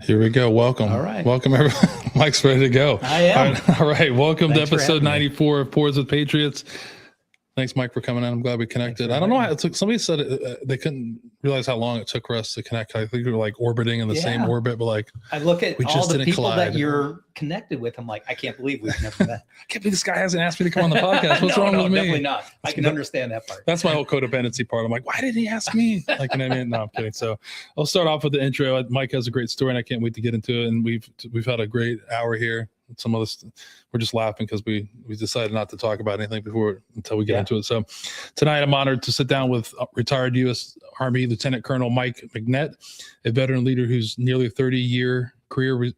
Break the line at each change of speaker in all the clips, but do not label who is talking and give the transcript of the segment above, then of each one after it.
Here we go. Welcome.
All right.
Welcome, everyone. Mike's ready to go.
I am.
All right. Welcome
Thanks
to
for
episode
having me.
94 of Pours with Patriots. Thanks, Mike, for coming in. I'm glad we connected. I don't know how it took. Somebody said they couldn't realize how long it took for us to connect. I think we were like orbiting in the same orbit, but like
I look at
we
all
just
the
didn't
people
collide.
that you're connected with. I'm like, I can't believe we've never met.
I can't believe this guy hasn't asked me to come on the podcast. What's wrong with me?
Definitely not. I can understand that part.
That's my whole codependency part. I'm like, why didn't he ask me? Like, you know what I mean? No, I'm kidding. So I'll start off with the intro. Mike has a great story, and I can't wait to get into it. And we've had a great hour here. Some of us, we're just laughing because we decided not to talk about anything until we get into it. So tonight I'm honored to sit down with retired U.S. Army Lieutenant Colonel Mike McNett, a veteran leader whose nearly 30-year career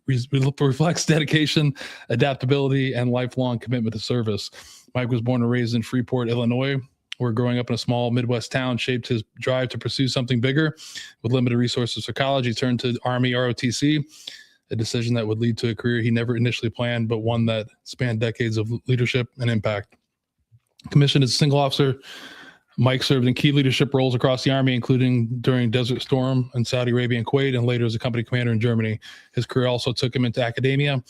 reflects dedication, adaptability, and lifelong commitment to service. Mike was born and raised in Freeport, Illinois, where growing up in a small Midwest town shaped his drive to pursue something bigger. With limited resources for college, he turned to Army ROTC, a decision that would lead to a career he never initially planned, but one that spanned decades of leadership and impact. Commissioned as a single officer, Mike served in key leadership roles across the Army, including during Desert Storm in Saudi Arabia and Kuwait, and later as a company commander in Germany. His career also took him into academia,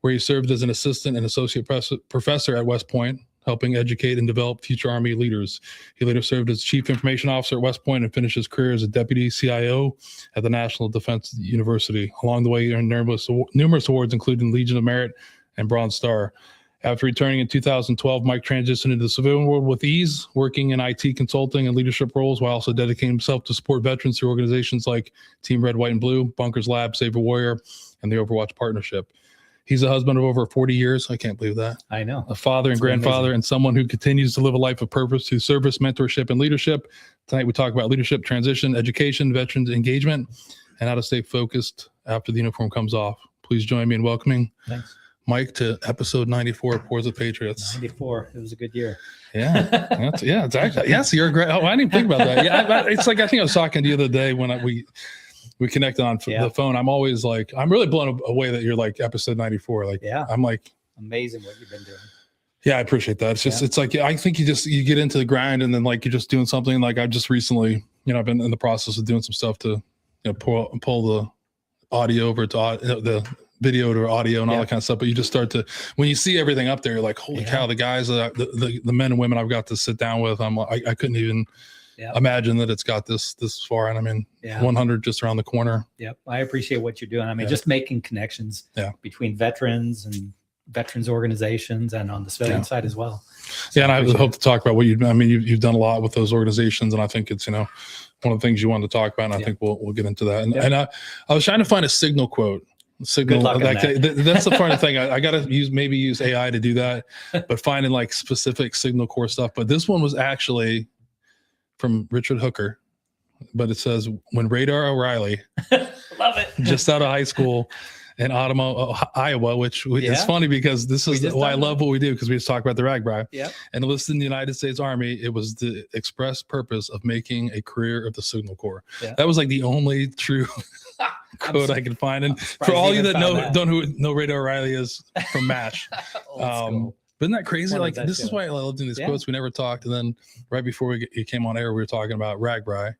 where he served as an assistant and associate professor at West Point, helping educate and develop future Army leaders. He later served as Chief Information Officer at West Point and finished his career as a Deputy CIO at the National Defense University. Along the way, he earned numerous awards, including Legion of Merit and Bronze Star. After returning in 2012, Mike transitioned into the civilian world with ease, working in IT consulting and leadership roles while also dedicating himself to support veterans through organizations like Team Red, White, and Blue, Bunkers Lab, Save a Warrior, and the Overwatch Partnership. He's a husband of over 40 years. I can't believe that.
I know.
A father and grandfather, and someone who continues to live a life of purpose through service, mentorship, and leadership. Tonight, we talk about leadership, transition, education, veterans engagement, and how to stay focused after the uniform comes off. Please join me in welcoming Mike to episode 94 of Pours with Patriots.
94. It was a good year.
Yeah. It's actually, yes, you're great. Oh, I didn't even think about that. Yeah. It's like, I think I was talking to you the other day when we connected on the phone. I'm always like, I'm really blown away that you're like episode 94. Like, I'm like,
amazing what you've been doing.
Yeah, I appreciate that. It's just, it's like, I think you get into the grind and then like, you're just doing something. Like I've just recently, I've been in the process of doing some stuff to, pull the audio over to the video to audio and all that kind of stuff. But you just start to, when you see everything up there, you're like, holy cow, the guys, the men and women I've got to sit down with, I'm like, I couldn't even imagine that it's got this far. And I mean, 100 just around the corner.
Yep. I appreciate what you're doing. I mean, just making connections between veterans and veterans organizations and on the civilian side as well. So
and I hope to talk about what you've done a lot with those organizations. And I think it's, one of the things you wanted to talk about. And I think we'll get into that. And I was trying to find a signal quote. Signal, that's the funny thing. I got to use AI to do that, but finding like specific Signal Corps stuff. But this one was actually from Richard Hooker, but it says, when Radar O'Reilly,
love it,
just out of high school in Ottomo, Iowa, which is funny because this is why I love what we do, because we just talk about the RAGBRAI. And enlisted in the United States Army, it was the express purpose of making a career of the Signal Corps. That was like the only true quote I could find. And for all you that don't know Radar O'Reilly is from MASH. But isn't that crazy? Like, this is why I love doing these quotes. We never talked. And then right before you came on air, we were talking about RAGBRAI.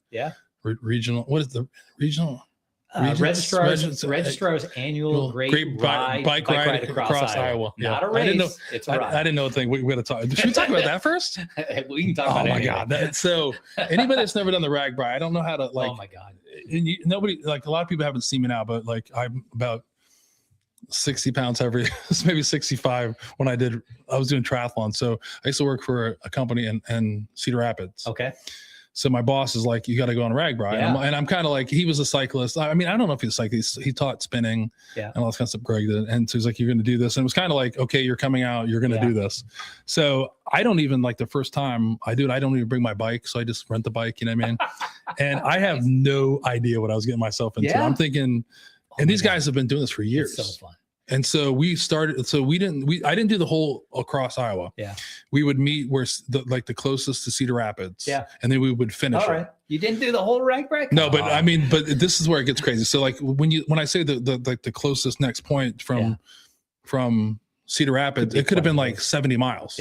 Regional. What is the regional?
Registrar's annual great bike ride across Iowa. Not a race. It's a ride.
I didn't know a thing. We got to talk. Should we talk about that first?
We can talk about it.
Oh my God. So anybody that's never done the RAGBRAI, I don't know how to like.
Oh my God.
And nobody, like, a lot of people haven't seen me now, but like I'm about 60 pounds heavier, maybe 65 when I was doing triathlon. So I used to work for a company in Cedar Rapids.
Okay.
So my boss is like, you got to go on a RAGBRAI. And I'm kind of like, he was a cyclist. I mean, I don't know if he's a cyclist. He taught spinning and all this kind of stuff. Greg did. And so he's like, you're going to do this. And it was kind of like, okay, you're coming out, you're going to do this. So I don't even, like, the first time I do it, I don't even bring my bike. So I just rent the bike, you know what I mean? And I have no idea what I was getting myself into. I'm thinking, and these guys have been doing this for years.
It's so fun.
And so we started, I didn't do the whole across Iowa. We would meet where the closest to Cedar Rapids. And then we would finish it.
You didn't do the whole RAGBRAI?
No, but I mean, but this is where it gets crazy. So like when I say the closest next point from Cedar Rapids, it could have been like 70 miles.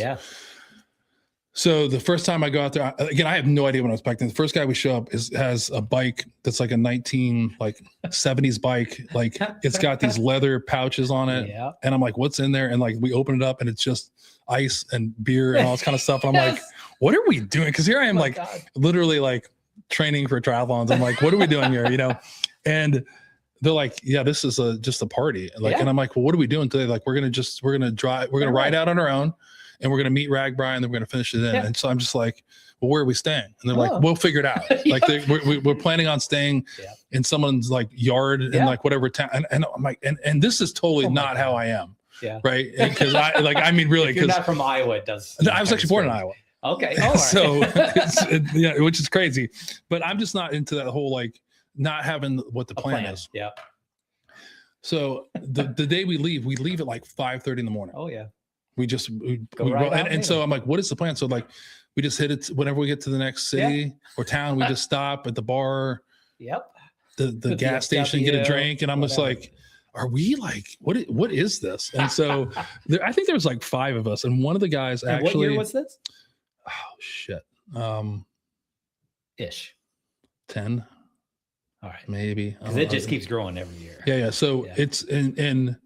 So the first time I go out there, again, I have no idea what I'm expecting. The first guy we show up has a bike that's like a 70s bike. Like it's got these leather pouches on it.
Yeah.
And I'm like, what's in there? And like, we open it up and it's just ice and beer and all this kind of stuff. And I'm like, what are we doing? Cause here I am literally like training for triathlons. I'm like, what are we doing here? You know? And they're like, yeah, this is just a party. Like, and I'm like, well, what are we doing today? Like, we're going to ride out on our own. And we're going to meet RWBY and then we're going to finish it in. And so I'm just like, well, where are we staying? And they're like, we'll figure it out. Like we're planning on staying in someone's like yard in like whatever town. And I'm like, and this is totally not how I am.
Yeah.
Right. Because I mean, really,
if you're not from Iowa, it does.
I was actually born in Iowa.
Okay. All right.
So which is crazy, but I'm just not into that whole, like not having what the plan is.
Yeah.
So the day we leave at like 5:30 in the morning.
Oh yeah.
We go and so I'm like, what is the plan? So like, we just hit it whenever we get to the next city or town. We just stop at the bar, the gas station, get a drink, and I'm just like, are we like, what is this? And so I think there was like 5 of us, and one of the guys actually.
What year was this?
Oh shit.
Ish.
10.
All right,
maybe
because it just keeps growing every year.
Yeah. So it's and.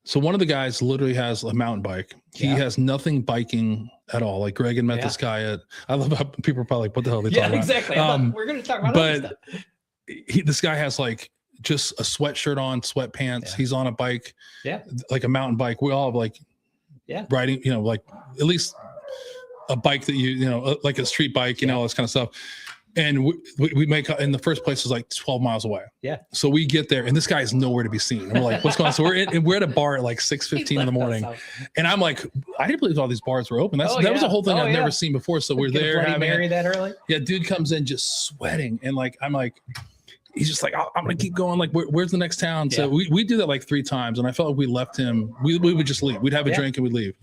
So one of the guys literally has a mountain bike. He has nothing biking at all. Like Greg had met this guy at, I love how people are probably like, what the hell are they talking about?
Exactly. We're going to talk about other stuff.
This guy has like just a sweatshirt on, sweatpants. He's on a bike, like a mountain bike. We all have like riding, you know, like at least a bike that you know, like a street bike, you know, all this kind of stuff. And we make, in the first place is like 12 miles away. Yeah. So we get there and this guy is nowhere to be seen. And we're like, what's going on? So we're at a bar at like 6:15 in the morning. And I'm like, I didn't believe all these bars were open. That was a whole thing I've never seen before. So we're there.
Bloody Mary that early?
Yeah. Dude comes in just sweating. And like, I'm like, he's just like, I'm going to keep going. Like, where's the next town? So we do that like 3 times. And I felt like we left him. We would just leave. We'd have a drink and we'd leave.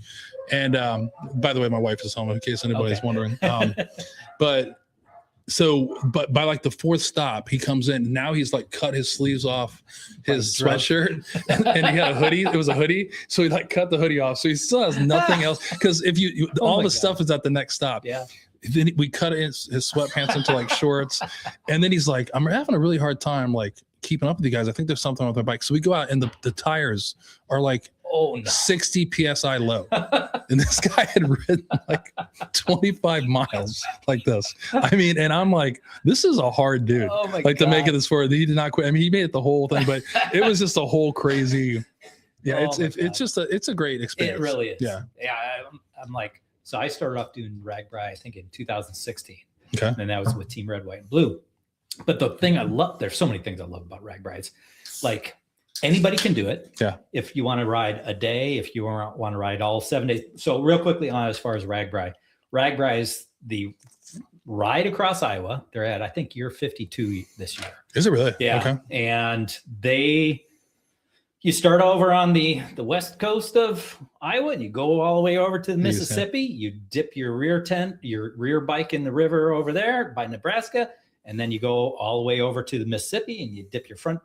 And by the way, my wife is home in case anybody's wondering. But by like the 4th stop, he comes in. Now he's like cut his sleeves off his sweatshirt and he had a hoodie. It was a hoodie. So he like cut the hoodie off. So he still has nothing else. Because if all the stuff is at the next stop. Yeah. Then we cut his sweatpants into like shorts. And then he's like, I'm having a really hard time like keeping up with you guys. I think there's something with my bike. So we go out and the tires are like 60 PSI low. And this guy had ridden like 25 miles like this. I mean, and I'm like, this is a hard dude. Oh my God. To make it this far. He did not quit. I mean, he made it the whole thing, but it was just a whole crazy. Yeah, it's a great experience.
It really is.
Yeah.
Yeah. I'm like, so I started off doing RWBY, I think in 2016.
Okay.
And that was with Team Red, White, and Blue. But the thing I love, there's so many things I love about RWBY. It's like anybody can do it. Yeah. If you want to ride a day, if you want to ride all 7 days. So real quickly on as far as RWBY is the ride across Iowa. They're at, I think, year 52 this year.
Is it really?
Yeah. Okay. And you start over on the west coast of Iowa and you go all the way over to the Mississippi. You dip your rear bike in the river over there by Nebraska. And then you go all the way over to the Mississippi and you dip your front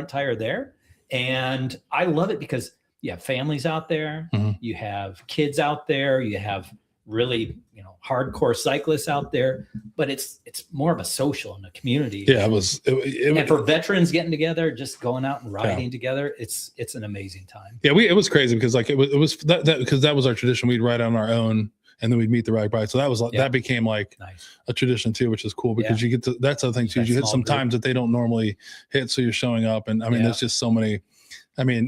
tire there. And I love it because you have families out there, you have kids out there, you have really, hardcore cyclists out there, but it's more of a social and a community. Yeah, and for veterans getting together, just going out and riding together, it's an amazing time. Yeah,
it was crazy because like it was that because that was our tradition. We'd ride on our own. And then we'd meet the RWBY. So that was that became like a tradition too, which is cool because you get to, that's the other thing too. You hit some times that they don't normally hit. So you're showing up and I mean, there's just so many, I mean,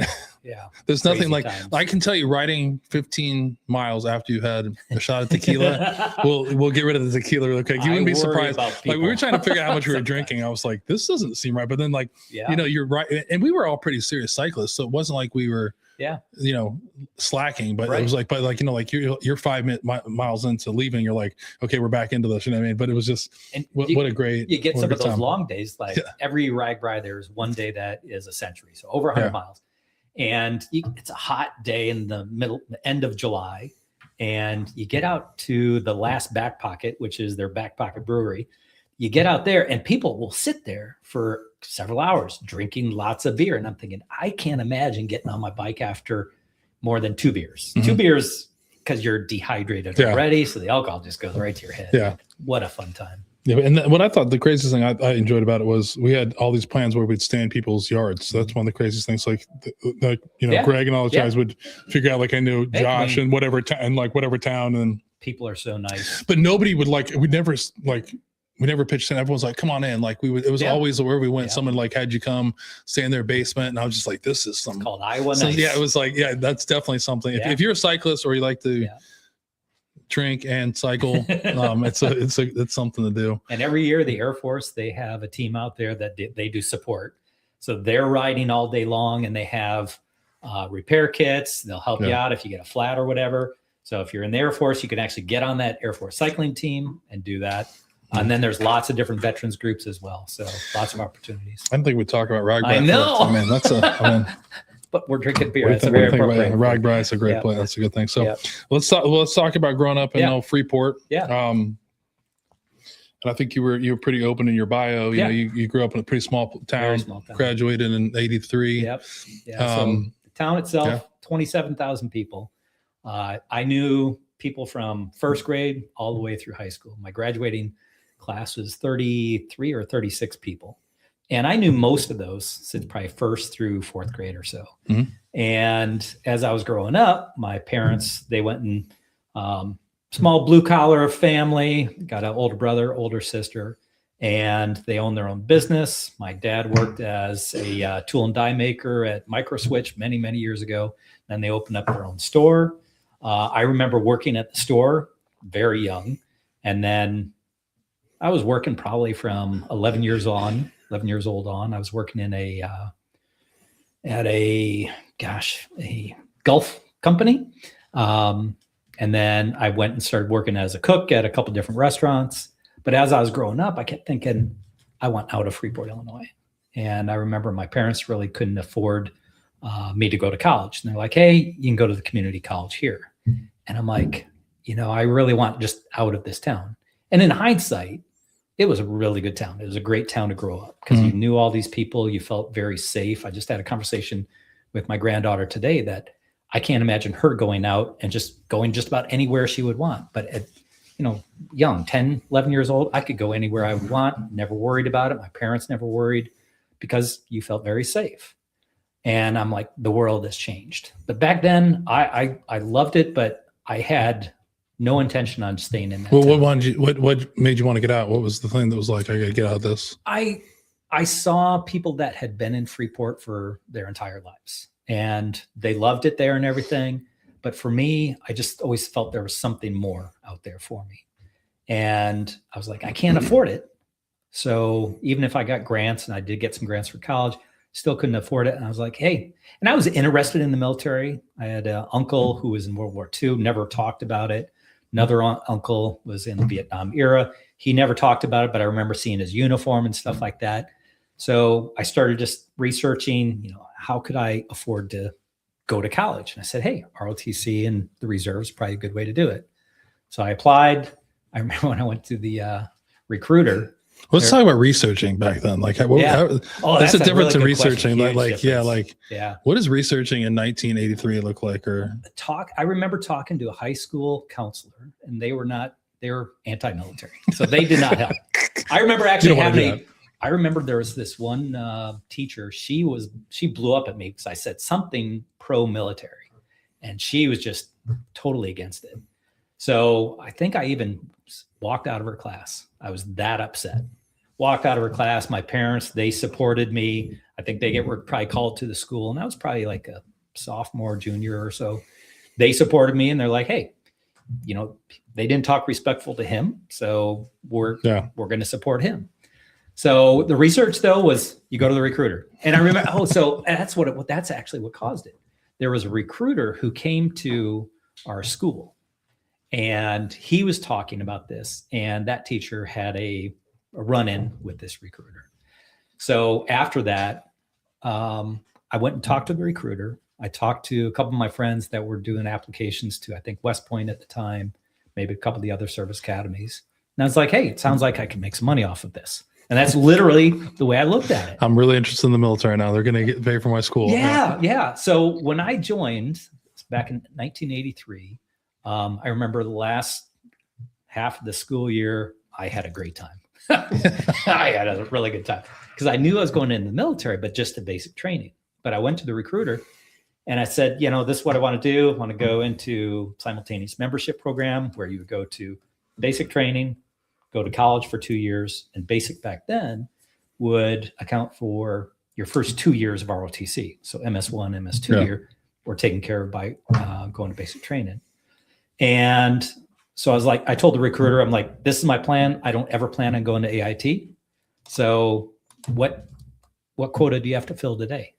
there's nothing like, I can tell you riding 15 miles after you had a shot of tequila, we'll get rid of the tequila real quick. You wouldn't be surprised. Like we were trying to figure out how much we were drinking. I was like, this doesn't seem right. But then like, you're right. And we were all pretty serious cyclists. So it wasn't like we were, slacking, but it was like, like you're 5 miles into leaving, you're like, okay, we're back into this, you know what I mean? But it was just, what a great,
you get some of those long days, like every RWBY, there's one day that is a century. So over 100 miles and it's a hot day in the end of July. And you get out to the last back pocket, which is their back pocket brewery. You get out there and people will sit there for several hours drinking lots of beer. And I'm thinking, I can't imagine getting on my bike after more than 2 beers. 2 beers because you're dehydrated
Yeah.
already. So the alcohol just goes right to your head.
Yeah.
What a fun time.
Yeah, and what I thought the craziest thing I enjoyed about it was we had all these plans where we'd stay in people's yards. So that's one of the craziest things. Like
Yeah.
Greg and all the
Yeah.
guys would figure out, like, I knew
Hey,
Josh and whatever town, and
people are so nice.
but nobody would we never pitched in. Everyone's like, come on in. Like it was
Yeah.
always where we went.
Yeah.
Someone like had you come stay in their basement, and I was just like, this is
It's called Iowa nice.
Yeah, it was like, yeah, that's definitely something.
Yeah.
If you're a cyclist or you like to drink and cycle, it's something to do.
And every year the Air Force, they have a team out there that they do support. So they're riding all day long, and they have repair kits. They'll help you out if you get a flat or whatever. So if you're in the Air Force, you can actually get on that Air Force cycling team and do that. And then there's lots of different veterans groups as well. So lots of opportunities.
I don't think we talk about RWB.
I know.
I mean,
But we're drinking beer.
That's
That's very appropriate.
RWB is a great play. That's a good thing. So let's talk about growing up in Freeport.
Yeah.
And I think you were pretty open in your bio. You know, you grew up in a pretty small town. Graduated in '83.
Yep. Yeah. So the town itself, 27,000 people. I knew people from first grade all the way through high school. My graduating class was 33 or 36 people. And I knew most of those since probably first through fourth grade or so.
Mm-hmm.
And as I was growing up, my parents, they went in small blue collar family, got an older brother, older sister, and they owned their own business. My dad worked as a tool and die maker at Microswitch many, many years ago. Then they opened up their own store. I remember working at the store very young. And then I was working probably from 11 years old on. I was working in at a golf company. And then I went and started working as a cook at a couple different restaurants. But as I was growing up, I kept thinking, I want out of Freeport, Illinois. And I remember my parents really couldn't afford me to go to college. And they're like, hey, you can go to the community college here. And I'm like, I really want just out of this town. And in hindsight, it was a really good town. It was a great town to grow up because you knew all these people. You felt very safe. I just had a conversation with my granddaughter today that I can't imagine her going out and just going just about anywhere she would want. But at, young, 10, 11 years old, I could go anywhere I would want, never worried about it. My parents never worried because you felt very safe. And I'm like, the world has changed. But back then I loved it, but I had no intention on staying in that.
Well, what made you want to get out? What was the thing that was like, I got to get out of this?
I saw people that had been in Freeport for their entire lives and they loved it there and everything. But for me, I just always felt there was something more out there for me. And I was like, I can't afford it. So even if I got grants, and I did get some grants for college, still couldn't afford it. And I was like, hey, and I was interested in the military. I had an uncle who was in World War II, never talked about it. Another uncle was in the Vietnam era. He never talked about it, but I remember seeing his uniform and stuff like that. So I started just researching, how could I afford to go to college? And I said, hey, ROTC and the reserves probably a good way to do it. So I applied. I remember when I went to the recruiter.
Let's talk about researching back then. Like, that's the difference in researching. What does researching in 1983 look like? Or
I remember talking to a high school counselor, and they were anti-military, so they did not help. I remember actually I remember there was this one teacher. She blew up at me because I said something pro-military, and she was just totally against it. So I think I even walked out of her class. I was that upset. Walked out of her class. My parents, they supported me. I think were probably called to the school, and I was probably like a sophomore, junior or so. They supported me, and they're like, hey, they didn't talk respectful to him, so we're going to support him. So the research though was you go to the recruiter, and I remember so that's actually what caused it. There was a recruiter who came to our school, and he was talking about this, and that teacher had a run-in with this recruiter. So after that, I went and talked to the recruiter. I talked to a couple of my friends that were doing applications to, I think, West Point at the time, maybe a couple of the other service academies. And I was like, hey, it sounds like I can make some money off of this. And that's literally the way I looked at it. I'm
really interested in the military now. They're going to get paid for my school.
Yeah. So when I joined back in 1983, I remember the last half of the school year, I had a great time. I had a really good time because I knew I was going into the military, but just the basic training. But I went to the recruiter and I said, this is what I want to do. I want to go into simultaneous membership program where you would go to basic training, go to college for 2 years, and basic back then would account for your first 2 years of ROTC. So MS1, MS2 year were taken care of by going to basic training. And so I was like, I told the recruiter, I'm like, this is my plan. I don't ever plan on going to AIT. So what quota do you have to fill today?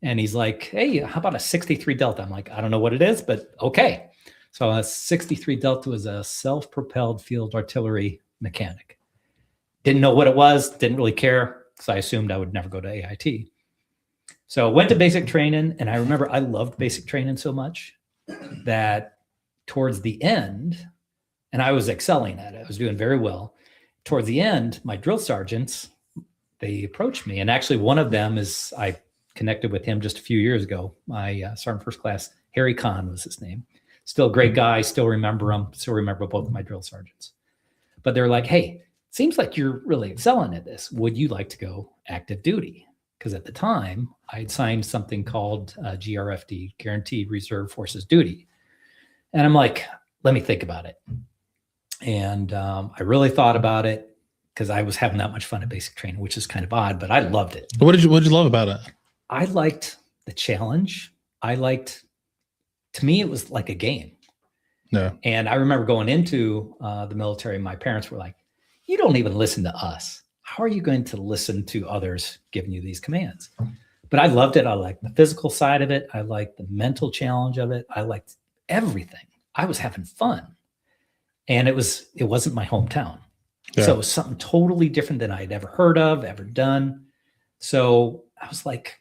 And he's like, hey, how about a 63 Delta? I'm like, I don't know what it is, but okay. So a 63 Delta was a self-propelled field artillery mechanic. Didn't know what it was, didn't really care. So I assumed I would never go to AIT. So went to basic training. And I remember I loved basic training so much that towards the end, and I was excelling at it, I was doing very well. Towards the end, my drill sergeants, they approached me. And actually one of them is, I connected with him just a few years ago. My Sergeant First Class, Harry Kahn was his name. Still a great guy, still remember him, still remember both of my drill sergeants. But they're like, hey, seems like you're really excelling at this. Would you like to go active duty? Because at the time, I'd signed something called GRFD, Guaranteed Reserve Forces Duty. And I'm like, let me think about it. And I really thought about it because I was having that much fun at basic training, which is kind of odd, but I loved it.
What did you love about it?
I liked the challenge. To me, it was like a game.
Yeah.
And I remember going into the military, my parents were like, you don't even listen to us. How are you going to listen to others giving you these commands? But I loved it. I liked the physical side of it. I liked the mental challenge of it. I liked everything. I was having fun. And it wasn't my hometown. Yeah. So it was something totally different than I had ever heard of, ever done. So I was like,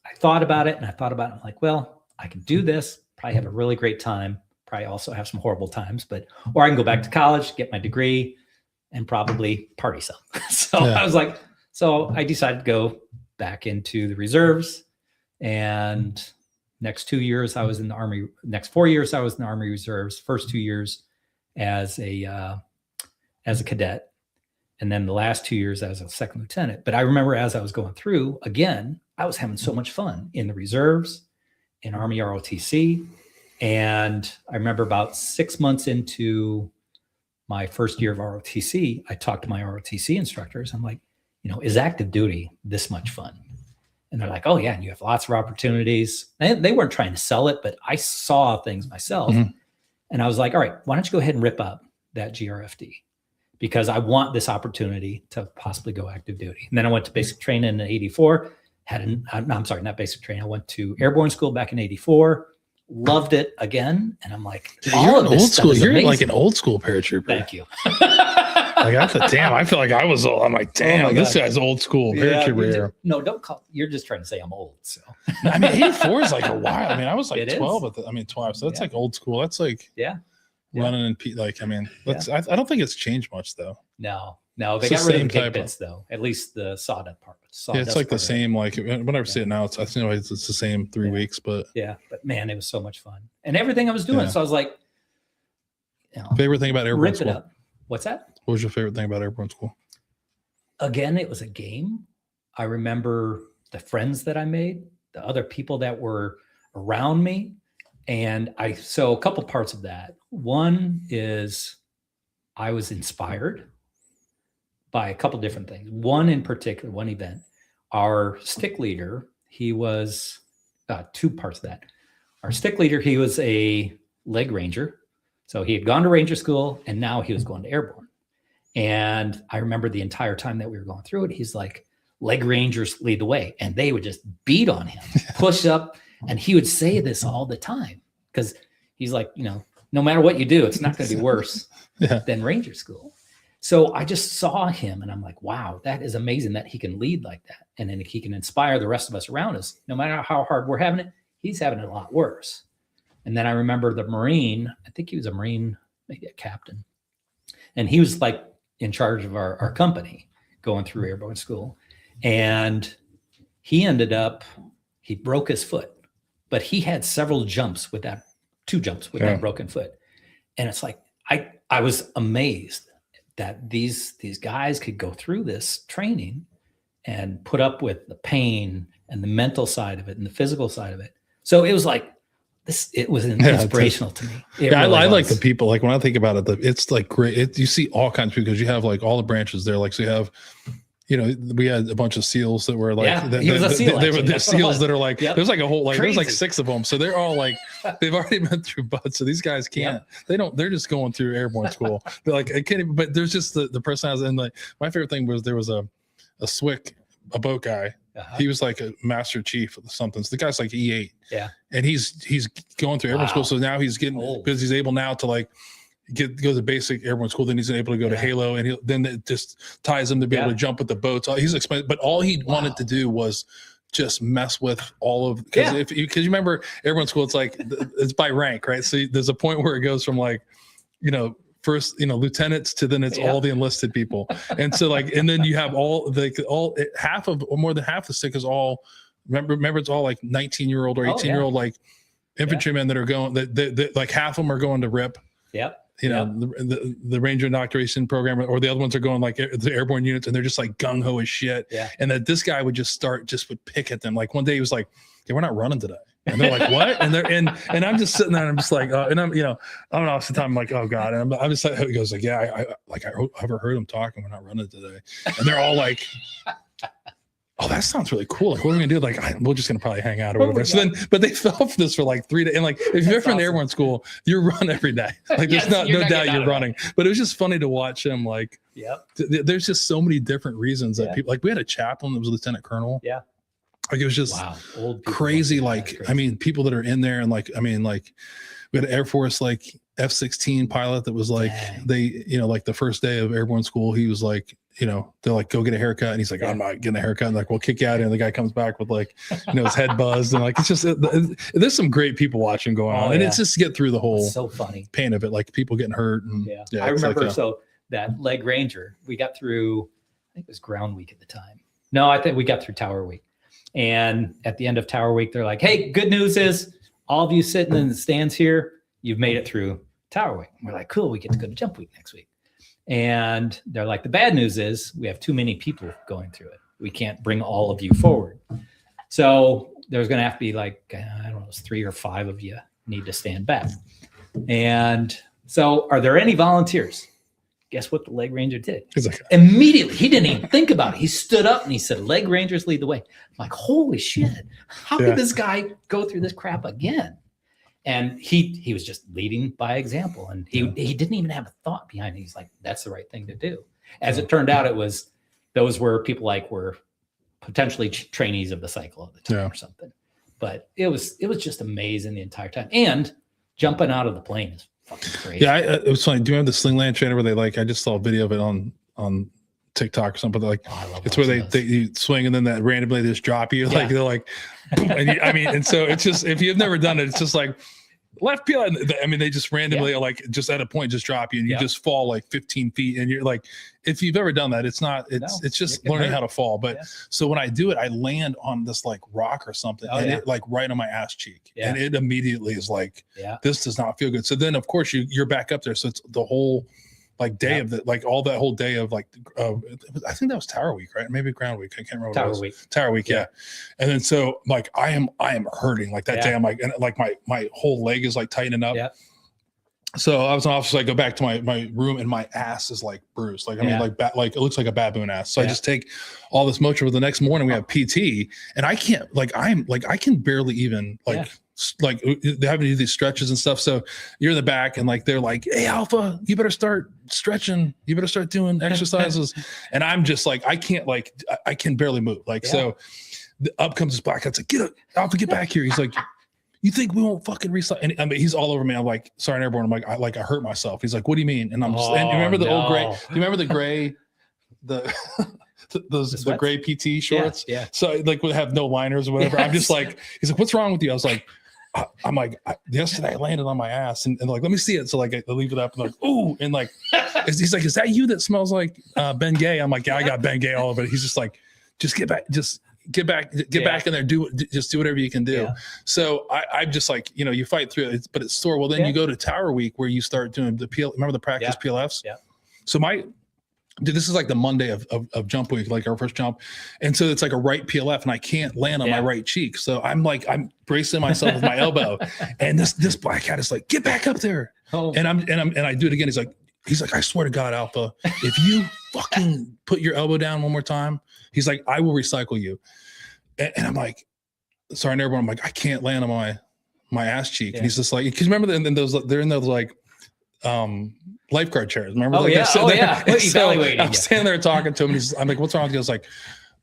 I thought about it. I'm like, well, I can do this. Probably have a really great time. Probably also have some horrible times, or I can go back to college, get my degree, and probably party some. I was like, so I decided to go back into the reserves. And next 2 years I was in the Army. Next 4 years I was in the Army Reserves. First 2 years as a cadet, and then the last 2 years as a second lieutenant. But I remember as I was going through, again, I was having so much fun in the reserves, in Army ROTC. And I remember about 6 months into my first year of ROTC, I talked to my ROTC instructors. I'm like, is active duty this much fun? And they're like, oh yeah, and you have lots of opportunities. And they weren't trying to sell it, but I saw things myself. Mm-hmm. And I was like, all right, why don't you go ahead and rip up that GRFD? Because I want this opportunity to possibly go active duty. And then I went to basic training in 84. I'm sorry, not basic training. I went to airborne school back in 84. Loved it again. And I'm like,
you're an old school. You're amazing. Like an old school paratrooper.
Thank you.
Like I thought, damn, I feel like I was old. I'm like, damn, this guy's old school paratrooper.
No, don't call. You're just trying to say I'm old. So
I mean, 84 is like a while. I mean, I was like 12 12. So that's like old school. That's like running and like, I mean, I don't think it's changed much though.
No, they got rid of the pig bits though. At least the sawdust part.
It's like the same. Like whenever I see it now, it's the same 3 weeks. But
but man, it was so much fun and everything I was doing. So I was like,
favorite thing about airborne school.
Rip it up. What's that?
What was your favorite thing about airborne school?
Again, it was a game. I remember the friends that I made, the other people that were around me. And so a couple parts of that. One is I was inspired by a couple different things. One in particular, one event, our stick leader, he was two parts of that. Our stick leader, he was a leg ranger. So he had gone to ranger school and now he was going to airborne. And I remember the entire time that we were going through it, he's like, leg rangers lead the way. And they would just beat on him, push up. And he would say this all the time because he's like, no matter what you do, it's not going to be worse than ranger school. So I just saw him and I'm like, wow, that is amazing that he can lead like that. And then he can inspire the rest of us around us. No matter how hard we're having it, he's having it a lot worse. And then I remember the Marine, I think he was a Marine, maybe a captain. And he was like in charge of our company going through airborne school. And he broke his foot, but he had several jumps with that, 2 jumps with that broken foot. And it's like, I was amazed that these guys could go through this training and put up with the pain and the mental side of it and the physical side of it. So it was like it was inspirational to me.
I like the people. Like when I think about it, it's like great. You see all kinds of people because you have like all the branches there. Like so you have, we had a bunch of SEALs that were like,
he was a SEAL,
they were the SEAls that are like, there's like a whole, like,
Crazy.
there's like 6 of them. So they're all like, they've already been through butts. So these guys can't, they're just going through airborne school. They're like, I can't even, but there's just the person. And like, my favorite thing was there was a SWIC, a boat guy. He was like a master chief of something. So the guy's like E8.
Yeah.
And he's going through airborne school. So now he's getting, because he's able now to like, go to basic airborne school, then he's able to go to Halo, and then it just ties him to be able to jump with the boats. He's explained, but all he wanted to do was just mess with all of, because you remember airborne school, it's like it's by rank, right? So there's a point where it goes from like, first, lieutenants to then it's all the enlisted people, and so like, and then you have half of, or more than half the stick is all. Remember, it's all like 19-year-old or 18-year-old like infantrymen that are going. That like half of them are going to RIP.
Yep.
The Ranger Indoctrination Program, or the other ones are going like the airborne units, and they're just like gung ho as shit. Yeah. And that this guy would just would pick at them. Like one day he was like, "Okay, we're not running today," and they're like, "What?" And they're and I'm just sitting there, and I'm just like, and I'm I'm off the time. I'm like, "Oh God," and I'm just like, he goes like, "Yeah, I overheard him talking. We're not running today," and they're all like. Oh, that sounds really cool. Like, what are we gonna do? Like, we're just gonna probably hang out or whatever. So then, but they fell for this for like 3 days. And like, if you're from airborne school, you run every day. Like, there's no doubt you're running. But it was just funny to watch him. Like, there's just so many different reasons that people. Like, we had a chaplain that was a lieutenant colonel. Yeah. Like, it was just crazy. Like, I mean, people that are in there, and like, I mean, like, we had an Air Force like F-16 pilot that was like, like the first day of airborne school, he was like. They're like, go get a haircut. And he's like, I'm not getting a haircut. And like, we'll kick you out. And the guy comes back with like, his head buzzed. And like, it's just, there's some great people watching going on. And it's just to get through the whole pain of it. Like people getting hurt. And
I remember, so that leg ranger, we got through, I think it was ground week at the time. No, I think we got through tower week. And at the end of tower week, they're like, hey, good news is all of you sitting in the stands here, you've made it through tower week. And we're like, cool, we get to go to jump week next week. And they're like, the bad news is we have too many people going through it. We can't bring all of you forward. So there's going to have to be like, I don't know, it's 3 or 5 of you need to stand back. And so are there any volunteers? Guess what the leg ranger did? He's like, immediately, he didn't even think about it. He stood up and he said, leg rangers lead the way. I'm like, holy shit. How could this guy go through this crap again? And he was just leading by example, and he didn't even have a thought behind it. He's like, that's the right thing to do. As it turned out, those were people like were potentially trainees of the cycle at the time or something. But it was just amazing the entire time. And jumping out of the plane is fucking crazy. Yeah,
it was funny. Do you remember the slingland trainer where they like? I just saw a video of it on TikTok or something. Like, it's where they swing and then that randomly they just drop you. Like they're like, and so it's just, if you've never done it, it's just like left peel. I mean, they just randomly like just at a point just drop you and you just fall like 15 feet. And you're like, if you've ever done that, it's just learning how to fall. But so when I do it, I land on this like rock or something and it like right on my ass cheek. And it immediately is like, this does not feel good. So then of course you're back up there. So it's the whole like day of the, like all that whole day of like, I think that was Tower Week, right? Maybe Ground Week. I can't remember. Tower Week. Yeah. And then so like, I am hurting like that day. I'm like, and like my whole leg is like tightening up. Yeah. So I was an officer. I go back to my room and my ass is like bruised. Like, I mean, like it looks like a baboon ass. So I just take all this motion. But the next morning we have PT and I can't, like, I can barely even like they have to do these stretches and stuff. So you're in the back and like, they're like, hey, Alpha, you better start stretching. You better start doing exercises. And I'm just like, I can't, like, I can barely move. Like, so up comes this black guy. It's like, Alpha, get back here. He's like, you think we won't fucking recycle? And I mean, he's all over me. I'm like, sorry, Airborne. I'm like, I hurt myself. He's like, what do you mean? And I'm just, and you remember the old gray, do you remember the gray, the gray PT shorts? Yeah. So like would have no liners or whatever. I'm just like, he's like, what's wrong with you? I was like, I'm like, yesterday I landed on my ass and like, let me see it. So like, I leave it up and like, ooh. And like, he's like, is that you that smells like Ben Gay? I'm like, yeah, I got Ben Gay all over it. He's just like, just get back. get back in there, just do whatever you can do.
Yeah.
So I'm just like, you fight through it, but it's sore. Well, then you go to Tower Week where you start doing remember the practice PLFs?
Yeah.
So this is like the Monday of jump week, like our first jump. And so it's like a right PLF and I can't land on my right cheek. So I'm bracing myself with my elbow. And this black hat is like, get back up there. Oh. And I do it again. He's like, I swear to God, Alpha, if you fucking put your elbow down one more time, he's like, I will recycle you. And I'm like, sorry, everyone. I'm like, I can't land on my ass cheek. And he's just like, because remember, they're in those like lifeguard chairs. Remember?
Oh,
like
yeah. Oh, yeah.
So I'm standing there talking to him. And I'm like, what's wrong with you? I was like,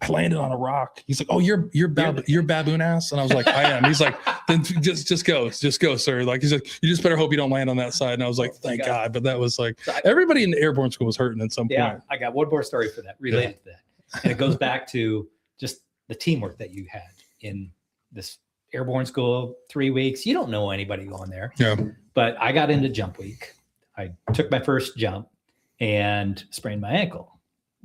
I landed on a rock. He's like, oh, you're baboon ass. And I was like, I am. He's like, then just go, sir. Like, he's like, you just better hope you don't land on that side. And I was like, thank God. But that was like, everybody in the airborne school was hurting at some point.
Yeah, I got one more story for that related to that. And it goes back to just the teamwork that you had in this airborne school, 3 weeks. You don't know anybody going there.
Yeah.
But I got into jump week. I took my first jump and sprained my ankle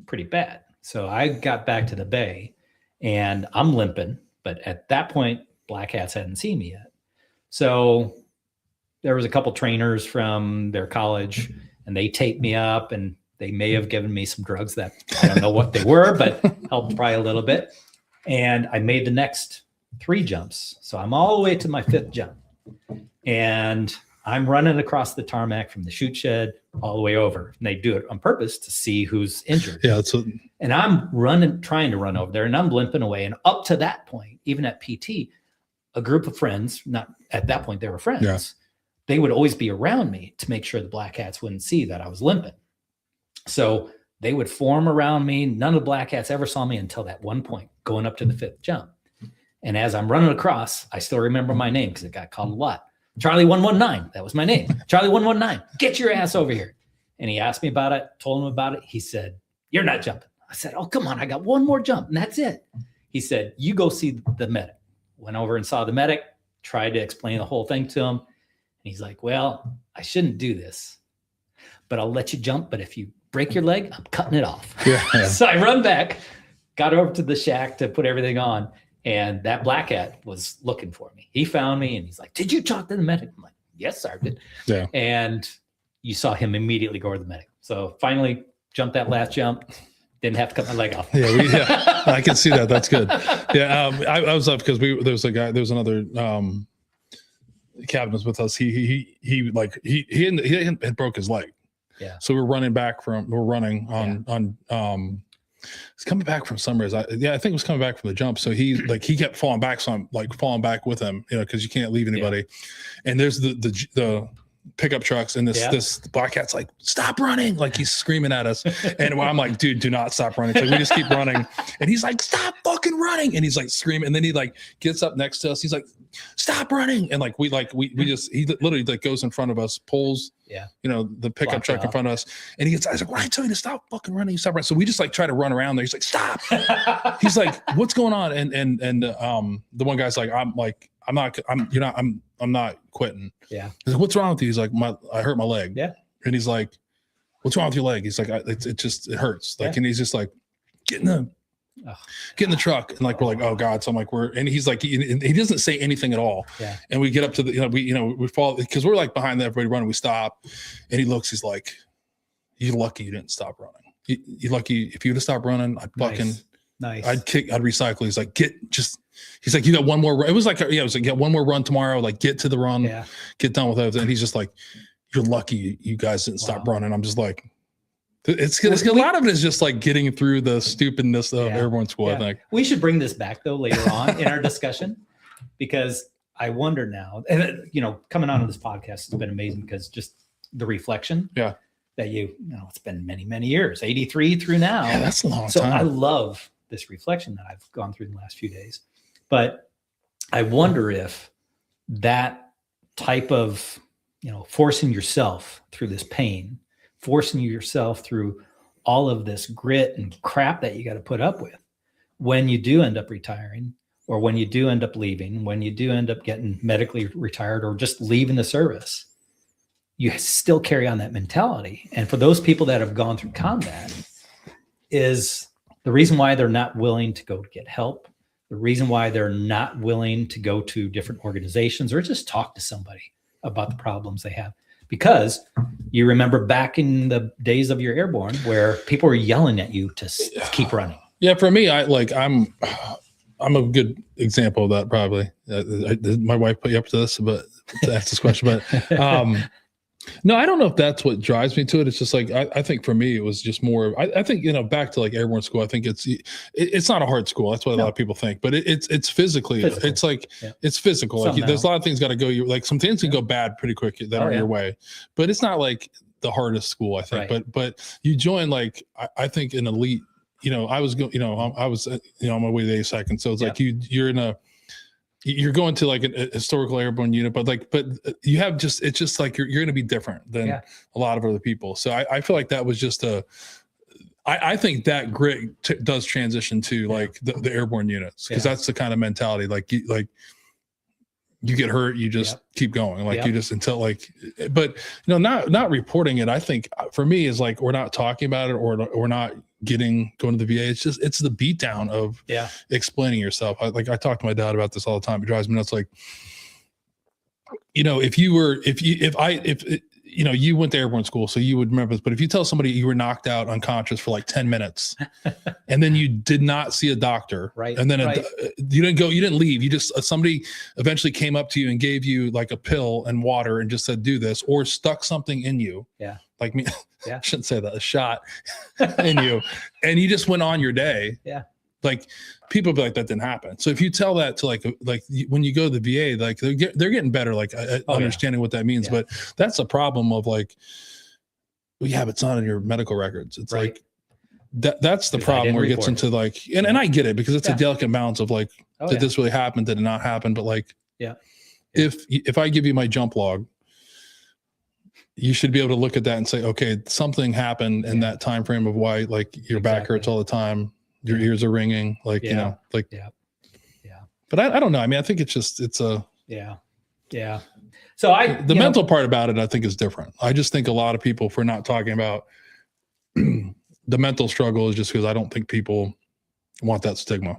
pretty bad. So I got back to the bay and I'm limping, but at that point, Black Hats hadn't seen me yet. So there was a couple trainers from their college and they taped me up and they may have given me some drugs that I don't know what they were, but helped probably a little bit. And I made the next 3 jumps. So I'm all the way to my 5th jump and I'm running across the tarmac from the chute shed all the way over. And they do it on purpose to see who's injured.
Yeah.
And I'm trying to run over there and I'm limping away. And up to that point, even at PT, a group of friends, not at that point, they were friends. Yeah. They would always be around me to make sure the Black Hats wouldn't see that I was limping. So they would form around me. None of the Black Hats ever saw me until that one point going up to the 5th jump. And as I'm running across, I still remember my name because it got called a lot. Charlie 119. That was my name. Charlie 119. Get your ass over here. And he asked me about it, told him about it. He said, you're not jumping. I said, oh, come on. I got one more jump and that's it. He said, you go see the medic. Went over and saw the medic, tried to explain the whole thing to him. And he's like, well, I shouldn't do this, but I'll let you jump. But if you break your leg, I'm cutting it off. Yeah. So I run back, got over to the shack to put everything on. And that Black Hat was looking for me. He found me and he's like, did you talk to the medic? I'm like, yes, sir, I did. Yeah. And you saw him immediately go to the medic. So finally jumped that last jump. Didn't have to cut my leg off.
Yeah, I can see that. That's good. Yeah. I was up because there was another captain was with us. He had broke his leg. Yeah. So we're running on he's coming back from Sunrise. I think it was coming back from the jump. So he kept falling back. So I'm like falling back with him, because you can't leave anybody. Yeah. And there's the pickup trucks and this Black Hat's like, stop running. Like he's screaming at us. And I'm like, dude, do not stop running. So we just keep running. And he's like, stop fucking running. And he's like screaming. And then he like gets up next to us. He's like, stop running. And like, he literally like goes in front of us, pulls, the pickup truck in front of us. And I was like, why are you telling you to stop fucking running? Stop running. So we just like try to run around there. He's like, stop. He's like, what's going on? And the one guy's like, I'm not quitting. Yeah. He's like, what's wrong with you? He's like, I hurt my leg. Yeah. And he's like, what's wrong with your leg? He's like, it hurts. Like, and he's just like, get in the truck. And like, we're like, oh God. So I'm like, and he's like, he doesn't say anything at all. Yeah. And we get up to we fall because we're like behind everybody running. We stop and he looks, he's like, you're lucky you didn't stop running. You're lucky. If you'd have stopped running, I'd fucking, nice. I'd recycle. He's like, he's like, you got one more run. It was like, get one more run tomorrow. Like get to the run, get done with it. And he's just like, you're lucky you guys didn't stop running. I'm just like, it's a lot of it is just like getting through the stupidness of airborne school. I think
we should bring this back though later on in our discussion, because I wonder now, and coming on to this podcast has been amazing because just the reflection. Yeah. That it's been many, many years, 83 through now.
Yeah, that's a long time.
So I love this reflection that I've gone through in the last few days. But I wonder if that type of, forcing yourself through this pain, forcing yourself through all of this grit and crap that you got to put up with when you do end up retiring, or when you do end up leaving, when you do end up getting medically retired or just leaving the service, you still carry on that mentality. And for those people that have gone through combat, is the reason why they're not willing to go get help, the reason why they're not willing to go to different organizations or just talk to somebody about the problems they have. Because you remember back in the days of your airborne where people were yelling at you to keep running.
Yeah, for me, I'm a good example of that probably. My wife put you up to this, but to ask this question, but no, I don't know if that's what drives me to it. It's just like I think for me, it was just more. I think back to like airborne school. I think it's not a hard school. That's what a lot of people think, but it's physically. Physical. It's like it's physical. Like there's a lot of things got to go. Like some things can go bad pretty quick that aren't your way, but it's not like the hardest school. I think, but you join like I think an elite. I was going. I was on my way to A2nd, so it's like you're going to like a historical airborne unit, but you have it's just like you're going to be different than a lot of other people. So I feel like that was just I think that grit does transition to like the airborne units, because that's the kind of mentality. Like you get hurt, you just keep going. Like you just until like, but not reporting it. I think for me is like, we're not talking about it or we're not going to the VA. It's the beatdown of explaining yourself. I talk to my dad about this all the time. It drives me nuts. Like, if you went to airborne school, so you would remember this, but if you tell somebody you were knocked out unconscious for like 10 minutes and then you did not see a doctor, and then you didn't leave. Somebody eventually came up to you and gave you like a pill and water and just said, do this, or stuck something in you. Yeah. Like me, I shouldn't say that, a shot in you, and you just went on your day. Yeah. Like people be like, that didn't happen. So if you tell that to like when you go to the VA, like they're getting better, like understanding what that means. But that's a problem of like, well, but it's not in your medical records. It's like that's the problem where it gets into like, and I get it, because it's a delicate balance of like, did this really happen? Did it not happen? But like, if I give you my jump log, you should be able to look at that and say, okay, something happened in that time frame of why like your back hurts all the time. Your ears are ringing, like, but I don't know. I mean, I think it's So the mental part about it, I think, is different. I just think a lot of people, if we're not talking about the mental struggle, is just because I don't think people want that stigma.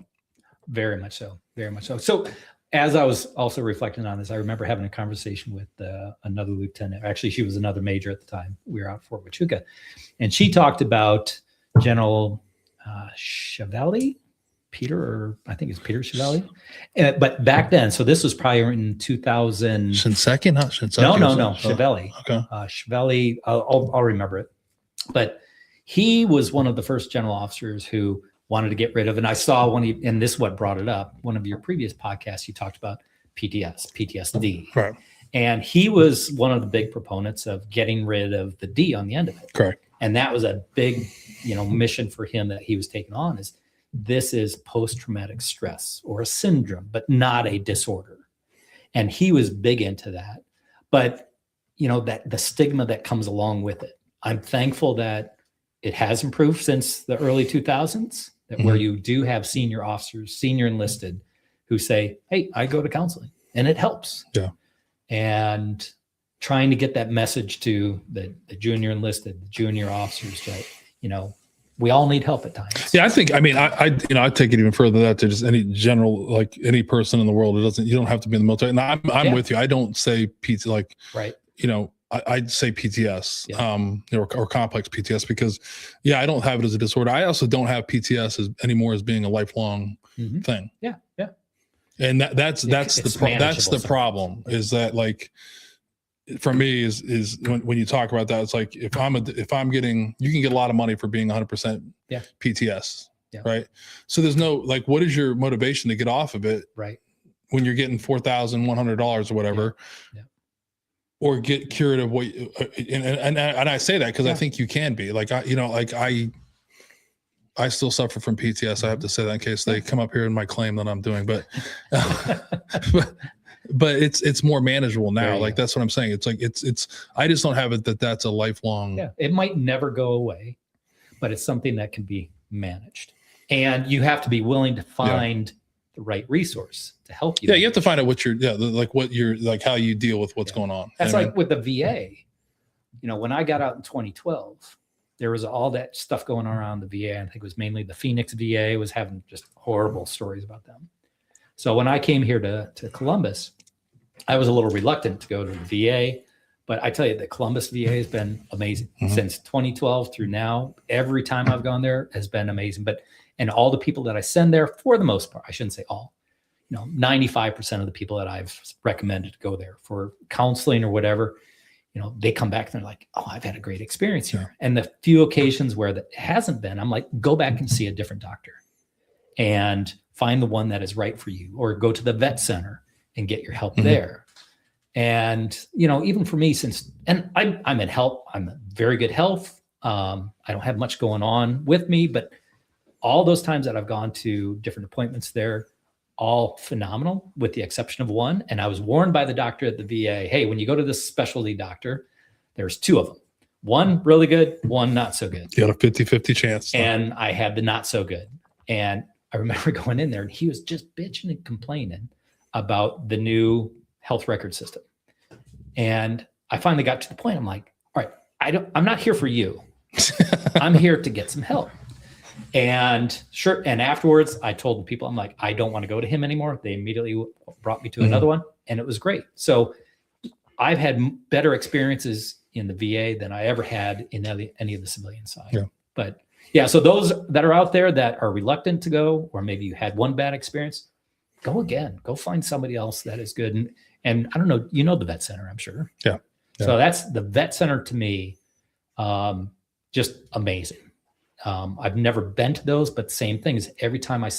Very much so.
Very much so. So as I was also reflecting on this, I remember having a conversation with another lieutenant. Actually, she was another major at the time. We were out at Fort Huachuca, and she talked about General Chevalier, Peter, or I think it's Peter Chevalier. But back then, so this was probably in 2000.
Shinseki, not Shinseki.
No, Chevalier.
Okay.
Chevalier, I'll remember it. But he was one of the first general officers who wanted to get rid of, and I saw and this is what brought it up, one of your previous podcasts, you talked about PTSD.
Right.
And he was one of the big proponents of getting rid of the D on the end of it.
Correct.
And that was a big, mission for him that he was taking on, is this is post-traumatic stress or a syndrome, but not a disorder. And he was big into that. But, that the stigma that comes along with it, I'm thankful that it has improved since the early 2000s, that where you do have senior officers, senior enlisted, who say, hey, I go to counseling, and it helps.
Yeah.
And trying to get that message to the junior enlisted, the junior officers that, we all need help at times.
Yeah, I think, I take it even further than that, to just any general, like any person in the world. You don't have to be in the military. And I'm with you. I don't say PT, like, I'd say PTS, or complex PTS, because I don't have it as a disorder. I also don't have PTS anymore as being a lifelong thing.
Yeah. Yeah.
And that's the problem, is that, like, for me is when you talk about that, it's like, if I'm getting, you can get a lot of money for being 100% PTS. Yeah. Right. So there's no, like, what is your motivation to get off of it? Right. When you're getting $4,100 or whatever, or get cured of what, and I say that because I think you can be, like, I still suffer from PTS. I have to say that in case they come up here and my claim that I'm doing, but it's more manageable now. Like, that's what I'm saying. It's like, I just don't have it that's a lifelong.
Yeah. It might never go away, but it's something that can be managed, and you have to be willing to find the right resource to help you.
Yeah. You have to find out how you deal with what's going on.
That's like with the VA, when I got out in 2012, there was all that stuff going on around the VA. I think it was mainly the Phoenix VA was having just horrible stories about them. So when I came here to Columbus, I was a little reluctant to go to the VA, but I tell you, the Columbus VA has been amazing since 2012 through now. Every time I've gone there has been amazing. And all the people that I send there, for the most part, I shouldn't say all, 95% of the people that I've recommended to go there for counseling or whatever, they come back and they're like, oh, I've had a great experience here. And the few occasions where that hasn't been, I'm like, go back and see a different doctor and find the one that is right for you, or go to the vet center and get your help there. And, even for me, and I'm in health, I'm in very good health. I don't have much going on with me, but all those times that I've gone to different appointments there, all phenomenal with the exception of one. And I was warned by the doctor at the VA, hey, when you go to this specialty doctor, there's two of them. One really good, one not so good.
You got a 50-50 chance.
And I had the not so good. And I remember going in there and he was just bitching and complaining about the new health record system. And I finally got to the point. I'm like, all right, I'm not here for you. I'm here to get some help. And sure. And afterwards I told the people, I'm like, I don't want to go to him anymore. They immediately brought me to another one, and it was great. So I've had better experiences in the VA than I ever had in any of the civilian side. Yeah. But yeah, so those that are out there that are reluctant to go, or maybe you had one bad experience, go again. Go find somebody else that is good. And I don't know, the vet center, I'm sure.
Yeah.
So that's the vet center to me, just amazing. I've never been to those, but same thing is every time I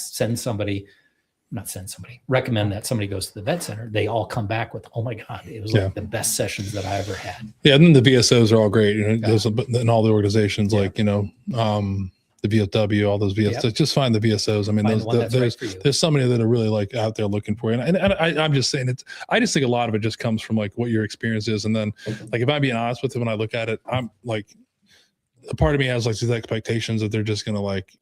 recommend that somebody goes to the vet center, they all come back with, oh my God, it was like the best sessions that I ever had. Yeah. And
then the VSOs are all great. Those in all the organizations, like, the VFW, all those VSOs, just find the VSOs. I mean, there's so many that are really like out there looking for you. And I'm just saying I just think a lot of it just comes from like what your experience is. And then like, if I'm being honest with you, when I look at it, I'm like, a part of me has like these expectations that they're just going to like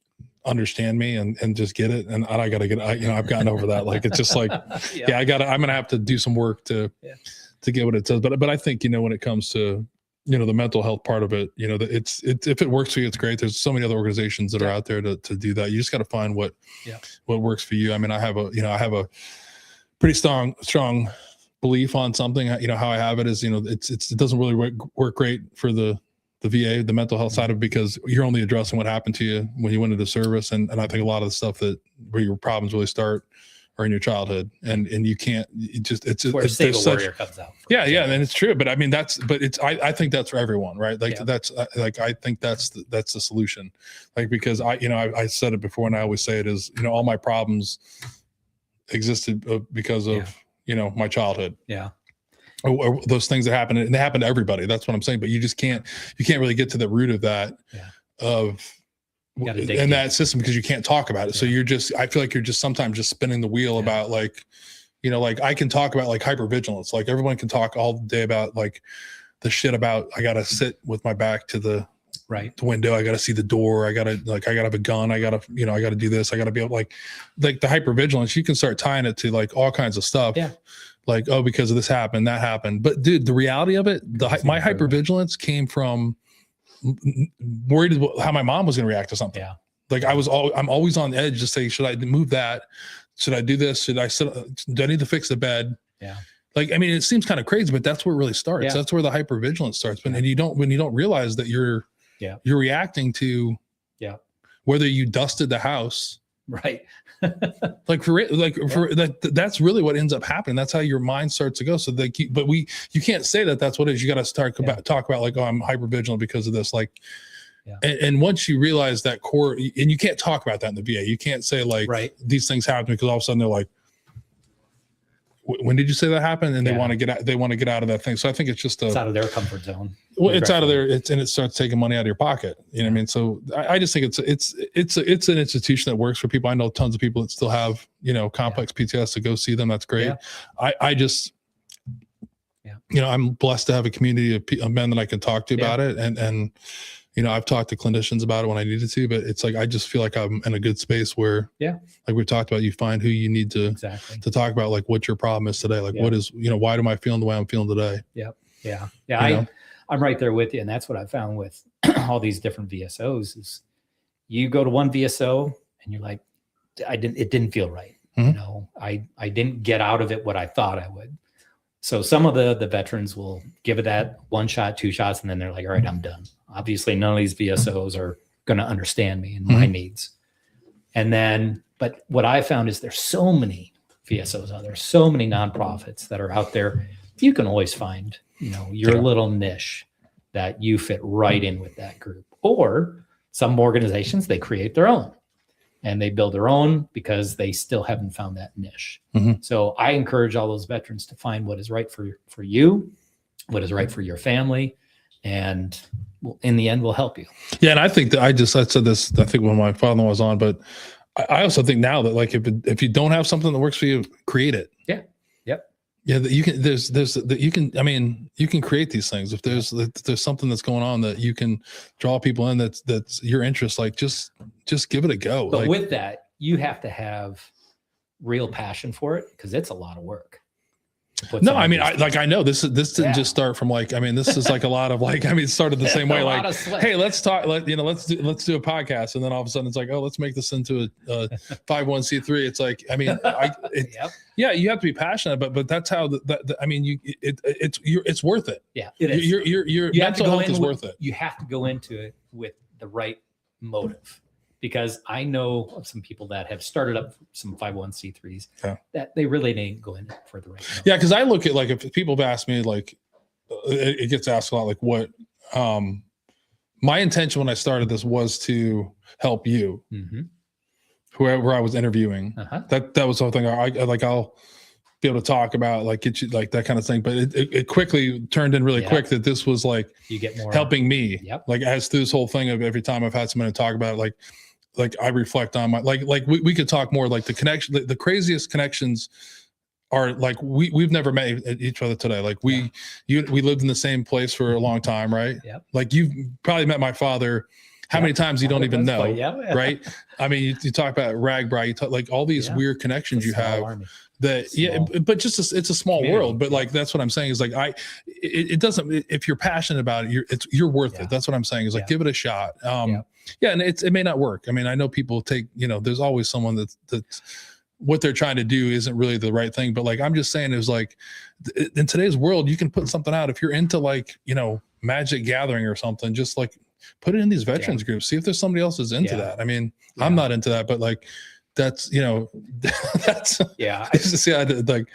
understand me and just get it. And I got to I've gotten over that. Like, it's just like, I'm going to have to do some work to get what it says. But I think, when it comes to, the mental health part of it, it's if it works for you, it's great. There's so many other organizations that are out there to do that. You just got to find what works for you. I mean, I have a pretty strong belief on something. How I have it is, it doesn't really work great for the VA, the mental health side of it, because you're only addressing what happened to you when you went into service. And I think a lot of the stuff where your problems really start are in your childhood, and you can't, it's
where Save a Warrior comes out.
Yeah. And it's true. But I mean, I think that's for everyone, right? Like I think that's the solution. Like, because I said it before and I always say it is, all my problems existed because of, my childhood.
Yeah.
Or those things that happen, and they happen to everybody. That's what I'm saying. But you can't really get to the root of that, in that system, because you can't talk about it. Yeah. So I feel like you're just sometimes just spinning the wheel about like, like I can talk about like hypervigilance. Like everyone can talk all day about like the shit about, I got to sit with my back to the window. I got to see the door. I got to have a gun. I got to do this. I got to be able like the hypervigilance, you can start tying it to like all kinds of stuff.
Yeah.
Like, oh, because of this happened, that happened. But dude, the reality of it, my hypervigilance came from worried how my mom was going to react to something.
Yeah.
Like I'm always on edge to say, should I move that? Should I do this? Do I need to fix the bed?
Yeah.
Like, I mean, it seems kind of crazy, but that's where it really starts. Yeah. That's where the hypervigilance starts. When you don't realize that you're reacting to whether you dusted the house.
Right.
That's really what ends up happening. That's how your mind starts to go. So you can't say that that's what it is. You got to start talk about like, oh, I'm hypervigilant because of this. Like, and once you realize that core, and you can't talk about that in the VA. You can't say like these things happen, because all of a sudden they're like, when did you say that happened? And they want to get out. They want to get out of that thing. So I think it's out of
their comfort zone.
Well, it's out of there. And it starts taking money out of your pocket. You know what I mean? So I just think it's an institution that works for people. I know tons of people that still have, complex PTS to go see them. That's great. Yeah. I just, I'm blessed to have a community of men that I can talk to about it. And, I've talked to clinicians about it when I needed to, but it's like, I just feel like I'm in a good space where, like we've talked about, you find who you need to talk about, like what your problem is today. Like what is, why am I feeling the way I'm feeling today?
Yeah. I'm right there with you. And that's what I found with all these different VSOs is you go to one VSO and you're like, it didn't feel right. You know, I didn't get out of it what I thought I would. So some of the veterans will give it that 1 shot, 2 shots, and then they're like, all right, I'm done. Obviously, none of these VSOs are going to understand me and my needs. And then, but what I found is there's so many VSOs out there, so many nonprofits that are out there. You can always find, you know, your little niche that you fit right in with that group. Or some organizations, they create their own and they build their own because they still haven't found that niche. So I encourage all those veterans to find what is right for you, what is right for your family, and in the end will help you.
Yeah. And I think that I said this, I think when my father-in-law was on, but I also think now that like, if you don't have something that works for you, create it.
Yeah. Yep.
Yeah. You can, I mean, you can create these things. If there's something that's going on that you can draw people in, that's your interest, like just give it a go.
But
like,
with that, you have to have real passion for it because it's a lot of work.
No, I mean, I know this didn't just start from like, I mean, this is like a lot of like, I mean, it started the same way, like, hey, let's talk, let's do a podcast. And then all of a sudden it's like, oh, let's make this into a 501c3. It's like, I mean, yeah, you have to be passionate, but that's how I mean, it's worth it.
Yeah, it is.
Your mental health is worth it.
You have to go into it with the right motive. Because I know of some people that have started up some 501c3s that they really didn't go in for the right motive.
Yeah, because I look at like if people have asked me like it gets asked a lot like what my intention when I started this was to help you, whoever I was interviewing. That was the whole thing. I'll be able to talk about like get you like that kind of thing. But it quickly turned in really quick that this was like
you get more
helping me. Like as through this whole thing of every time I've had someone to talk about it, like I reflect on my like we could talk more like the connection, the craziest connections are like we've never met each other today. Like we lived in the same place for a long time, right? Like you've probably met my father how many times you don't even know, right? I mean, you talk about Ragbri, you talk like all these weird connections you have that but just it's a small world. But like that's what I'm saying is like it doesn't, if you're passionate about it, you're worth it. That's what I'm saying is like give it a shot. And it may not work. I mean, I know people take, you know, there's always someone that's what they're trying to do isn't really the right thing. But like I'm just saying is like in today's world, you can put something out if you're into like, you know, Magic Gathering or something, just like put it in these veterans groups, see if there's somebody else who's into that. I mean, I'm not into that, but like that's, you know, that's I just like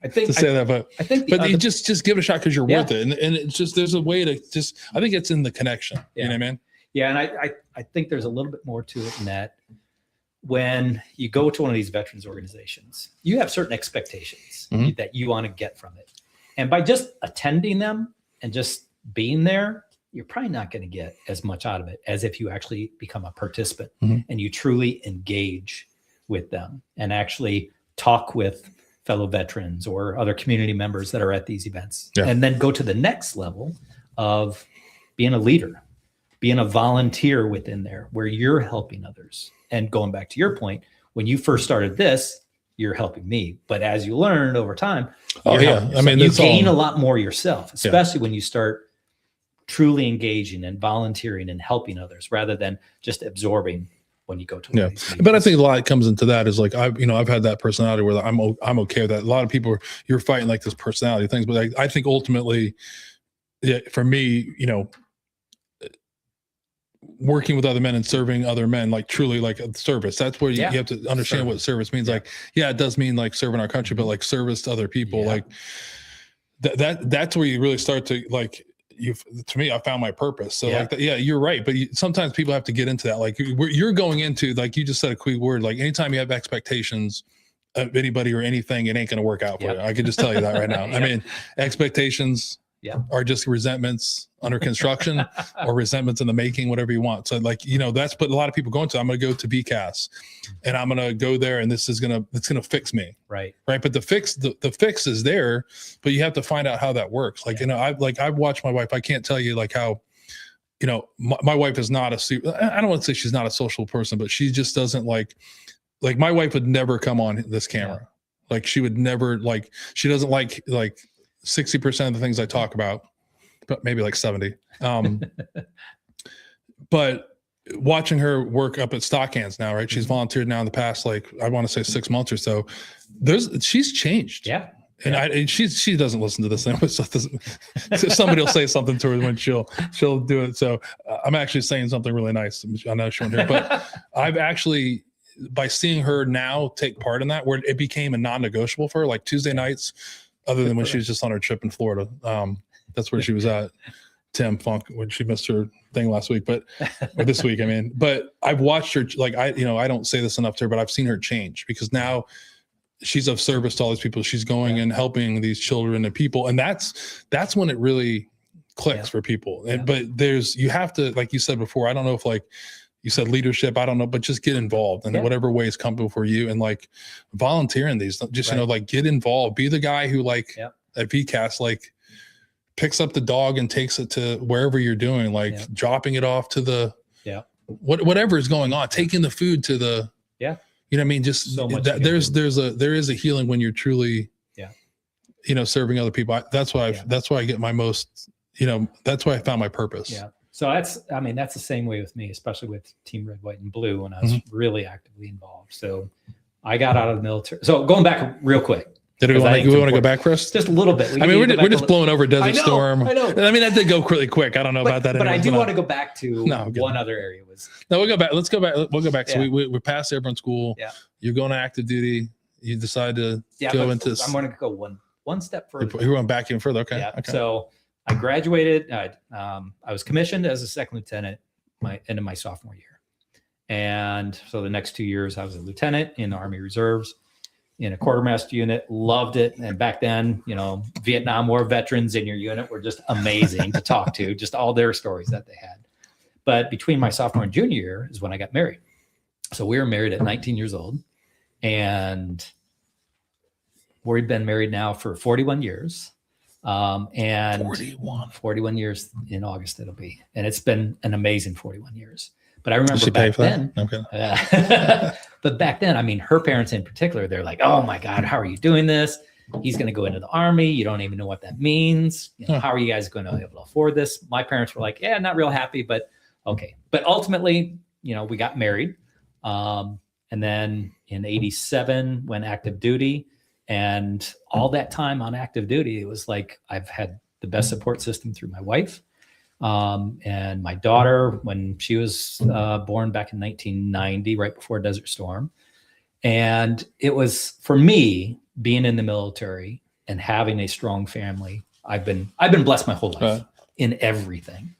I think to say that, but you just give it a shot because you're worth it. And it's just, there's a way to just, I think it's in the connection. You know what I mean?
Yeah. And I think there's a little bit more to it in that when you go to one of these veterans organizations, you have certain expectations that you want to get from it. And by just attending them and just being there, you're probably not going to get as much out of it as if you actually become a participant and you truly engage with them and actually talk with fellow veterans or other community members that are at these events. And then go to the next level of being a leader, being a volunteer within there where you're helping others. And going back to your point, when you first started this, you're helping me. But as you learn over time, I mean, you gain a lot more yourself, especially when you start truly engaging and volunteering and helping others rather than just absorbing when you go to
but I think a lot comes into that is like I've had that personality where I'm okay with that. A lot of people you're fighting like this personality things, but I think ultimately for me, you know, working with other men and serving other men, like truly like a service, that's where you have to understand what service means. Like it does mean like serving our country, but like service to other people, like that's where you really start to like to me, I found my purpose. So like that, you're right. But sometimes people have to get into that. Like you're going into, like you just said a quick word, like anytime you have expectations of anybody or anything, it ain't going to work out for you. I can just tell you that right now. I mean, expectations are just resentments under construction or resentments in the making, whatever you want. So like, you know, that's what a lot of people go into. I'm going to go to BCAS and I'm going to go there and it's going to fix me. Right. But the fix is there, but you have to find out how that works. Like, you know, I've watched my wife. I can't tell you like how, you know, my wife is not I don't want to say she's not a social person, but she just doesn't like my wife would never come on this camera. Like she would never she doesn't like 60% of the things I talk about, but maybe like 70. But watching her work up at Stockhands now, right? She's volunteered now in the past, like, I want to say 6 months or so. She's changed.
Yeah.
And she doesn't listen to this thing. So somebody will say something to her when she'll do it. So I'm actually saying something really nice. I know she won't hear, but I've actually, by seeing her now take part in that, where it became a non-negotiable for her, like Tuesday nights, other than when she was just on her trip in Florida. That's where she was at. Tim Funk, when she missed her thing last week, or this week, I mean, but I've watched her, like, I don't say this enough to her, but I've seen her change, because now she's of service to all these people. She's going and helping these children and people. And that's when it really clicks for people. But you have to, like you said before, I don't know if, like you said, leadership, I don't know, but just get involved in whatever way is comfortable for you, and like volunteering these, just, like, get involved, be the guy who, like, at VCAS, like, picks up the dog and takes it to wherever you're doing, like dropping it off to the, whatever is going on, taking the food to the, you know what I mean? Just so much there is a healing when you're truly, serving other people. That's why I get my most, that's why I found my purpose.
Yeah. So that's the same way with me, especially with Team Red, White, and Blue, when I was really actively involved. So I got out of the military. So going back real quick.
Did we want to go back first?
Just a little bit.
We're just blowing over Desert Storm. I know. I mean, that did go really quick. I don't know about that.
But I do want to go back to one other area.
We'll go back. Let's go back. We'll go back. So we're past airborne school. Yeah. You're going to active duty. You decide to go into.
I'm going to go one step further.
You're going back even further. Okay.
Yeah. Okay. So I graduated. I was commissioned as a second lieutenant into my sophomore year, and so the next 2 years I was a lieutenant in the Army Reserves, in a quartermaster unit. Loved it. And back then, Vietnam War veterans in your unit were just amazing to talk to, just all their stories that they had. But between my sophomore and junior year is when I got married. So we were married at 19 years old, and we've been married now for 41 years. And 41 years in August it'll be. And it's been an amazing 41 years. But I remember back then, but back then, I mean, her parents in particular, they're like, "Oh my God, how are you doing this? He's going to go into the Army. You don't even know what that means. How are you guys going to be able to afford this?" My parents were like, "Yeah, not real happy, but okay." But ultimately, we got married. And then in '87 went active duty, and all that time on active duty, it was like I've had the best support system through my wife. And my daughter, when she was born back in 1990, right before Desert Storm. And it was, for me, being in the military and having a strong family, I've been blessed my whole life in everything.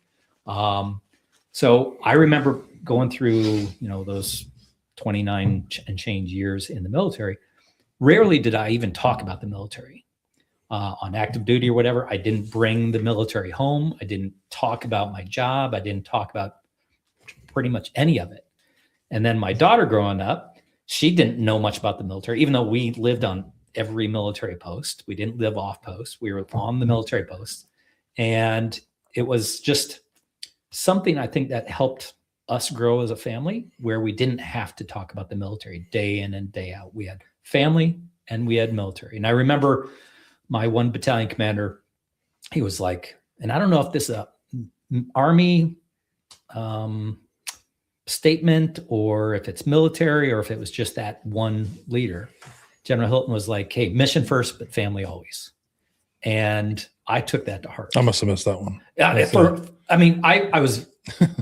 So I remember going through, those 29 and change years in the military. Rarely did I even talk about the military. On active duty or whatever, I didn't bring the military home. I didn't talk about my job. I didn't talk about pretty much any of it. And then my daughter growing up, she didn't know much about the military, even though we lived on every military post. We didn't live off post. We were on the military post. And it was just something I think that helped us grow as a family, where we didn't have to talk about the military day in and day out. We had family and we had military. And I remember my one battalion commander, he was like, and I don't know if this is a Army statement or if it's military or if it was just that one leader. General Hilton was like, "Hey, mission first, but family always." And I took that to heart.
I must have missed that one.
Yeah. I was,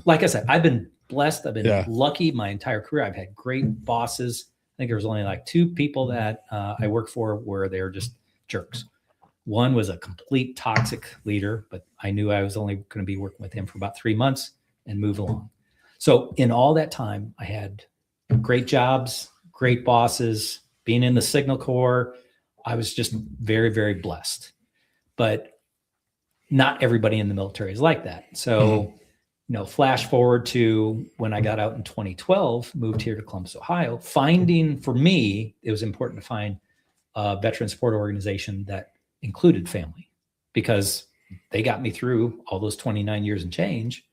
like I said, I've been blessed. I've been lucky my entire career. I've had great bosses. I think there was only like 2 people that I worked for where they're just jerks. One was a complete toxic leader, but I knew I was only going to be working with him for about 3 months and move along. So in all that time, I had great jobs, great bosses, being in the Signal Corps. I was just very, very blessed. But not everybody in the military is like that. So, flash forward to when I got out in 2012, moved here to Columbus, Ohio, for me, it was important to find a veteran support organization that included family, because they got me through all those 29 years and change.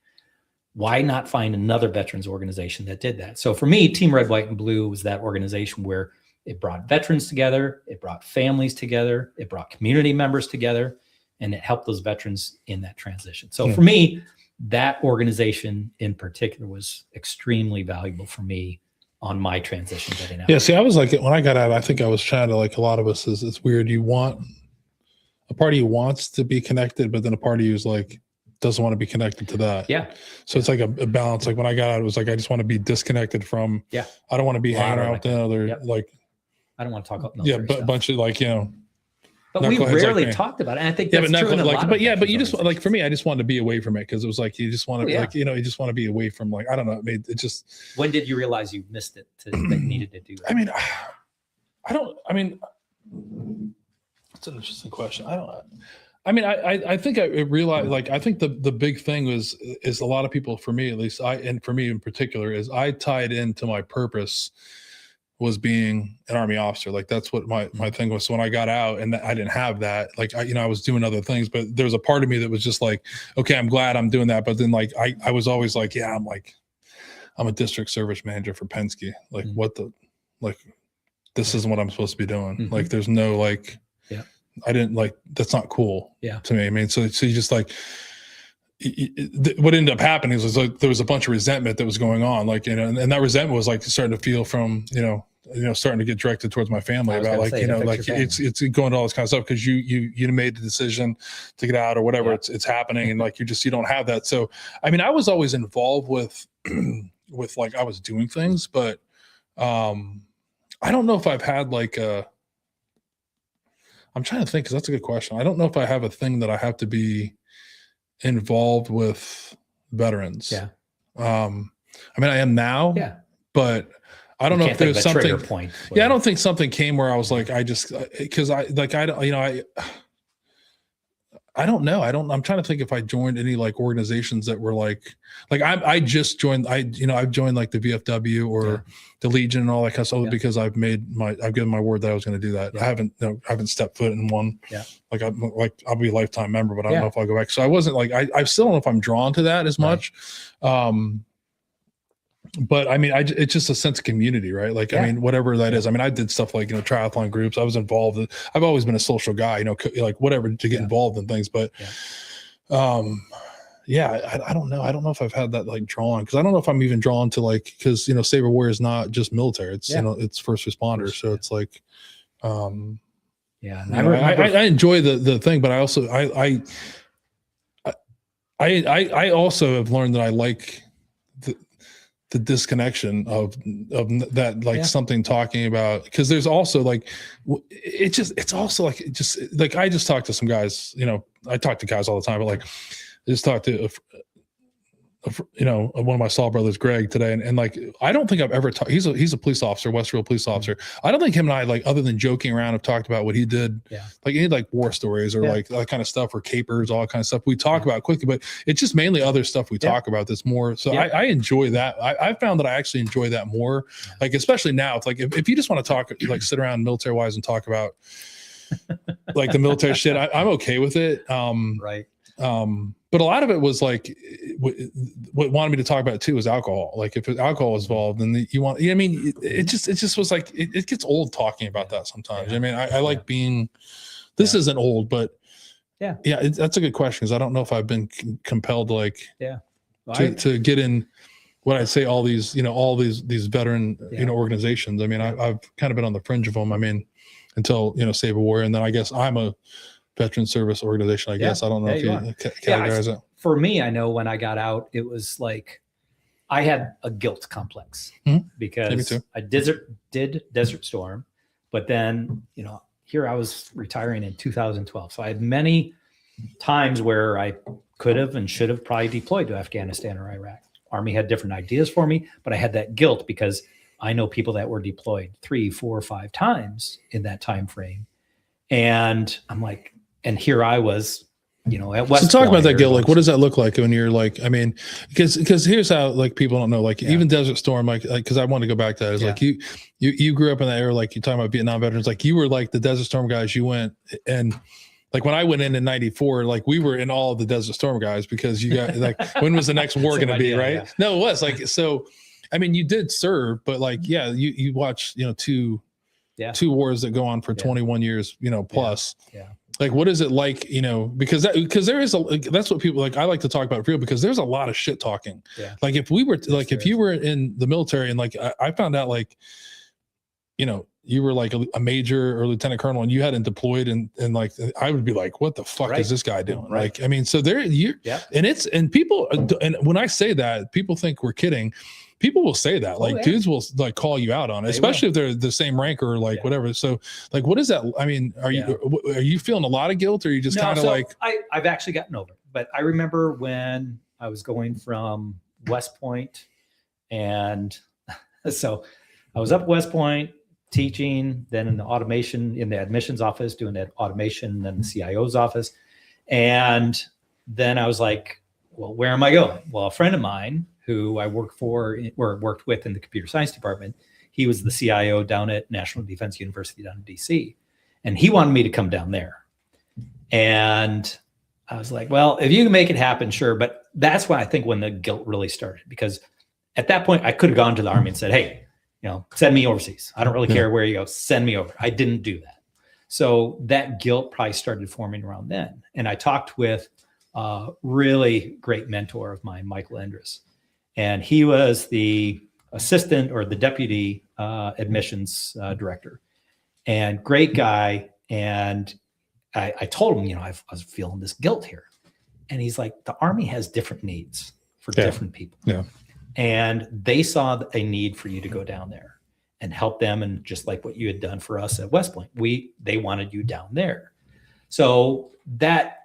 Why not find another veterans organization that did that? So for me, Team Red, White, and Blue was that organization where it brought veterans together, it brought families together, it brought community members together, and it helped those veterans in that transition. So for me, that organization in particular was extremely valuable for me on my transition getting out.
Yeah. See, I was like, when I got out, I think I was trying to, like a lot of us is, it's weird. You want, a part of you wants to be connected, but then a part of you is like, doesn't want to be connected to that.
Yeah.
So it's like a balance. Like when I got out, it was like, I just want to be disconnected from,
Yeah.
I don't want to be hanging out with the other,
Yep.
like,
I don't want to talk about
yeah, but a bunch of like, you know,
but we
knuckleheads
rarely
like
talked about it. And I think
yeah,
that's
but
true in a lot
but
of
yeah, but you
veterans
just like, for me, I just wanted to be away from it. Cause it was like, you just want to like, you know, you just want to be away from like, I don't know. It just,
when did you realize you missed it that you needed to do that?
I mean, it's an interesting question. I think I realized, like, I think the big thing is a lot of people, for me at least, and for me in particular, is I tied into my purpose was being an Army officer. Like that's what my thing was. So when I got out and I didn't have that, like, I was doing other things, but there was a part of me that was just like, okay, I'm glad I'm doing that. But then like, I was always like, yeah, I'm a district service manager for Penske. Like what the, like, this isn't what I'm supposed to be doing. Like, there's no like, I didn't like, that's not cool to me. I mean, so you just like, what ended up happening was like, there was a bunch of resentment that was going on. Like, you know, and that resentment was like starting to feel from, you know, starting to get directed towards my family about like, you know, like it's going to all this kind of stuff. Cause you made the decision to get out or whatever it's happening. And like, you don't have that. So, I mean, I was always involved with like, I was doing things, but, I don't know if I've had like I'm trying to think, cause that's a good question. I don't know if I have a thing that I have to be involved with veterans.
Yeah.
I mean, I am now, but I don't know if there's something
point.
I don't think something came where I was like, cause I don't, you know, I don't know. I'm trying to think if I joined any like organizations that were like I just joined, I've joined like the VFW or the Legion and all that kind of stuff because I've given my word that I was going to do that. I haven't stepped foot in one. Like I'll be a lifetime member, but I don't know if I'll go back. So I wasn't like, I still don't know if I'm drawn to that as much. But I mean, it's just a sense of community, right? Like, I mean, whatever that is. I mean, I did stuff like, you know, triathlon groups. I was involved. I've always been a social guy, you know, like whatever to get involved in things. But, I don't know. I don't know if I've had that like drawn, because I don't know if I'm even drawn to like, because, you know, Saber Warrior is not just military. It's, you know, it's first responders. So it's like, I enjoy the thing, but I also, I also have learned that I like the disconnection of that, like something talking about, because there's also like, it's also like, I just talked to some guys, you know, I talk to guys all the time, but like, I just talked to, you know, one of my Saul brothers, Greg, today. And like, I don't think I've ever talked, he's a police officer, Westfield police officer. I don't think him and I, like, other than joking around, have talked about what he did. Like any like war stories or like that kind of stuff, or capers, all that kind of stuff we talk about quickly, but it's just mainly other stuff we talk about that's more. So I enjoy that. I found that I actually enjoy that more. Like, especially now, it's like, if you just want to talk, like sit around military wise and talk about like the military shit, I'm okay with it. But a lot of it was like, what wanted me to talk about too was alcohol. Like if alcohol was involved, then you want, I mean, it just was like, it gets old talking about that sometimes. I mean, I like being, this isn't old, but that's a good question. Cause I don't know if I've been compelled, like, to get in what I'd say, all these, you know, all these veteran, you know, organizations. I mean, I've kind of been on the fringe of them. I mean, until, you know, Saber Warrior. And then I guess I'm a veteran service organization, I guess. I don't know if you categorize it.
For me, I know when I got out, it was like I had a guilt complex because I did Desert Storm, but then, you know, here I was retiring in 2012. So I had many times where I could have and should have probably deployed to Afghanistan or Iraq. Army had different ideas for me, but I had that guilt because I know people that were deployed 3, 4, 5 times in that time frame. And I'm like, and here I was, you know, at West.
So talk about that guilt. Like, what does that look like when you're like, I mean, because here's how, like, people don't know, like even Desert Storm, like, cause I want to go back to that. It's like you grew up in that era, like you're talking about Vietnam veterans, like you were like the Desert Storm guys. You went, and like when I went in 94, like we were in all of the Desert Storm guys, because you got like, when was the next war going to be? Right. No, it was like, so, I mean, you did serve, but like, you watch, you know, two wars that go on for 21 years, you know, plus. Like, what is it like, because there is that's what people like. I like to talk about real because there's a lot of shit talking.
Yeah.
Like if if you were in the military and like, I found out like, you were like a major or lieutenant colonel and you hadn't deployed and like, I would be like, what the fuck is this guy doing?
Right.
Like, I mean, so and people, and when I say that, people think we're kidding. People will say that, like dudes will like call you out on it, especially if they're the same rank or like whatever. So like, what is that? I mean, are you feeling a lot of guilt or are you just kind of like,
I've actually gotten over it, but I remember when I was going from West Point and so I was up West Point teaching, then in the admissions office, doing that automation, then the CIO's office. And then I was like, well, where am I going? Well, a friend of mine who I worked with in the computer science department, he was the CIO down at National Defense University down in DC. And he wanted me to come down there. And I was like, well, if you can make it happen, sure. But that's when I think when the guilt really started, because at that point I could have gone to the Army and said, hey, send me overseas. I don't really care where you go. Send me over. I didn't do that. So that guilt probably started forming around then. And I talked with a really great mentor of mine, Michael Endres. And he was the assistant or the deputy admissions director, and great guy. And I told him, I was feeling this guilt here. And he's like, the Army has different needs for different people.
Yeah.
And they saw a need for you to go down there and help them. And just like what you had done for us at West Point, they wanted you down there. So that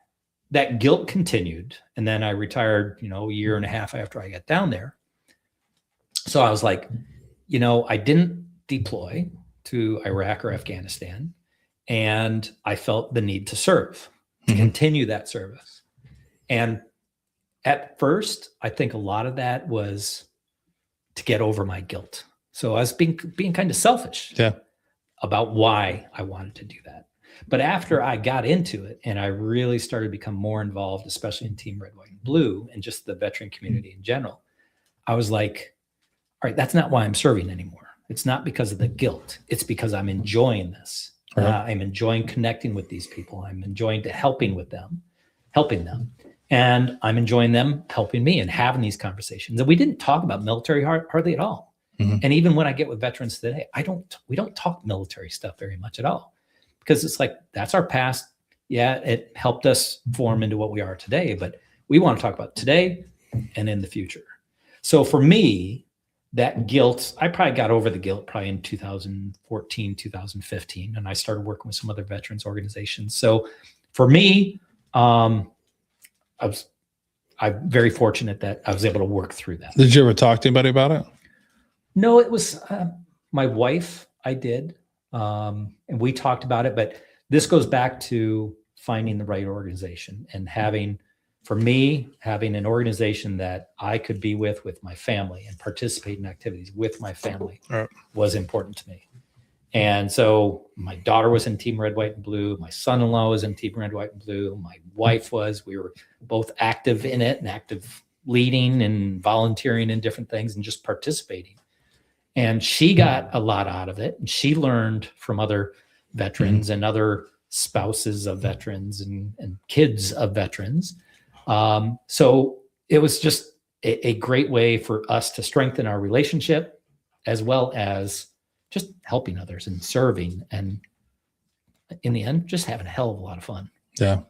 guilt continued. And then I retired, a year and a half after I got down there. So I was like, I didn't deploy to Iraq or Afghanistan. And I felt the need to serve, to continue that service. And at first, I think a lot of that was to get over my guilt. So I was being kind of selfish about why I wanted to do that. But after I got into it and I really started to become more involved, especially in Team Red, White, and Blue and just the veteran community in general, I was like, all right, that's not why I'm serving anymore. It's not because of the guilt. It's because I'm enjoying this. I'm enjoying connecting with these people. I'm enjoying helping them. And I'm enjoying them helping me and having these conversations. And we didn't talk about military hardly at all. And even when I get with veterans today, we don't talk military stuff very much at all, because it's like, that's our past. Yeah, it helped us form into what we are today, but we want to talk about today and in the future. So for me, that guilt, I probably got over the guilt probably in 2014, 2015, and I started working with some other veterans organizations. So for me, I'm very fortunate that I was able to work through that.
Did you ever talk to anybody about it?
No, it was my wife. I did. And we talked about it, but this goes back to finding the right organization and having an organization that I could be with my family and participate in activities with my family was important to me. And so my daughter was in Team Red, White, and Blue. My son-in-law was in Team Red, White, and Blue. My wife was. We were both active in it and active leading and volunteering in different things and just participating. And she got a lot out of it. And she learned from other veterans and other spouses of veterans and kids of veterans. So it was just a great way for us to strengthen our relationship, as well as just helping others and serving. And in the end, just having a hell of a lot of fun. Yeah.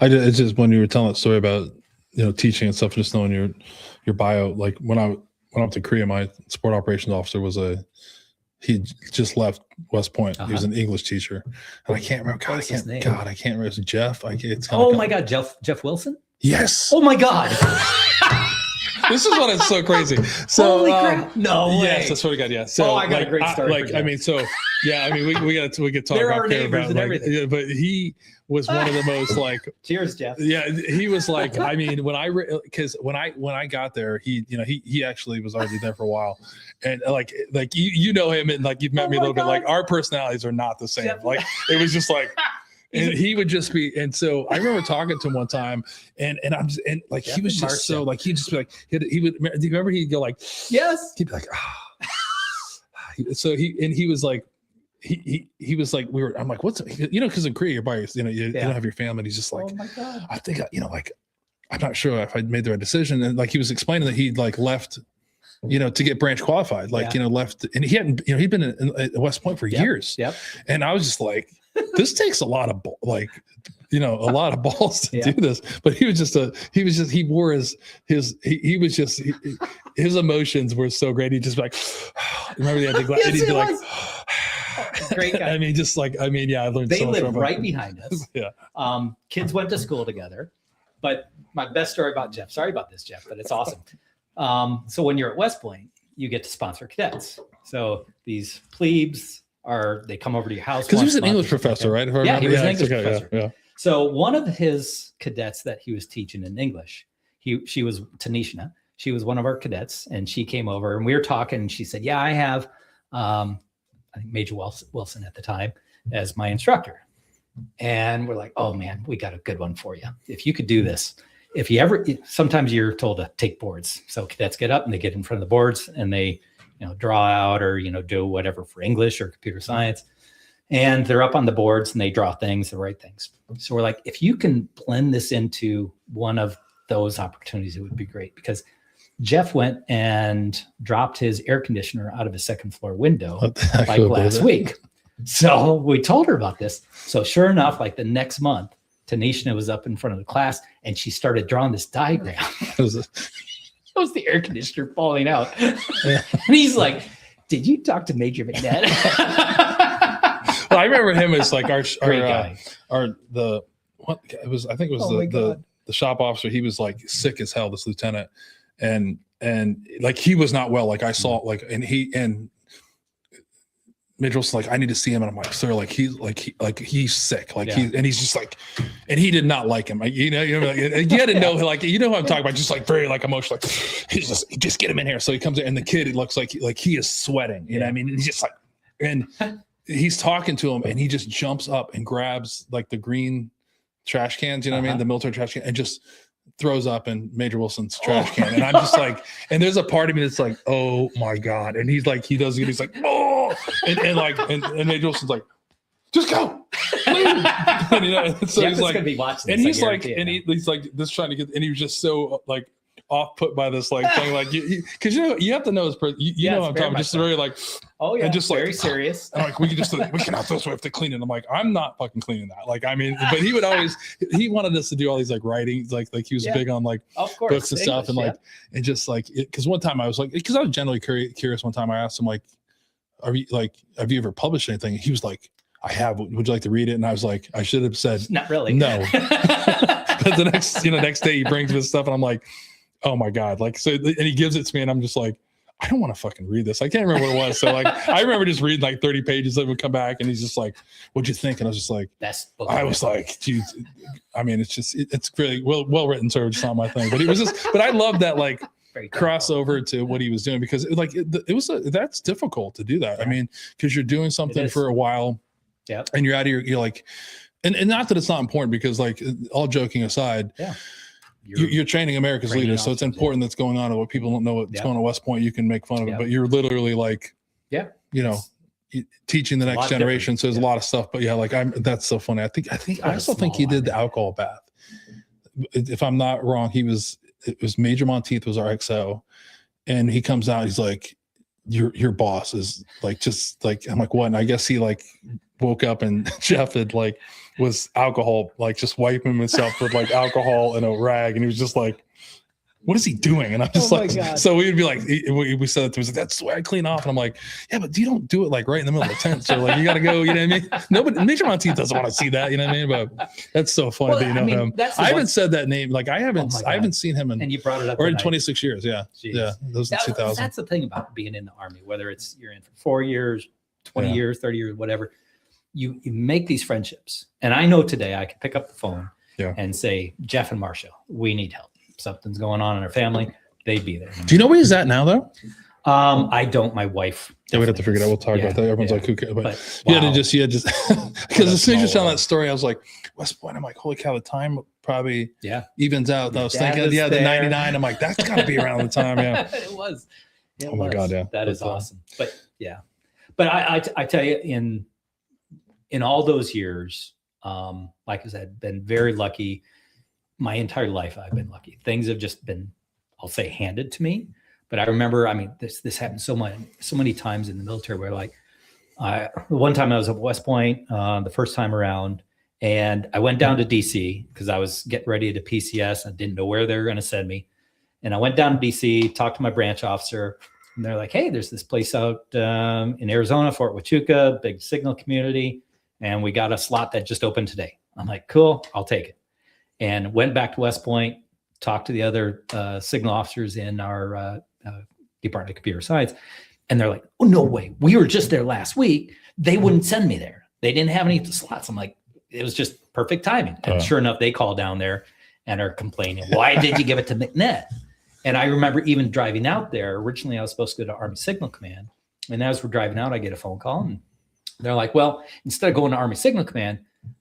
It's just when you were telling that story about, teaching and stuff, just knowing your bio, like when I went up to Korea, my support operations officer he just left West Point. He was an English teacher. And I can't remember. I can't remember. It's Jeff.
My God. Jeff Wilson?
Yes.
Oh my God.
This is what is so crazy. So,
holy crap! No way.
Yes, I swear to God, yeah. So,
I got a great story.
We could talk.
There are neighbors and everything.
Yeah, but he was one of the most
Cheers, Jeff.
Yeah, he was like. I mean, when I got there, he actually was already there for a while, and like you know him and like you've met me a little bit. Like our personalities are not the same. Jeff. Like it was just like. And he would just be, and so I remember talking to him one time, and I'm just, and like he was just so like he'd just be like he would. Do you remember he'd go like
yes?
He'd be like so he was like he was like, I'm like, what's, because in Korea, you're by, you don't have your family. And he's just like,
oh my God.
I think, like, I'm not sure if I made the right decision. And like, he was explaining that he'd like left, to get branch qualified, like, left, and he hadn't, he'd been at West Point for years.
Yep.
And I was just like, this takes a lot of a lot of balls to do this. But he wore his emotions were so great. He'd just be like, remember the glass? And he'd be like,
great guy.
I mean, I learned
they
so much
live
from
right
him.
behind us.
Yeah.
Kids went to school together, but my best story about Jeff, sorry about this, Jeff, but it's awesome. So when you're at West Point, you get to sponsor cadets. So these plebes they come over to your house.
Because he was an English professor, right?
Yeah, he was an English professor.
Yeah.
So one of his cadets that he was teaching in English, she was Tanisha. She was one of our cadets, and she came over and we were talking. And she said, "Yeah, I have, I think Major Wilson at the time as my instructor." And we're like, "Oh man, we got a good one for you. If you could do this, if you ever, sometimes you're told to take boards. So cadets get up and they get in front of the boards and they, draw out or, do whatever for English or computer science. And they're up on the boards and they draw things, the right things. So we're like, if you can blend this into one of those opportunities, it would be great." Because Jeff went and dropped his air conditioner out of his second floor window like last week. So we told her about this. So sure enough, like the next month, Tanisha was up in front of the class and she started drawing this diagram. It was the air conditioner falling out. Yeah. And he's like, "Did you talk to Major McNett?"
Well, I remember him as like I think it was the shop officer. He was like sick as hell, this lieutenant. And like, he was not well. Like I saw and Major was like, "I need to see him." And I'm like, "Sir, he's sick. He's just like," and he did not like him. Like, you had to know, like, what I'm talking about, just like very like emotional. Like, he's just get him in here. So he comes in and the kid, it looks like he is sweating. You know what I mean? And he's just like, and he's talking to him and he just jumps up and grabs like the green trash cans, you know what I mean? The military trash can, and just throws up in Major Wilson's trash can. And I'm just like, and there's a part of me that's like, oh my God. And he's like, he's like, oh, and Major Wilson's like, "Just go." And, so he's like, gonna be watching and he's like, and he's like, this trying to get, and he was just so like off put by this like thing, like because you have to know his you know what I'm talking, just very like,
oh yeah,
and just
very
like
serious.
I'm like, we cannot throw this, we have to clean it. I'm like, I'm not fucking cleaning that. Like, I mean, but he wanted us to do all these like writings, like he was big on like books and stuff, and like and just like because one time I was like, because I was generally curious. One time I asked him like, have you ever published anything? And he was like, "I have. Would you like to read it?" And I was like, I should have said
not really.
No. But the next day he brings me this stuff and I'm like, oh my God. Like, so, and he gives it to me and I'm just like, I don't want to fucking read this. I can't remember what it was. So like, I remember just reading like 30 pages of it, would come back and he's just like, "What'd you think?" And I was just like, I was like, geez, I mean, it's really well written, so it's not my thing, but it was just, but I love that like crossover to what he was doing, because that's difficult to do that. Yeah. I mean, because you're doing something for a while and you're out of you're like, and not that it's not important, because like, all joking aside, you're training America's leaders, so it's important that's going on, and what people don't know what's going on at West Point, you can make fun of it, but you're literally like, teaching the next generation. So there's a lot of stuff, but that's so funny. I also think he did the alcohol bath. If I'm not wrong, it was Major Monteith was our XO, and he comes out, he's like, your boss is like, just like, I'm like, what? And I guess he like woke up and Jeff had like was alcohol, like just wiping himself with like alcohol and a rag, and he was just like, what is he doing? And I'm just so we would be like, we said it to him, like, "That's the way I clean off." And I'm like, "Yeah, but you don't do it like right in the middle of the tent. So like, you got to go, you know what I mean?" Nobody, Major Monteith doesn't want to see that, you know what I mean? But that's so funny that you know him. I haven't said that name. Like I haven't seen him in,
and you brought it up,
or in 26 years. Yeah. Jeez. Yeah. Those are 2000.
That's the thing about being in the Army, whether it's you're in for 4 years, 20 years, 30 years, whatever, you make these friendships. And I know today I can pick up the phone and say, "Jeff and Marcia, we need help. Something's going on in our family." They'd be there.
Do you know where he's at now, though?
I don't. My wife.
Yeah, we'd have to figure it out. We'll talk about that. Everyone's like, "Who cares?" But you had just because as soon as you tell that story, I was like, West Point. I'm like, holy cow, the time probably evens out. I was thinking, the 99. I'm like, that's got to be around the time. Yeah,
it was.
Oh my God, yeah.
That is awesome. But But I tell you, in all those years, like I said, been very lucky. My entire life, I've been lucky. Things have just been, I'll say, handed to me. But I remember, I mean, this happened so many times in the military where, like, one time I was at West Point, the first time around, and I went down to DC because I was getting ready to PCS. I didn't know where they were going to send me. And I went down to DC, talked to my branch officer, and they're like, hey, there's this place out in Arizona, Fort Huachuca, big signal community, and we got a slot that just opened today. I'm like, cool, I'll take it. And went back to West Point, talked to the other signal officers in our Department of Computer Science, and they're like, oh, no way. We were just there last week. They wouldn't send me there. They didn't have any slots. I'm like, it was just perfect timing. And sure enough, they call down there and are complaining, why did you give it to McNett? And I remember even driving out there. Originally, I was supposed to go to Army Signal Command. And as we're driving out, I get a phone call. And they're like, well, instead of going to Army Signal Command,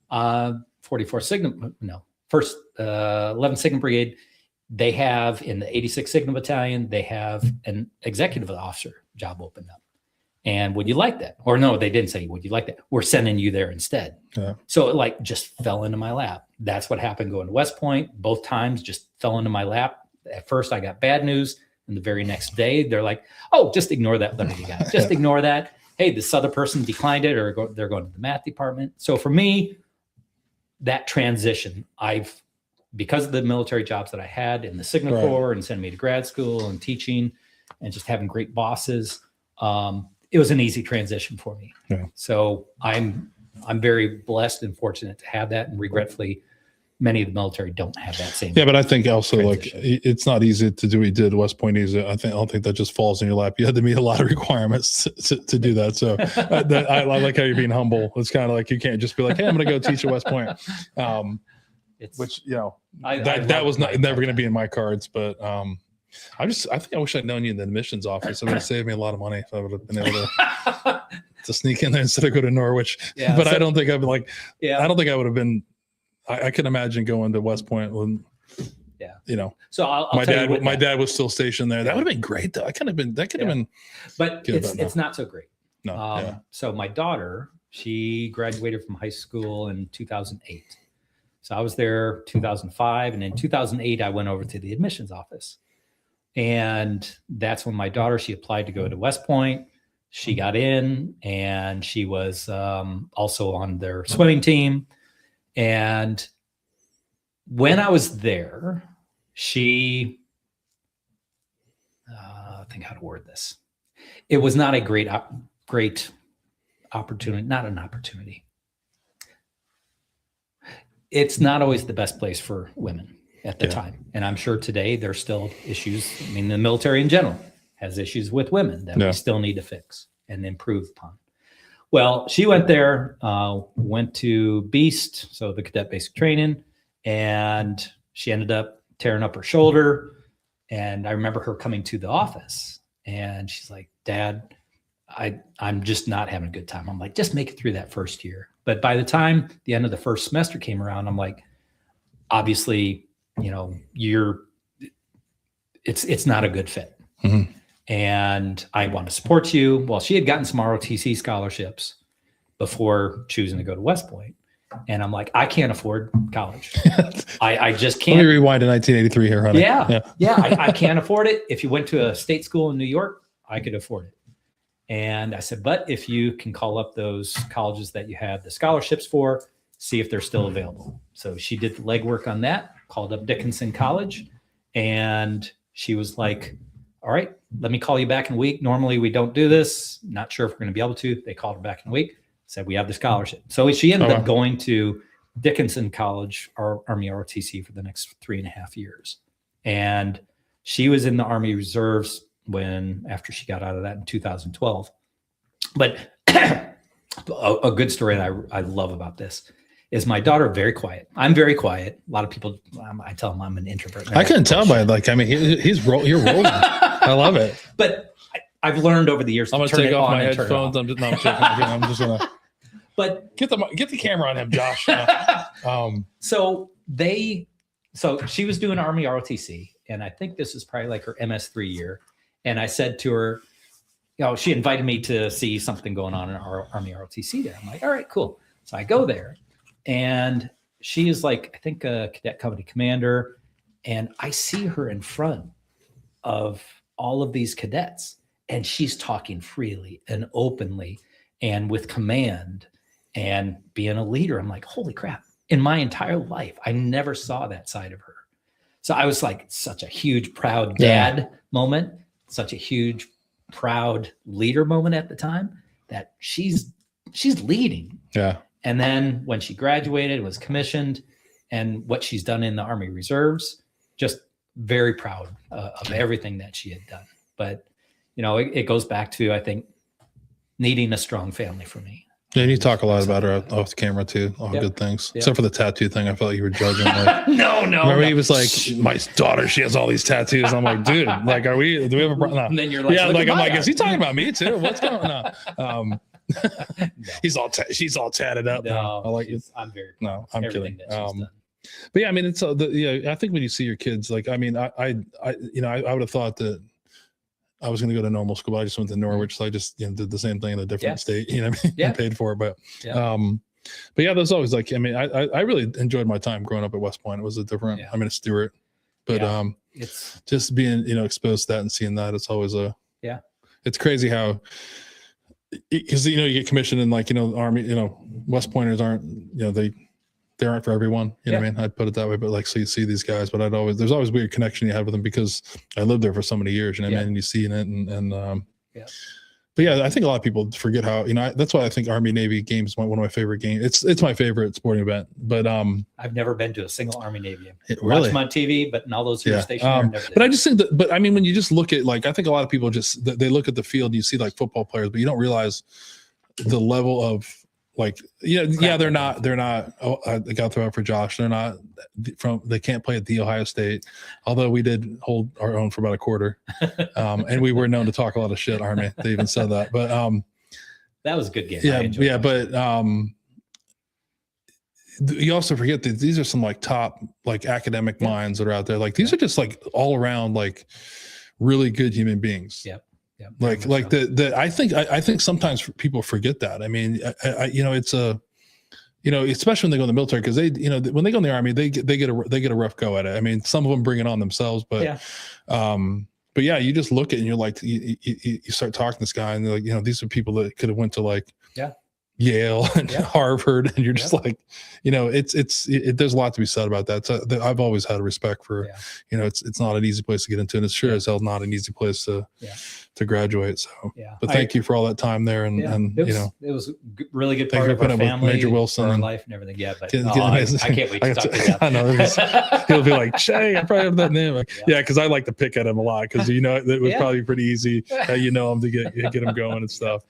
44 Signal, no, 1st 11th Signal Brigade, they have in the 86th Signal Battalion, they have an executive officer job opened up. And would you like that? Or no, they didn't say, would you like that? We're sending you there instead. Yeah. So it like just fell into my lap. That's what happened going to West Point. Both times just fell into my lap. At first I got bad news. And the very next day they're like, oh, just ignore that letter you got. Just ignore that. Hey, this other person declined it, or they're going to the math department. So for me, that transition, because of the military jobs that I had in the Signal Corps and sending me to grad school and teaching and just having great bosses, it was an easy transition for me. Yeah. So I'm very blessed and fortunate to have that. And regretfully, many of the military don't have that same.
Yeah, but I think also transition. Like it's not easy to do what you did West Point easy. I don't think that just falls in your lap. You had to meet a lot of requirements to do that. So I like how you're being humble. It's kind of like you can't just be like, hey, I'm going to go teach at West Point. Which, you know, that was never going to be in my cards, but I think I wish I'd known you in the admissions office. It would have saved me a lot of money if I would have been able to sneak in there instead of go to Norwich. Yeah, but I don't think I'd be like, I don't think I would have been. I can imagine going to West Point when, you know. So my dad was still stationed there. That would have been great though. That could have been.
But it's not so great. No. So my daughter, she graduated from high school in 2008. So I was there 2005, and in 2008 I went over to the admissions office. And that's when my daughter, she applied to go to West Point. She got in, and she was also on their swimming team. And when I was there, she, think how to word this. It was not a great opportunity, not an opportunity. It's not always the best place for women at the time. And I'm sure today there's still issues. I mean, the military in general has issues with women that we still need to fix and improve upon. Well, she went there, went to Beast, so the cadet basic training, and she ended up tearing up her shoulder. And I remember her coming to the office, and she's like, Dad, I'm just not having a good time. I'm like, just make it through that first year. But by the time the end of the first semester came around, I'm like, obviously, you know, it's not a good fit. Mm-hmm. And I want to support you. Well, she had gotten some ROTC scholarships before choosing to go to West Point. And I'm like, I can't afford college. I just can't.
Let me rewind to 1983 here, honey.
Yeah. I can't afford it. If you went to a state school in New York, I could afford it. And I said, but if you can call up those colleges that you have the scholarships for, see if they're still available. So she did the legwork on that, called up Dickinson College, and she was like, all right, let me call you back in a week. Normally we don't do this. Not sure if we're going to be able to. They called her back in a week, said we have the scholarship. So she ended up going to Dickinson College, our Army ROTC, for the next 3.5 years. And she was in the Army Reserves after she got out of that in 2012. But a good story that I love about this is my daughter, very quiet. I'm very quiet. A lot of people, I tell them I'm an introvert.
I couldn't tell by like, I mean, you're rolling. I love it.
But I've learned over the years.
I'm going to take off my headphones. I'm just going to.
But
get the camera on him, Josh.
So she was doing Army ROTC, and I think this is probably like her MS3 year. And I said to her, she invited me to see something going on in our Army ROTC there. I'm like, all right, cool. So I go there, and she is like, I think a cadet company commander, and I see her in front of all of these cadets, and she's talking freely and openly and with command and being a leader. I'm like, holy crap. In my entire life, I never saw that side of her. So I was like, such a huge, proud dad moment, such a huge, proud leader moment at the time, that she's leading.
Yeah.
And then when she graduated, was commissioned, and what she's done in the Army Reserves, just very proud of everything that she had done. But, it goes back to, I think, needing a strong family for me.
Yeah, and you talk a lot about her off the camera too. All good things, except for the tattoo thing. I felt like you were judging. Like,
no.
Remember, he was like, "My daughter, she has all these tattoos." I'm like, "Dude, like, do we have a problem?" No.
And then you're like,
"Yeah, like, I'm like, is he talking about me too? What's going on?" No. She's all tatted up.
No,
I like it.
I'm very proud.
No, I'm kidding.
Done.
But yeah, I mean, it's I think when you see your kids, like, I mean, I would have thought that I was going to go to normal school, but I just went to Norwich, so I just did the same thing in a different state. And paid for it, but yeah, there's always like, I mean, I really enjoyed my time growing up at West Point. It was a different. I'm in a Stewart, but it's just being exposed to that and seeing that, it's always it's crazy how, because you get commissioned and like Army, West Pointers aren't they aren't for everyone, you know what I mean? I'd put it that way, but like, so you see these guys, but there's always weird connection you have with them because I lived there for so many years, you know what I mean? And you see it and but yeah, I think a lot of people forget how, that's why I think Army Navy games is one of my favorite games. It's my favorite sporting event, but I've
never been to a single Army Navy game.
Really?
Watch them on TV, but in all those years stationed there,
but I just think that, but I mean, when you just look at, like, I think a lot of people they look at the field and you see like football players, but you don't realize the level of, like, they're not I got to throw out for Josh. They're not they can't play at the Ohio State, although we did hold our own for about a quarter. And we were known to talk a lot of shit, Army. They even said that, but
that was a good game.
Yeah. But you also forget that these are some like top, like, academic minds that are out there. Like, these are just like all around, like, really good human beings.
Yep. Yeah,
like I think sometimes people forget that. I mean, it's especially when they go in the military, because they, when they go in the Army, they get a rough go at it. I mean, some of them bring it on themselves, but yeah, you just look at it and you're like, you start talking to this guy and they're like, these are people that could have went to like Yale and Harvard, and you're just like, there's a lot to be said about that. So I've always had a respect for, it's not an easy place to get into, and it's sure as hell not an easy place to graduate. So, but thank you for all that time there, and it was really good part of our family, Major Wilson, and life and everything. Yeah, but I can't wait to talk to you. I know he'll be like, Shay, I probably have that name. Like, because I like to pick at him a lot, because it was probably pretty easy, him to get him going and stuff.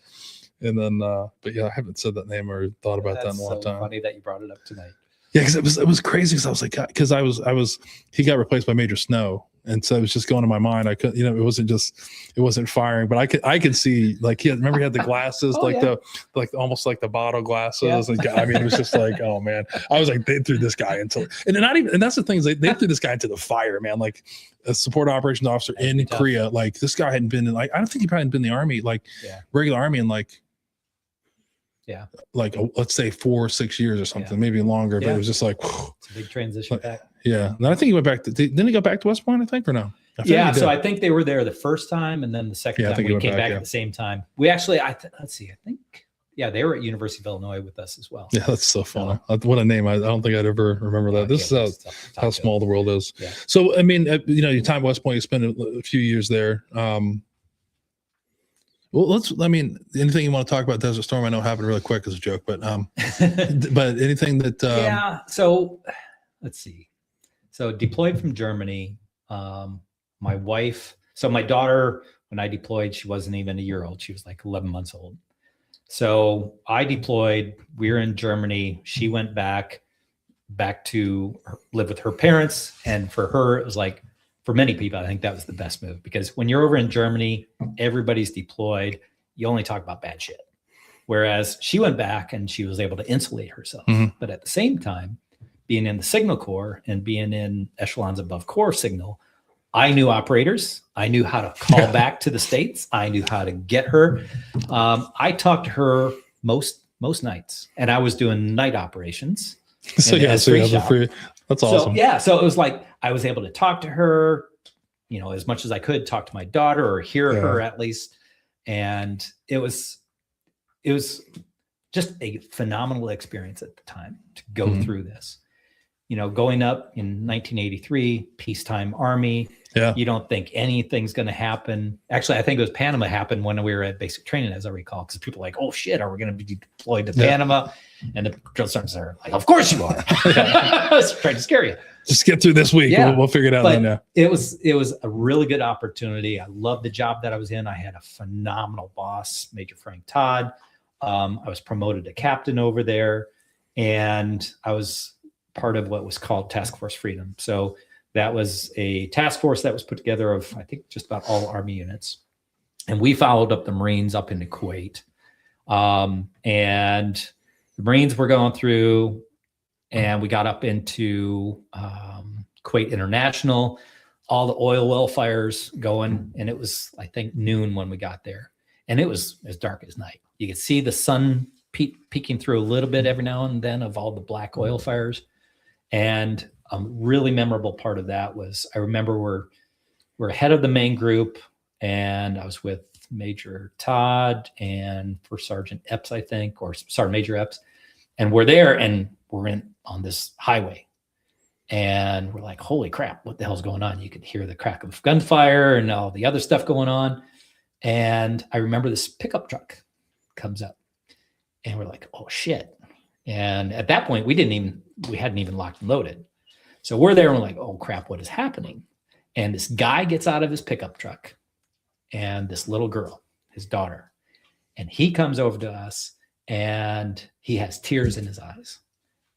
And then, but yeah, I haven't said that name or thought about that in a long time. Funny that you brought it up tonight. Yeah, because it was crazy. Because I was like, because I was he got replaced by Major Snow, and so it was just going in my mind. I couldn't, it wasn't firing, but I could see, like, he had the glasses, the almost like the bottle glasses. And I mean, it was just like, oh man, I was like, they threw this guy into, and that's the thing is they threw this guy into the fire, man. Like, a support operations officer in Korea. Like, this guy hadn't been in, like, I don't think he probably hadn't been in the Army, like regular Army, in like. Like, let's say 4 or 6 years or something, maybe longer. But it was just like, it's a big transition back. Yeah. And I think he went back to, didn't he go back to West Point, I think, or no? So I think they were there the first time, and then the second time we came back at the same time. We actually, let's see, I think, they were at University of Illinois with us as well. Yeah, that's so funny. What a name. I don't think I'd ever remember that. This is how small the world is. Yeah. So, I mean, your time at West Point, you spent a few years there. Well, anything you want to talk about Desert Storm? I know happened really quick as a joke, but but anything that so let's see. So deployed from Germany, my wife, so my daughter, when I deployed, she wasn't even a year old. She was like 11 months old. So I deployed, we were in Germany. She went back to live with her parents. And for her, it was like, for many people, I think that was the best move, because when you're over in Germany, everybody's deployed. You only talk about bad shit. Whereas she went back and she was able to insulate herself. Mm-hmm. But at the same time, being in the Signal Corps and being in echelons above Corps Signal,
I knew operators. I knew how to call back to the States. I knew how to get her. I talked to her most nights, and I was doing night operations.
So yeah, so you have the free. That's awesome.
So it was like I was able to talk to her, as much as I could, talk to my daughter or hear her at least. And it was just a phenomenal experience at the time to go through this. Going up in 1983, peacetime Army.
Yeah.
You don't think anything's going to happen. Actually, I think it was Panama happened when we were at basic training, as I recall, because people were like, oh shit, are we going to be deployed to Panama? And the drill sergeants are like, of course you are. I was trying to scare you.
Just get through this week. We'll figure it out then. Yeah.
It was a really good opportunity. I loved the job that I was in. I had a phenomenal boss, Major Frank Todd. I was promoted to captain over there, and I was part of what was called Task Force Freedom. So that was a task force that was put together of, I think, just about all Army units. And we followed up the Marines up into Kuwait. And the Marines were going through, and we got up into Kuwait International, all the oil well fires going. And it was, I think, noon when we got there. And it was as dark as night. You could see the sun peeking through a little bit every now and then of all the black oil fires. And a really memorable part of that was, I remember we're ahead of the main group, and I was with Major Todd and First Sergeant Epps, I think, or Sergeant Major Epps. And we're there, and we're on this highway, and we're like, holy crap, what the hell's going on? You could hear the crack of gunfire and all the other stuff going on. And I remember this pickup truck comes up, and we're like, oh shit. And at that point, we hadn't even locked and loaded. So we're there, and we're like, oh crap, what is happening? And this guy gets out of his pickup truck, and this little girl, his daughter, and he comes over to us, and he has tears in his eyes.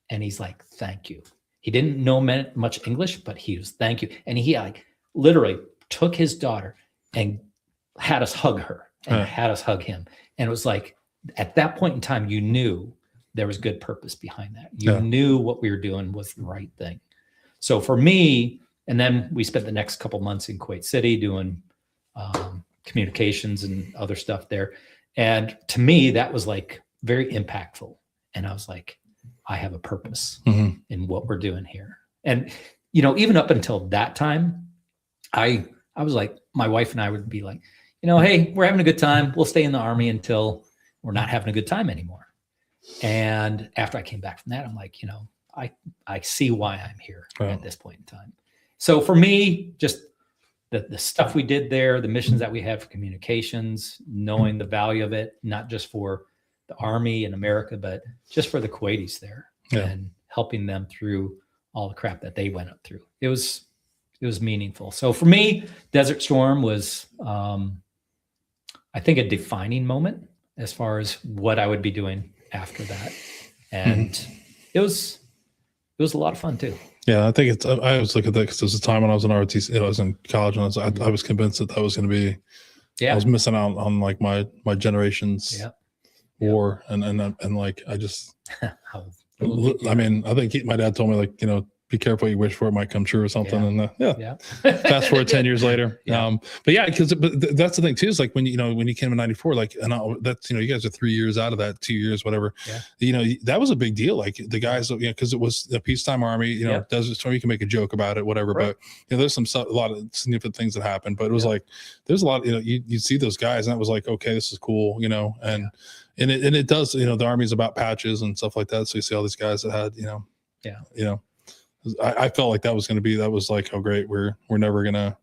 And he's like, thank you. He didn't know much English, but he was thank you. And he literally took his daughter and had us hug her and had us hug him. And it was like, at that point in time, you knew there was good purpose behind that. You knew what we were doing was the right thing. So for me, and then we spent the next couple months in Kuwait City doing communications and other stuff there. And to me, that was like very impactful. And I was like, I have a purpose in what we're doing here. And, even up until that time, I was like, my wife and I would be like, hey, we're having a good time. We'll stay in the Army until we're not having a good time anymore. And after I came back from that, I'm like, I see why I'm here at this point in time. So for me, just the stuff we did there, the missions that we had for communications, knowing the value of it, not just for the Army in America, but just for the Kuwaitis there and helping them through all the crap that they went up through. It was meaningful. So for me, Desert Storm was, I think, a defining moment as far as what I would be doing after that. And it was a lot of fun too.
Yeah, I think I always look at that because there was a time when I was in ROTC, I was in college, and I was convinced that was going to be, I was missing out on like my generation's war. And like, I just, I mean, I think my dad told me, like, be careful what you wish for, it might come true or something. And fast forward 10 years later. But that's the thing too, is like when you came in 94, like, and that's, you guys are 3 years out of that, 2 years, whatever, that was a big deal. Like the guys, cause it was a peacetime Army, Desert Storm, you can make a joke about it, whatever, but there's a lot of significant things that happened, but it was like, there's a lot, you see those guys, and it was like, okay, this is cool, and it does, the Army's about patches and stuff like that. So you see all these guys that had, I felt like that was like, oh great, we're never gonna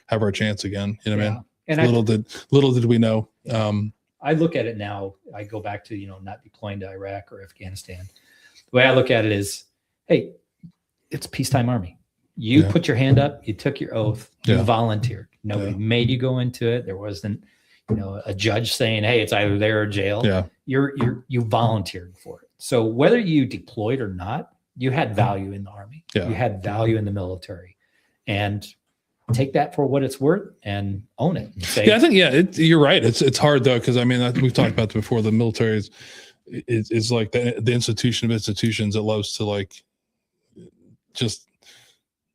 have our chance again. You know what I mean? And little did we know.
I look at it now, I go back to, not deploying to Iraq or Afghanistan. The way I look at it is, hey, it's peacetime Army. You put your hand up, you took your oath, you volunteered. Nobody made you go into it. There wasn't, a judge saying, hey, it's either there or jail. You volunteered for it. So whether you deployed or not, you had value in the Army. You had value in the military, and take that for what it's worth and own it. And say,
I think, you're right. It's hard though. Cause I mean, we've talked about it before. The military is like the institution of institutions that loves to like, just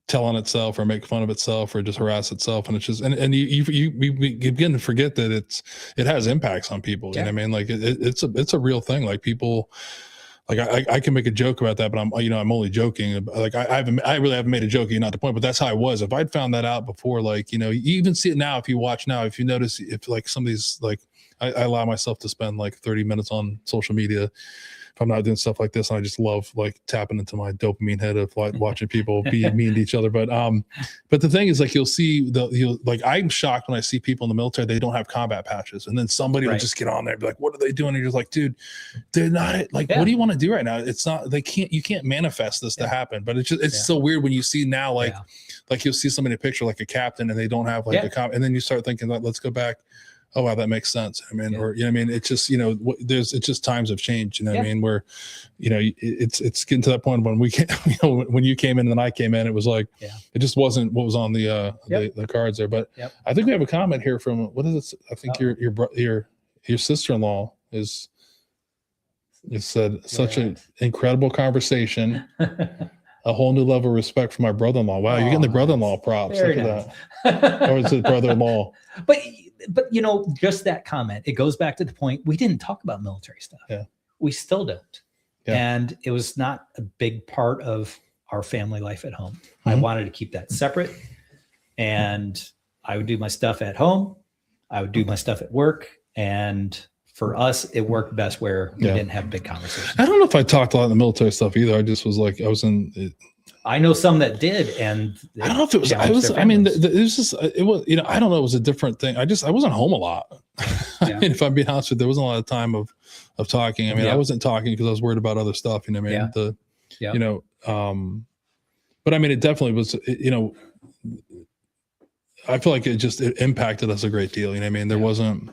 tell on itself or make fun of itself or just harass itself. And it's just, and you begin to forget that it has impacts on people. You know what I mean? Like it's a real thing. Like people, like I can make a joke about that, but I'm only joking. Like I really haven't made a joke, not the point, but that's how I was. If I'd found that out before, like, you even see it now, if you watch now, if you notice, if like some of these, like I allow myself to spend like 30 minutes on social media if I'm not doing stuff like this, and I just love like tapping into my dopamine head of like watching people be mean to each other. But the thing is, like, like I'm shocked when I see people in the military, they don't have combat patches, and then somebody will just get on there and be like, what are they doing? And you're just like, dude, they're not like, what do you want to do right now? It's not, you can't manifest this to happen. But it's so weird when you see now, like you'll see somebody in a picture like a captain and they don't have like and then you start thinking like, let's go back. Oh, wow, that makes sense. I mean, or, I mean, it's just, it's just times have changed, I mean, where, it's getting to that point when we can, when you came in and then I came in, it was like, it just wasn't what was on the cards there. But I think we have a comment here from, what is it? I think your sister-in-law it said, such an incredible conversation. A whole new level of respect for my brother-in-law. Wow, you're getting the brother-in-law props. Look at that. Or is it brother-in-law?
But just that comment, it goes back to the point, we didn't talk about military stuff. We still don't. And it was not a big part of our family life at home. I wanted to keep that separate, and I would do my stuff at home. I would do my stuff at work. And for us, it worked best where we didn't have big conversations. I
don't know if I talked a lot in the military stuff either. I just was like,
I know some that did, and
I don't know if it was. I mean, it was just. It was. I don't know. It was a different thing. I wasn't home a lot. I mean, if I'm being honest with you, there wasn't a lot of time of talking. I mean, I wasn't talking because I was worried about other stuff. You know what I mean? But I mean, it definitely was. I feel like it impacted us a great deal. You know what I mean? There wasn't.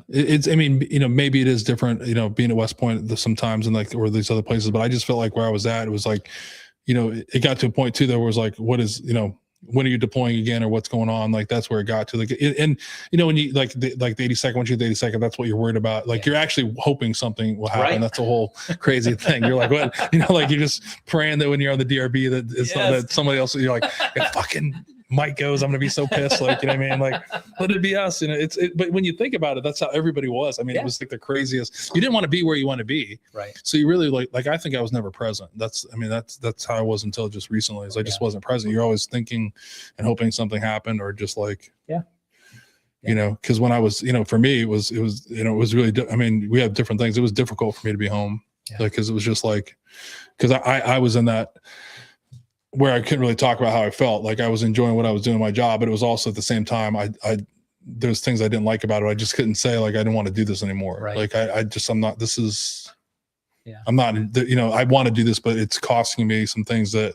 It's. I mean, maybe it is different. Being at West Point sometimes and like or these other places, but I just felt like where I was at, it was like. It got to a point too, there was like, what is, when are you deploying again or what's going on? Like, that's where it got to when you like the 82nd, once you're the 82nd, that's what you're worried about. Like you're actually hoping something will happen. That's a whole crazy thing. You're like, what, like you're just praying that when you're on the DRB that it's not that somebody else, you're like, if fucking Mike goes, I'm going to be so pissed. Like, you know what I mean? Like, let it be us. But when you think about it, that's how everybody was. I mean, it was like the craziest, you didn't want to be where you want to be.
Right.
So you really like, I think I was never present. That's how I was until just recently is I just wasn't present. You're always thinking and hoping something happened or just like, cause when I was, for me, it was really, I mean, we have different things. It was difficult for me to be home. Like, cause it was just like, cause I was in that, where I couldn't really talk about how I felt. Like I was enjoying what I was doing in my job, but it was also at the same time, there's things I didn't like about it. I just couldn't say like, I didn't want to do this anymore.
Right.
Like I'm not, I'm not, I want to do this, but it's costing me some things that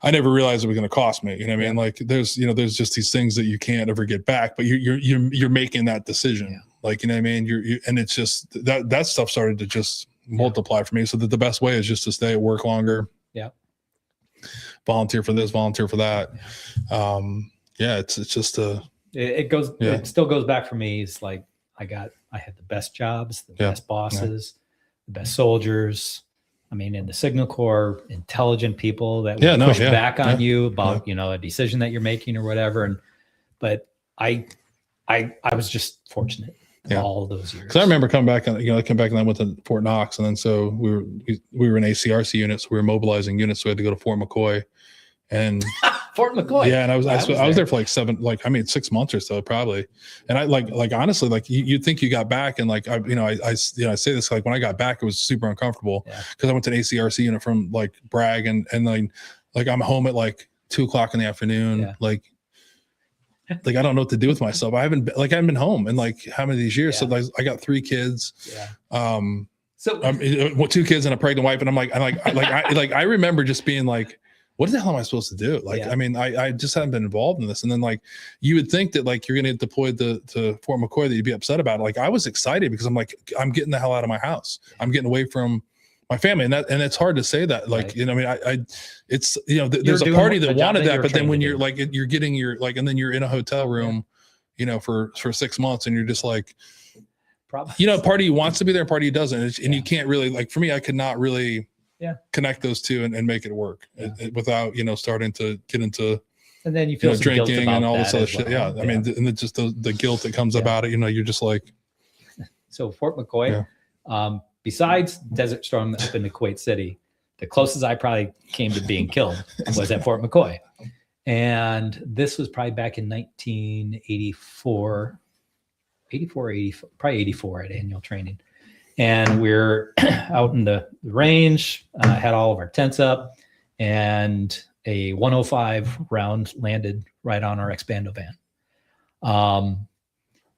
I never realized it was going to cost me. You know what I mean? Like there's just these things that you can't ever get back, but you're making that decision. Like, you know what I mean? And it's just that stuff started to just multiply for me. So that the best way is just to stay at work longer. Volunteer for this, volunteer for that. It's just
it still goes back for me. It's like I had the best jobs, the best bosses, the best soldiers. I mean, in the Signal Corps, intelligent people that would push back on you about a decision that you're making or whatever. But I was just fortunate. All those years.
Because I remember coming back and I went to Fort Knox, and then so we were in ACRC units. We were mobilizing units, so we had to go to Fort McCoy, and
Fort McCoy.
Yeah, and I was there for like 6 months or so probably. And I like honestly, like you'd think you got back, and like I say this, like when I got back, it was super uncomfortable because I went to an ACRC unit from like Bragg, and like I'm home at like 2:00 in the afternoon, like I don't know what to do with myself. I haven't been home in like how many of these years. So like I got 3 kids. So 2 kids and a pregnant wife. And I remember just being like, what the hell am I supposed to do? Like, I mean, I just haven't been involved in this. And then like, you would think that like, you're going to get deployed to Fort McCoy, that you'd be upset about it. Like I was excited because I'm like, I'm getting the hell out of my house. I'm getting away from my family, and it's hard to say that, like, I mean, it's, there's a party that wanted that, but then when you're like, you're getting your, like, and then you're in a hotel room, for 6 months, and you're just like, party wants to be there, party doesn't. And you can't really, like, for me, I could not really, connect those two and make it work without, starting to get into,
and then you feel some guilt
drinking
about
and all this
that
other
as
shit.
well.
Yeah. I mean, and just the guilt that comes about it, you're just like.
So Fort McCoy, besides Desert Storm up in the Kuwait City, the closest I probably came to being killed was at Fort McCoy. And this was probably back in 1984, probably 84 at annual training. And we're out in the range, had all of our tents up, and a 105 round landed right on our Expando van.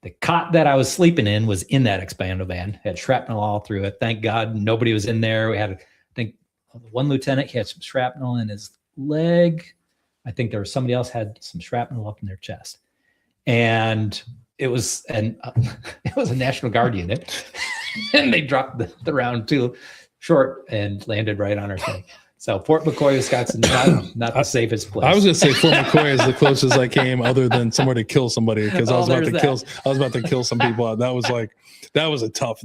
The cot that I was sleeping in was in that Expando van, had shrapnel all through it. Thank God nobody was in there. We had, I think, one lieutenant, he had some shrapnel in his leg. I think there was somebody else had some shrapnel up in their chest. And it was it was a National Guard unit. And they dropped the round too short and landed right on our thing. So Fort McCoy, Wisconsin, not the safest place.
I was going to say Fort McCoy is the closest I came, other than somewhere to kill somebody, because I was about to kill some people. That was a tough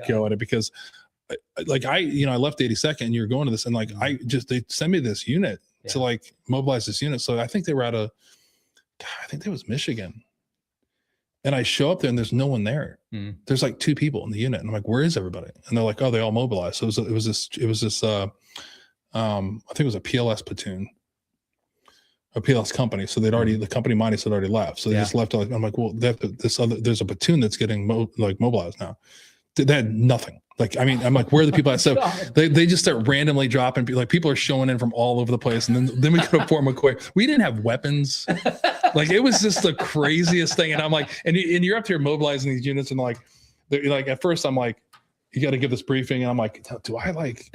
going, because like I left 82nd, and you're going to this, and like they sent me this unit to like mobilize this unit. So I think they were I think it was Michigan. And I show up there and there's no one there. There's like 2 people in the unit. And I'm like, where is everybody? And they're like, oh, they all mobilized. So it was this I think it was a PLS platoon, a PLS company. So the company minus had already left. So they just left. I'm like, well, there's a platoon that's getting mobilized now. They had nothing. Like, I mean, I'm like, where are the people at? So they just start randomly dropping. Like, people are showing in from all over the place. And then we go to Fort McCoy. We didn't have weapons. Like, it was just the craziest thing. And I'm like, and you're up here mobilizing these units, and like at first I'm like, you got to give this briefing. And I'm like, do I like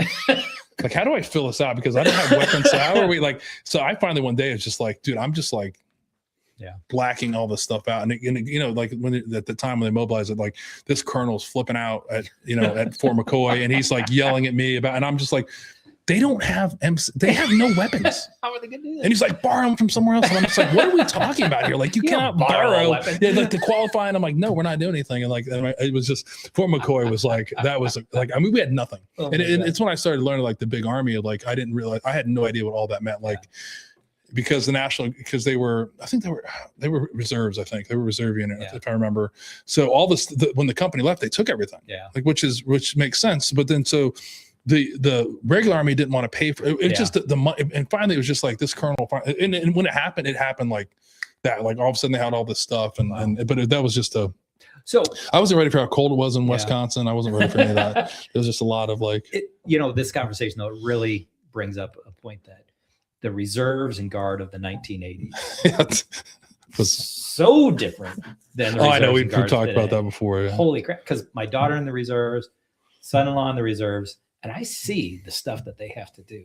how do I fill this out? Because I don't have weapons. So how are we so I finally one day, it's just like, dude, I'm just like, blacking all this stuff out. And like at the time when they mobilized it, like this colonel's flipping out at Fort McCoy, and he's like yelling at me and I'm just like, they don't have they have no weapons. How are they gonna do that? And he's like, borrow them from somewhere else. And I'm just like, what are we talking about here? Like, you cannot borrow like to qualify. And I'm like, no, we're not doing anything. And like, it was just, Fort McCoy was like, that was like, I mean, we had nothing. And it's when I started learning like the big army of like, I didn't realize, I had no idea what all that meant. Like, because they were reserves. I think they were reserve unit, if I remember. So all this, when the company left, they took everything. Like, which makes sense. But then, so the regular army didn't want to pay for it. It just the money. And finally it was just like this colonel, and when it happened like that, like all of a sudden they had all this stuff but that was just so I wasn't ready for how cold it was in Wisconsin. I wasn't ready for any of that. There was just a lot of like,
this conversation though really brings up a point that the reserves and guard of the 1980s was so different than the reserves.
I know we've talked
today.
About that before. Yeah.
Holy crap. Because my daughter in the reserves, son-in-law in the reserves, and I see the stuff that they have to do,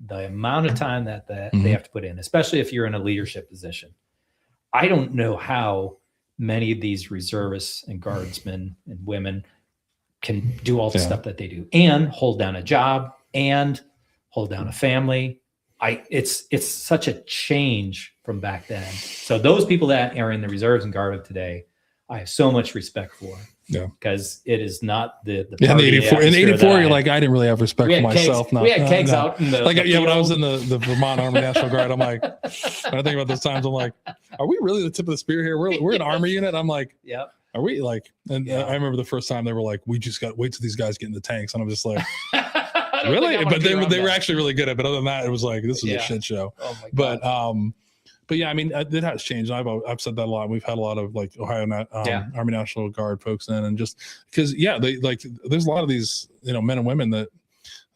the amount of time that they have to put in, especially if you're in a leadership position. I don't know how many of these reservists and guardsmen and women can do all the stuff that they do and hold down a job and hold down a family. It's such a change from back then. So those people that are in the reserves and guard of today, I have so much respect for. Yeah, because it is not the
in 84. In 84, you're like, I didn't really have respect for myself.
We had kegs out in the
when I was in the Vermont Army National Guard, I'm like, when I think about those times, I'm like, are we really the tip of the spear here? We're an army unit. I'm like, are we like? And I remember the first time they were like, we just got to wait till these guys get in the tanks, and I'm just like. Really? But they were actually really good at it. But other than that, it was like, this is a shit show. Oh my God. But yeah, I mean, it has changed. I've said that a lot. We've had a lot of like Ohio Army National Guard folks in, and just because they like, there's a lot of these men and women that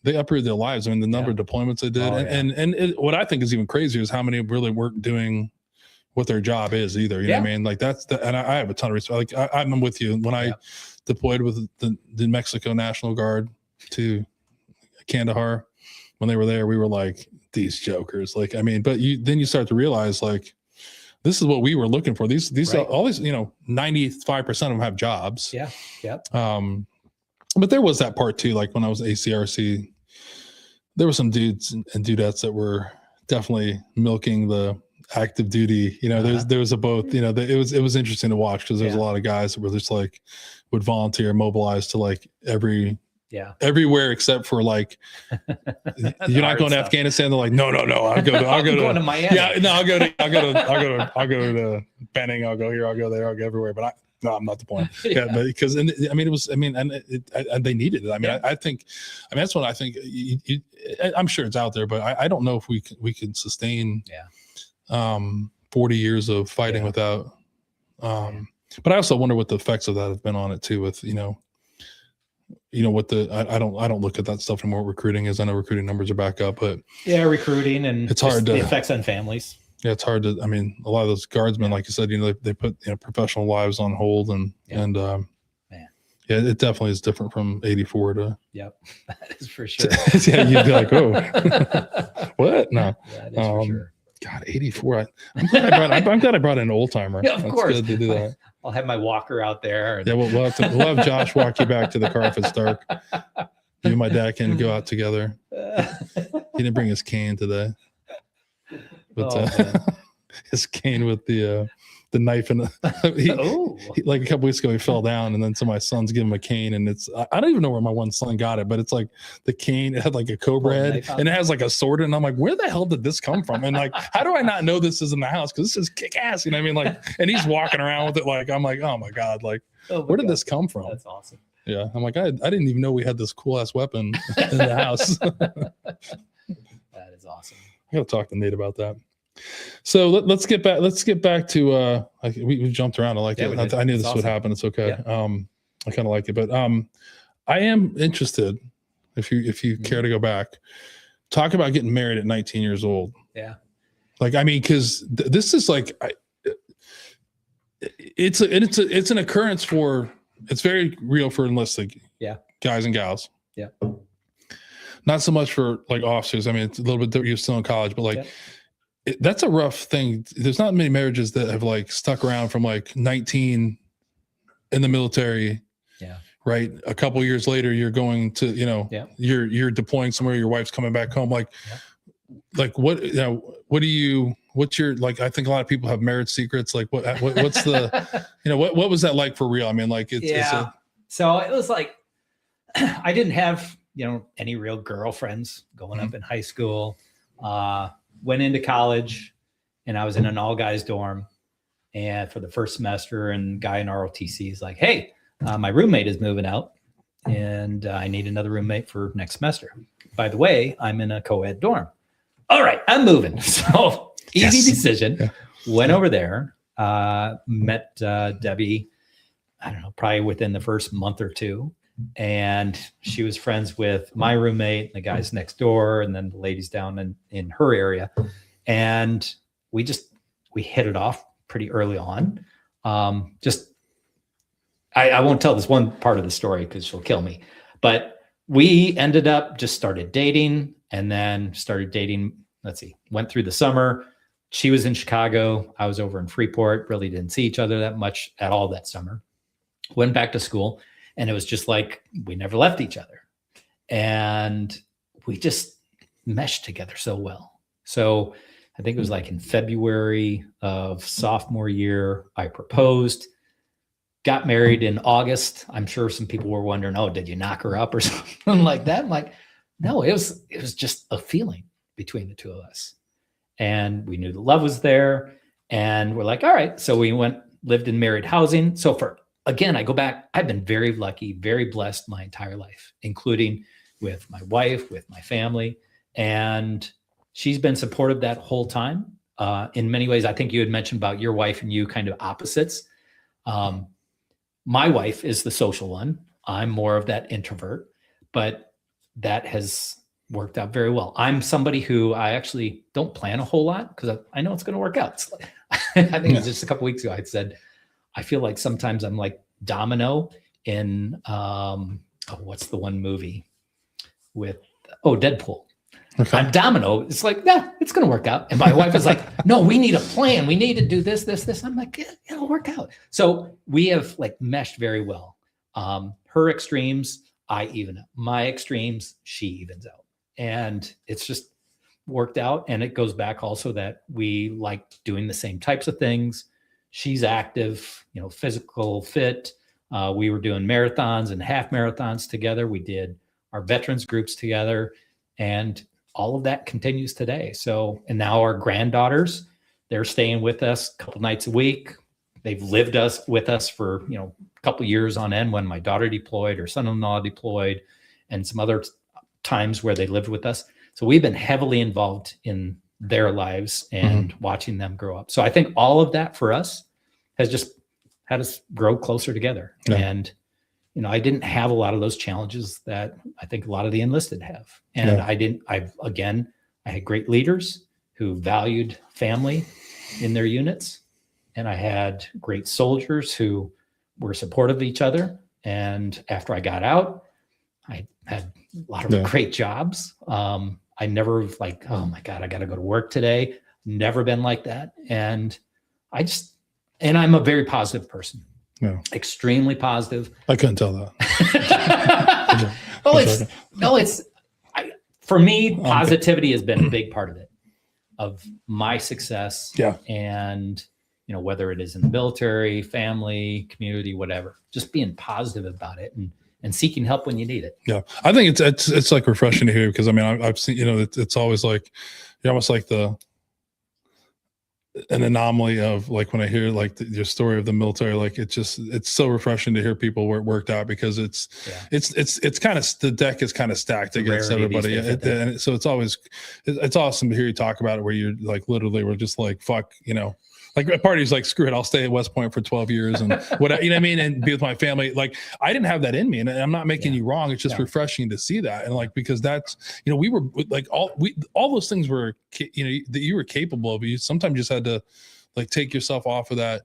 they uprooted their lives. I mean, the number of deployments they did, and what I think is even crazier is how many really weren't doing what their job is either. You know what I mean? Like and I have a ton of respect. Like I'm with you. When I deployed with the Mexico National Guard to Kandahar, when they were there, we were like, these jokers. Like, I mean, but then you start to realize like, this is what we were looking for. These all these 95% of them have jobs. But there was that part too. Like when I was ACRC, there were some dudes and dudettes that were definitely milking the active duty. There was a both. It was interesting to watch because there's a lot of guys that were just like would volunteer, mobilize to like every
Yeah.
everywhere except for like, you're not going to Afghanistan. They're like, no, I'll go
going to Miami.
Yeah, no, I'll go to Benning. I'll go here. I'll go there. I'll go everywhere. But I'm not the point. Yeah, but because and they needed it. I mean, I think that's what I think. I'm sure it's out there, but I don't know if we can sustain 40 years of fighting without. But I also wonder what the effects of that have been on it too. With what I don't look at that stuff anymore. What recruiting is. I know recruiting numbers are back up, but
recruiting and
it's hard
the effects on families.
Yeah, it's hard to. I mean, a lot of those guardsmen, like you said, they put professional lives on hold, and it definitely is different from '84 to.
Yep, that is for sure.
Yeah, you'd be like, oh, what? No,
that is for sure.
God, '84. I'm glad I brought an old timer.
Yeah, of course.
Good to do that.
I'll have my walker out there.
Yeah, we'll have Josh walk you back to the car if it's dark. You and my dad can go out together. He didn't bring his cane today. But his cane with the knife and like a couple weeks ago he fell down, and then so my son's giving him a cane, and it's I don't even know where my one son got it, but it's like the cane, it had like a cobra head and it has like a sword, and I'm like, where the hell did this come from? And like, how do I not know this is in the house? Because this is kick ass, you know what I mean? Like, and he's walking around with it, like I'm like, oh my god, like where did this come from?
That's awesome.
Yeah, I'm like, I didn't even know we had this cool ass weapon in the house.
That is awesome.
I gotta talk to Nate about that. So let's get back. Let's get back to. We jumped around. I like it. I knew this would happen. It's okay. Yeah. I kind of like it, but I am interested. If you care to go back, talk about getting married at 19 years old.
Yeah.
Like, I mean, because this is like, it's an occurrence for. It's very real for enlisted. Guys and gals.
Yeah.
Not so much for like officers. I mean, it's a little bit different. You're still in college, but like. That's a rough thing. There's not many marriages that have like stuck around from like 19 in the military. Yeah. Right. A couple years later, you're going to, you're deploying somewhere. Your wife's coming back home. Like what, what's your, like, I think a lot of people have marriage secrets. Like what's the, what was that like for real? I mean, like
so it was like, I didn't have, any real girlfriends going up in high school. Went into college, and I was in an all guys dorm, and for the first semester, and guy in ROTC is like, hey, my roommate is moving out, and I need another roommate for next semester. By the way, I'm in a co-ed dorm. All right, I'm moving. So easy decision. Yeah. Went over there, met Debbie, I don't know, probably within the first month or two. And she was friends with my roommate, the guys next door, and then the ladies down in her area. And we hit it off pretty early on. I won't tell this one part of the story because she'll kill me, but we ended up just started dating, and then started dating. Went through the summer. She was in Chicago. I was over in Freeport, really didn't see each other that much at all that summer. Went back to school. And it was just like, we never left each other. And we just meshed together so well. So I think it was like in February of sophomore year, I proposed, got married in August. I'm sure some people were wondering, oh, did you knock her up or something like that? I'm like, no, it was just a feeling between the two of us. And we knew the love was there. And we're like, all right. So we lived in married housing. So again, I go back, I've been very lucky, very blessed my entire life, including with my wife, with my family. And she's been supportive that whole time. In many ways, I think you had mentioned about your wife and you kind of opposites. My wife is the social one. I'm more of that introvert, but that has worked out very well. I'm somebody who I actually don't plan a whole lot because I know it's going to work out. I think it was just a couple weeks ago I said, I feel like sometimes I'm like Domino in what's the one movie with Deadpool. Okay. I'm Domino. It's like, it's going to work out. And my wife is like, no, we need a plan. We need to do this. I'm like, yeah, it'll work out. So we have like meshed very well. Her extremes, I even out. My extremes, she evens out. And it's just worked out. And it goes back also that we like doing the same types of things. She's active, physical fit. We were doing marathons and half marathons together. We did our veterans groups together, and all of that continues today. So, and now our granddaughters, they're staying with us a couple nights a week. They've lived with us for, a couple years on end when my daughter deployed or son-in-law deployed, and some other times where they lived with us. So we've been heavily involved in their lives and watching them grow up. So I think all of that for us has just had us grow closer together. Yeah. And, I didn't have a lot of those challenges that I think a lot of the enlisted have. And I had great leaders who valued family in their units. And I had great soldiers who were supportive of each other. And after I got out, I had a lot of great jobs. I never like, oh my God, I got to go to work today. Never been like that. And I'm a very positive person. Yeah. Extremely positive.
I couldn't tell that.
For me, positivity has been a big part of it, of my success.
Yeah.
And, whether it is in the military, family, community, whatever, just being positive about it and seeking help when you need it.
Yeah. I think it's like refreshing to hear, because I've seen, it's always like, you're almost like an anomaly of like, when I hear like your story of the military, like it's so refreshing to hear people where it worked out, because it's kind of, the deck is kind of stacked against everybody. And so it's awesome to hear you talk about it, where you're like, literally we're just like, fuck, like a party's like, screw it, I'll stay at West Point for 12 years and what, and be with my family. Like, I didn't have that in me, and I'm not making you wrong. It's just refreshing to see that. And like, because that's, we were like, all those things were, that you were capable of. You sometimes just had to like take yourself off of that,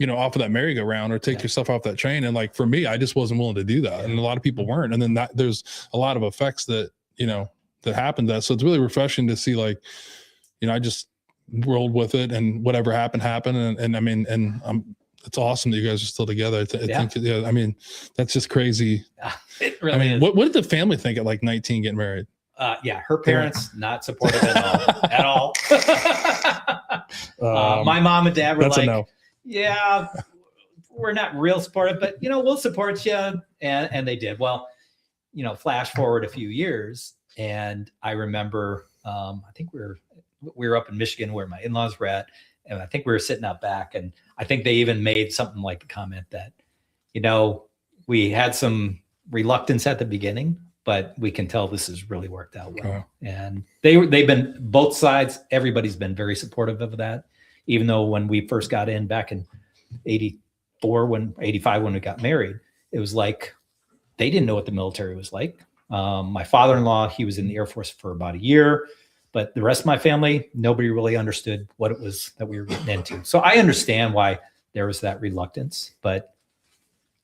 off of that merry-go-round, or take yourself off that train. And like, for me, I just wasn't willing to do that. And a lot of people weren't. And then there's a lot of effects that, that happened to that. So it's really refreshing to see, like, I just rolled with it, and whatever happened. And it's awesome that you guys are still together. I think, that's just crazy.
It really is.
What did the family think at like 19 getting married?
Her parents, not supportive at all. My mom and dad were like, no. Yeah, we're not real supportive, but we'll support you. And they did. Well, flash forward a few years, and I remember, I think we were up in Michigan where my in-laws were at, and I think we were sitting out back, and I think they even made something like a comment that, we had some reluctance at the beginning, but we can tell this has really worked out well. And they've been, both sides, everybody's been very supportive of that. Even though when we first got in back in 85, when we got married, it was like, they didn't know what the military was like. My father-in-law, he was in the Air Force for about a year. But the rest of my family, nobody really understood what it was that we were getting into. So I understand why there was that reluctance, but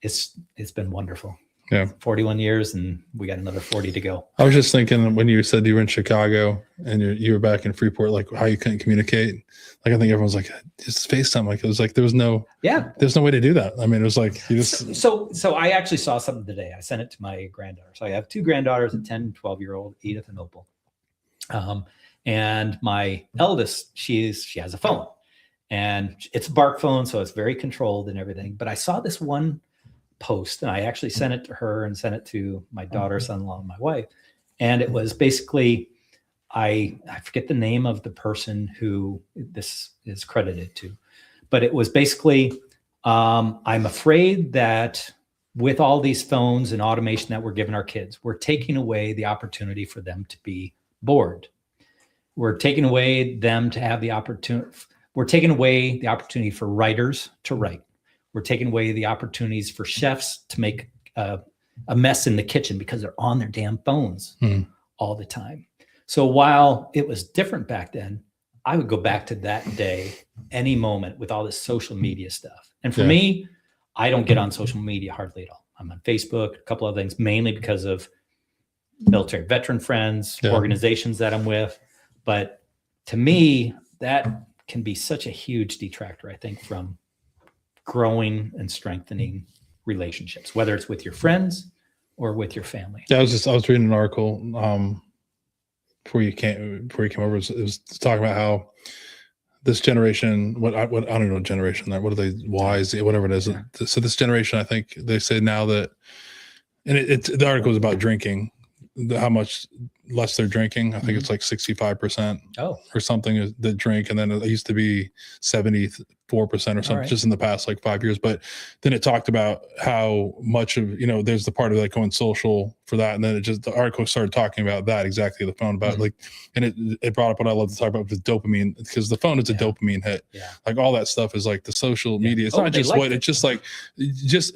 it's been wonderful.
Yeah.
41 years, and we got another 40 to go.
I was just thinking, when you said you were in Chicago and you were back in Freeport, like how you couldn't communicate. Like, I think everyone's like, just FaceTime. Like, it was like, there's no way to do that. It was like, you just.
So I actually saw something today. I sent it to my granddaughter. So I have two granddaughters, a 10, 12-year-old, Edith and Opal. And my eldest, she has a phone, and it's a Bark phone, so it's very controlled and everything. But I saw this one post, and I actually sent it to her and sent it to my daughter, son-in-law, and my wife. And it was basically, I forget the name of the person who this is credited to, but it was basically, I'm afraid that with all these phones and automation that we're giving our kids, we're taking away the opportunity for them to be bored. We're taking away them to have the opportunity. We're taking away the opportunity for writers to write. We're taking away the opportunities for chefs to make a mess in the kitchen because they're on their damn phones all the time. So while it was different back then, I would go back to that day, any moment, with all this social media stuff. And for me, I don't get on social media hardly at all. I'm on Facebook, a couple of things, mainly because of military veteran friends, organizations that I'm with. But to me, that can be such a huge detractor, I think, from growing and strengthening relationships, whether it's with your friends or with your family.
Yeah, I was reading an article before you came over. It was talking about how this generation, what I don't know, generation that, what are they, Ys, whatever it is.
Yeah.
So this generation, I think they say now that, and the article is about drinking, how much less they're drinking. I think it's like 65% or something that drink. And then it used to be 74% or something just in the past like 5 years. But then it talked about how much of, there's the part of like going social for that. And then the article started talking about that exactly, the phone, about like, and it brought up what I love to talk about with dopamine, because the phone is a dopamine hit. Like all that stuff is like the social media. It's not just it's just like,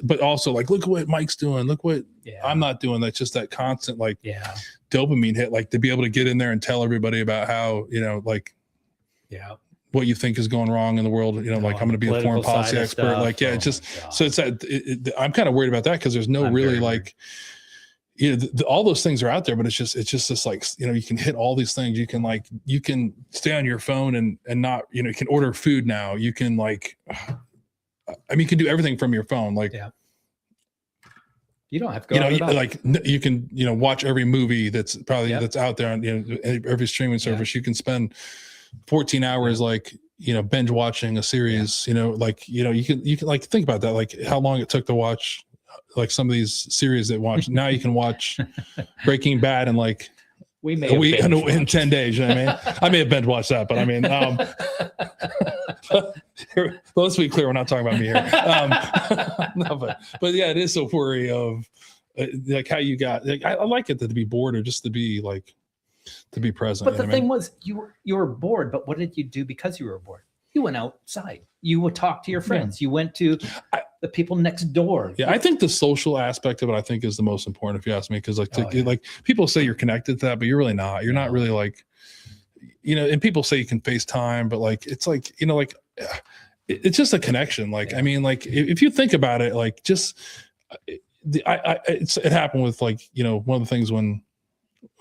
but also like, look at what Mike's doing. Look what I'm not doing. That's just that constant, like dopamine hit, like to be able to get in there and tell everybody about how, like, what you think is going wrong in the world, like I'm going to be a foreign policy expert. Like, it's just, so it's that I'm kind of worried about that, because there's no really like, all those things are out there, but it's just this like, you can hit all these things. You can stay on your phone and not, you can order food now. You can like, you can do everything from your phone. Like,
you don't have to go
like you can, watch every movie that's probably that's out there on, every streaming service. You can spend 14 hours, like, binge watching a series, like, you can like, think about that, like how long it took to watch like some of these series that watch. Now you can watch Breaking Bad in like in 10 days. You know what I mean? I may have binge watched that, but I mean, let's be clear, we're not talking about me here. No, but yeah, it is a worry of like how you got, like, I like it to be bored, or just to be like, to be present.
But the thing was, you were bored, but what did you do because you were bored? You went outside. You would talk to your friends. You went to the people next door.
Yeah, I think the social aspect of it, I think, is the most important, if you ask me, because like, like people say you're connected to that, but you're really not. You're not really like, and people say you can FaceTime, but like, it's like, like, it's just a connection. Like, I mean, like if you think about it, like just, it happened with like, one of the things when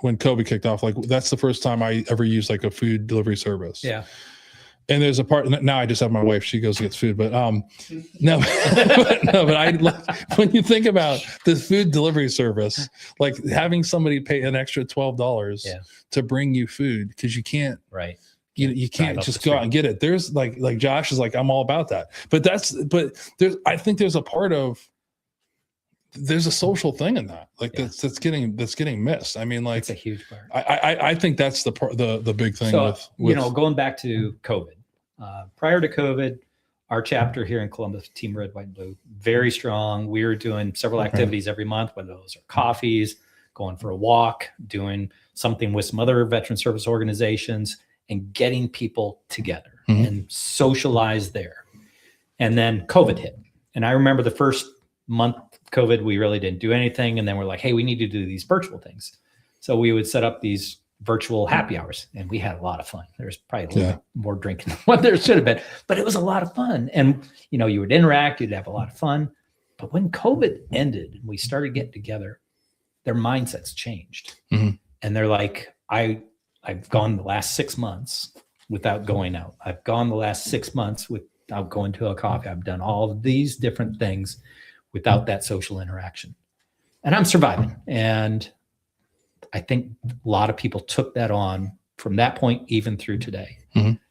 COVID kicked off, like that's the first time I ever used like a food delivery service. Yeah. And there's a part now, I just have my wife, she goes and gets food, but but I like, when you think about the food delivery service, like having somebody pay an extra $12 to bring you food, because you can't, you can't just go out and get it. There's like Josh is like, I'm all about that. But I think there's a part of, there's a social thing in that, like that's getting missed. I mean, like,
it's a huge part.
I think that's the big thing.
So, with going back to COVID, prior to COVID, our chapter here in Columbus, Team Red, White, and Blue, very strong. We were doing several activities every month, whether those are coffees, going for a walk, doing something with some other veteran service organizations, and getting people together and socialize there. And then COVID hit. And I remember the first month COVID, we really didn't do anything. And then we're like, hey, we need to do these virtual things. So we would set up these virtual happy hours, and we had a lot of fun. There's probably a little bit more drinking than what there should have been, but it was a lot of fun. And, you would interact, you'd have a lot of fun. But when COVID ended and we started getting together, their mindsets changed. And they're like, I've gone the last 6 months without going out. I've gone the last 6 months without going to a coffee. I've done all of these different things without that social interaction, and I'm surviving. And I think a lot of people took that on from that point, even through today.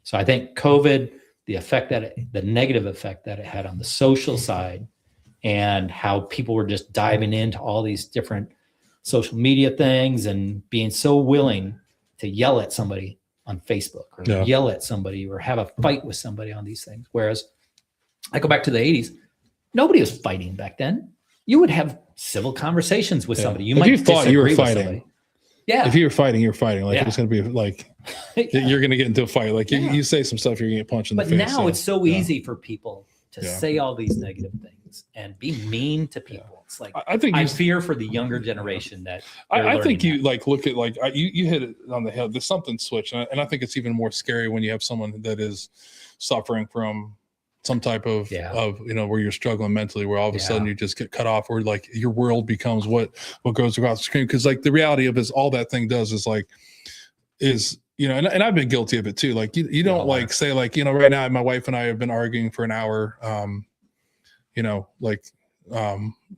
So I think COVID, the negative effect that it had on the social side, and how people were just diving into all these different social media things and being so willing to yell at somebody on Facebook, or yell at somebody, or have a fight with somebody on these things. Whereas I go back to the 80s, nobody was fighting back then. You would have civil conversations with somebody. You might disagree you were fighting.
If you were fighting, you're fighting. Like it's going to be like, you're going to get into a fight. Like you say some stuff, you're going to get punched in the face.
But now it's so easy for people to say all these negative things and be mean to people. It's like, I fear for the younger generation that
I think you like look at like you hit it on the head. There's something switched, and I think it's even more scary when you have someone that is suffering from some type of where you're struggling mentally, where all of a sudden you just get cut off, or like your world becomes what goes across the screen. Because like the reality of is all that thing does is like and I've been guilty of it too. Like you don't like say like, right now my wife and I have been arguing for an hour.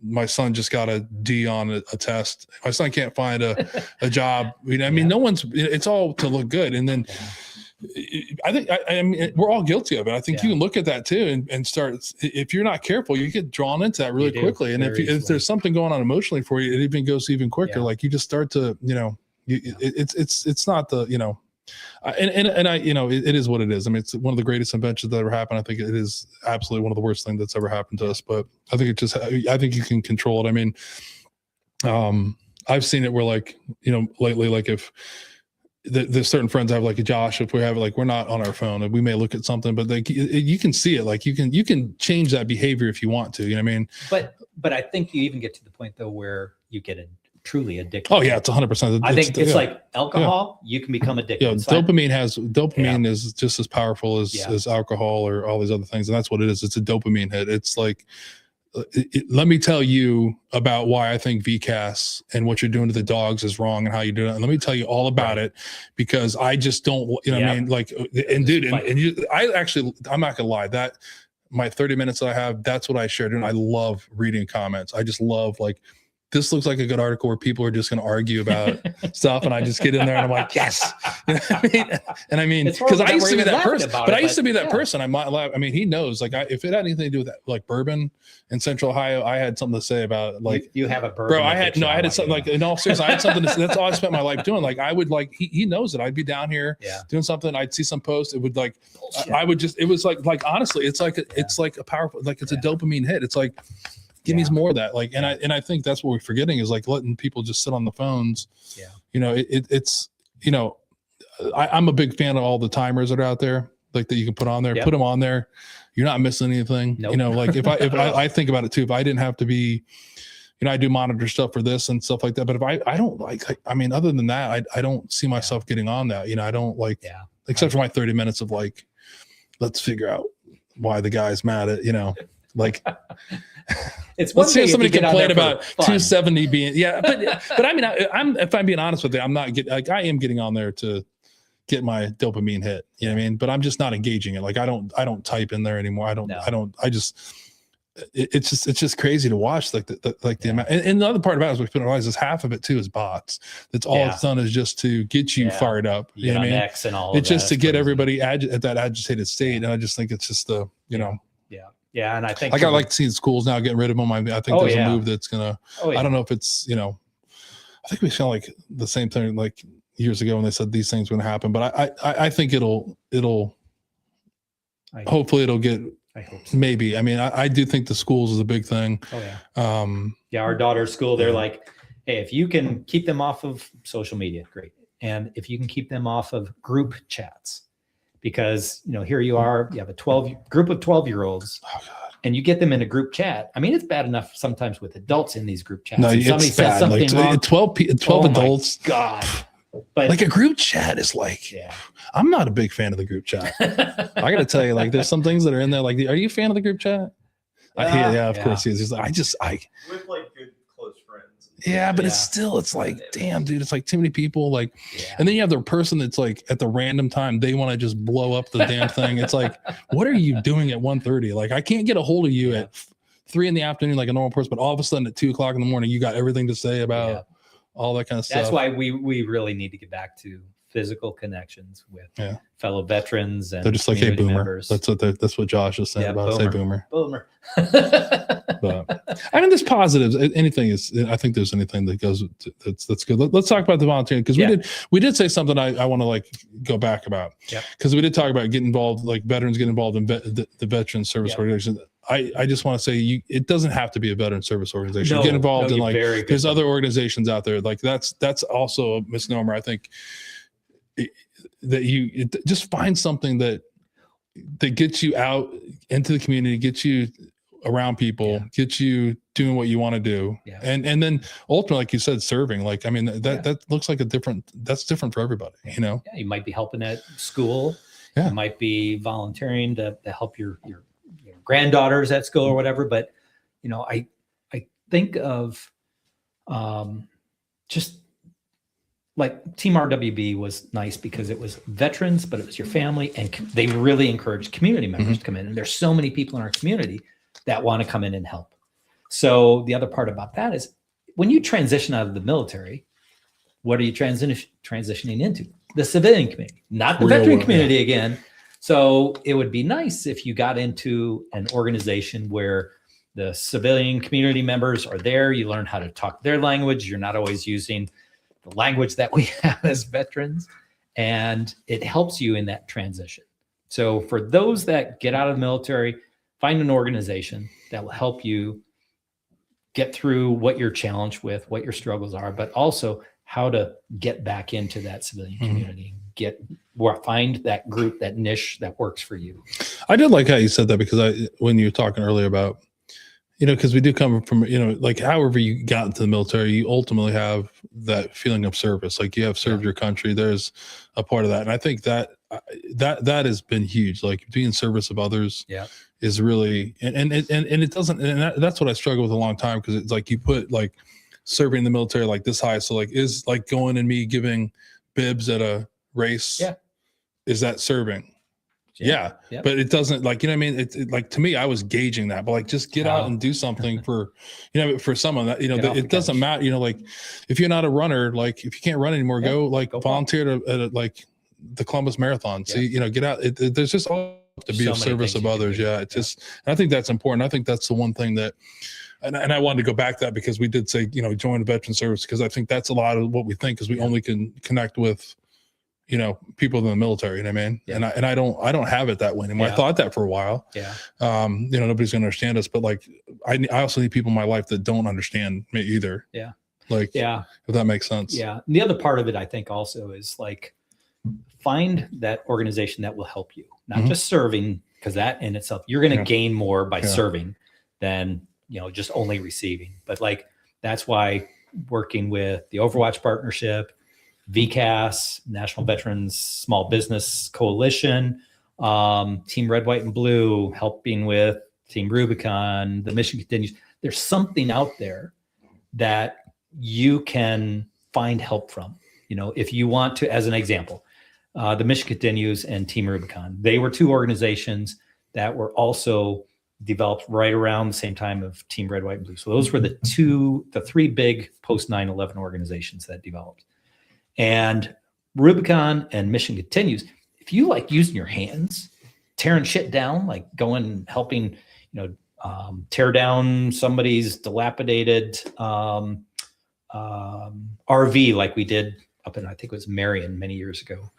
My son just got a D on a test. My son can't find a job. I mean, no one's, it's all to look good. And then I mean, we're all guilty of it. I think
Yeah.
you can look at that too and start, if you're not careful, you get drawn into that really quickly. And if there's something going on emotionally for you, it even goes even quicker. Like you just start to, it's not the, and I, it is what it is. I mean, it's one of the greatest inventions that ever happened. I think it is absolutely one of the worst things that's ever happened to us, but I think I think you can control it. I mean, I've seen it where like, lately, like if there's certain friends I have, like Josh, if we have like, we're not on our phone and we may look at something, but like you can see it, like you can change that behavior if you want to, you know what I mean?
But I think you even get to the point though, where you get truly addicted.
Oh yeah, it's 100%.
I think it's like alcohol. You can become addicted.
Yeah, dopamine is just as powerful as alcohol or all these other things, and that's what it is. It's a dopamine hit. It's like, let me tell you about why I think VCAS and what you're doing to the dogs is wrong and how you do it. And let me tell you all about it, because I just don't, what I mean? Like, and dude, I'm not gonna lie, that my 30 minutes that I have, that's what I share. And I love reading comments. I just love, like, this looks like a good article where people are just going to argue about stuff. And I just get in there and I'm like, yes. You know what I mean? And I mean, because I used to be that person, but I used to be that person. I mean, he knows, like, if it had anything to do with that, like bourbon in Central Ohio, I had something to say about, like,
you have a bourbon.
Bro, I had something, like, in all seriousness, I had something to say. That's all I spent my life doing. Like, I would, like, he knows it. I'd be down here doing something. I'd see some post. It would, like, I would just, it was like, honestly, it's like, it's like a powerful, like, it's a dopamine hit. It's like, give me more of that. Like, and I think that's what we're forgetting, is like letting people just sit on the phones. Yeah. It's, I'm a big fan of all the timers that are out there, like, that you can put on there, put them on there. You're not missing anything. Nope. Like if I think about it too, if I didn't have to be, I do monitor stuff for this and stuff like that. But if I don't like, I mean, other than that, I don't see myself getting on that. I don't like, except for my 30 minutes of like, let's figure out why the guy's mad at, like,
it's
let's see if somebody complain about 270 being, but I mean, if I'm being honest with you, I'm not getting, like, I am getting on there to get my dopamine hit, you know what I mean? But I'm just not engaging it. Like, I don't type in there anymore. It's just crazy to watch, like the amount. And the other part about it is, we put in our lives, is half of it too is bots. That's all it's done, is just to get you fired up. You know what I mean?
X and all
it's just to get everybody at that agitated state. And I just think it's just
Yeah, and I think,
like, I like seeing schools now getting rid of them. I think there's a move that's gonna. I don't know if it's, I think we feel like the same thing like years ago when they said these things were gonna happen. But I think it'll hopefully it'll get. I hope so. Maybe. I mean, I do think the schools is a big thing. Oh yeah. Our daughter's school, they're like, hey, if you can keep them off of social media, great. And if you can keep them off of group chats. Because, here you are, you have a group of 12-year-olds, and you get them in a group chat. I mean, it's bad enough sometimes with adults in these group chats. No, somebody says something wrong. 12 adults. God. But like, a group chat is like, I'm not a big fan of the group chat. I got to tell you, like, there's some things that are in there. Like, are you a fan of the group chat? Of course he is. With like good close friends. Yeah, but it's like, damn, dude, it's like too many people. Like, and then you have the person that's like, at the random time, they want to just blow up the damn thing. It's like, what are you doing at 1:30? Like, I can't get a hold of you at 3 p.m. like a normal person, but all of a sudden at 2 o'clock in the morning, you got everything to say about all that kind of stuff. That's why we really need to get back to physical connections with fellow veterans. And they're just like, hey, boomer. Members. That's what Josh is saying about boomer. Say boomer. Boomer. But, I mean, there's positives. Anything is, I think there's anything that goes, that's good. Let's talk about the volunteering, because we did say something I want to, like, go back about. Because we did talk about getting involved, like veterans get involved in the veteran service organization. I just want to say, it doesn't have to be a veteran service organization. Get involved in, like, there's other organizations out there. Like, that's also a misnomer. I think that you just find something that gets you out into the community, gets you around people, gets you doing what you want to do. And then ultimately, like you said, serving, like, I mean, that looks like that's different for everybody, you might be helping at school. You might be volunteering to help your granddaughters at school or whatever. But, I think of just like Team RWB was nice because it was veterans, but it was your family, and they really encouraged community members to come in. And there's so many people in our community that want to come in and help. So the other part about that is, when you transition out of the military, what are you transitioning into? The civilian community, not the veteran community again,
So it would be nice if you got into an organization where the civilian community members are there. You learn how to talk their language. You're not always using the language that we have as veterans, and it helps you in that transition. So for those that get out of the military, find an organization that will help you get through what you're challenged with, what your struggles are, but also how to get back into that civilian community, find that group, that niche that works for you.
I did like how you said that, because when you were talking earlier about, because we do come from, like however you got into the military, you ultimately have that feeling of service. Like you have served your country. There's a part of that. And I think that has been huge. Like being in service of others is really, and it doesn't, and that's what I struggled with a long time. Cause it's like, you put like serving in the military like this high. So like, is like going and me giving bibs at a race. Is that serving? But it doesn't, like, you know what I mean? It like, to me, I was gauging that, but like, just get out and do something for, for someone that, it doesn't matter, like if you're not a runner, like if you can't run anymore, go volunteer at like the Columbus Marathon. So, get out. There's just all to be of service of others. It's just, and I think that's important. I think that's the one thing that, and I wanted to go back to that because we did say, join the veteran service, because I think that's a lot of what we think, because we only can connect with, people in the military, what I mean? And I don't have it that way anymore. I thought that for a while. Nobody's gonna understand us, but like, I also need people in my life that don't understand me either. Like, if that makes sense.
And the other part of it, I think also is like, find that organization that will help you, not just serving, because that in itself, you're going to gain more by serving than, just only receiving. But like, that's why working with the Overwatch Partnership, VCAS, National Veterans Small Business Coalition, Team Red, White, and Blue, helping with Team Rubicon, the mission continues. There's something out there that you can find help from. If you want to, as an example, the mission continues and Team Rubicon, they were two organizations that were also developed right around the same time of Team Red, White, and Blue. So those were the three big post 9/11 organizations that developed. And Rubicon and Mission Continues, if you like using your hands, tearing shit down, like going, helping, tear down somebody's dilapidated RV, like we did up in, I think it was Marion many years ago.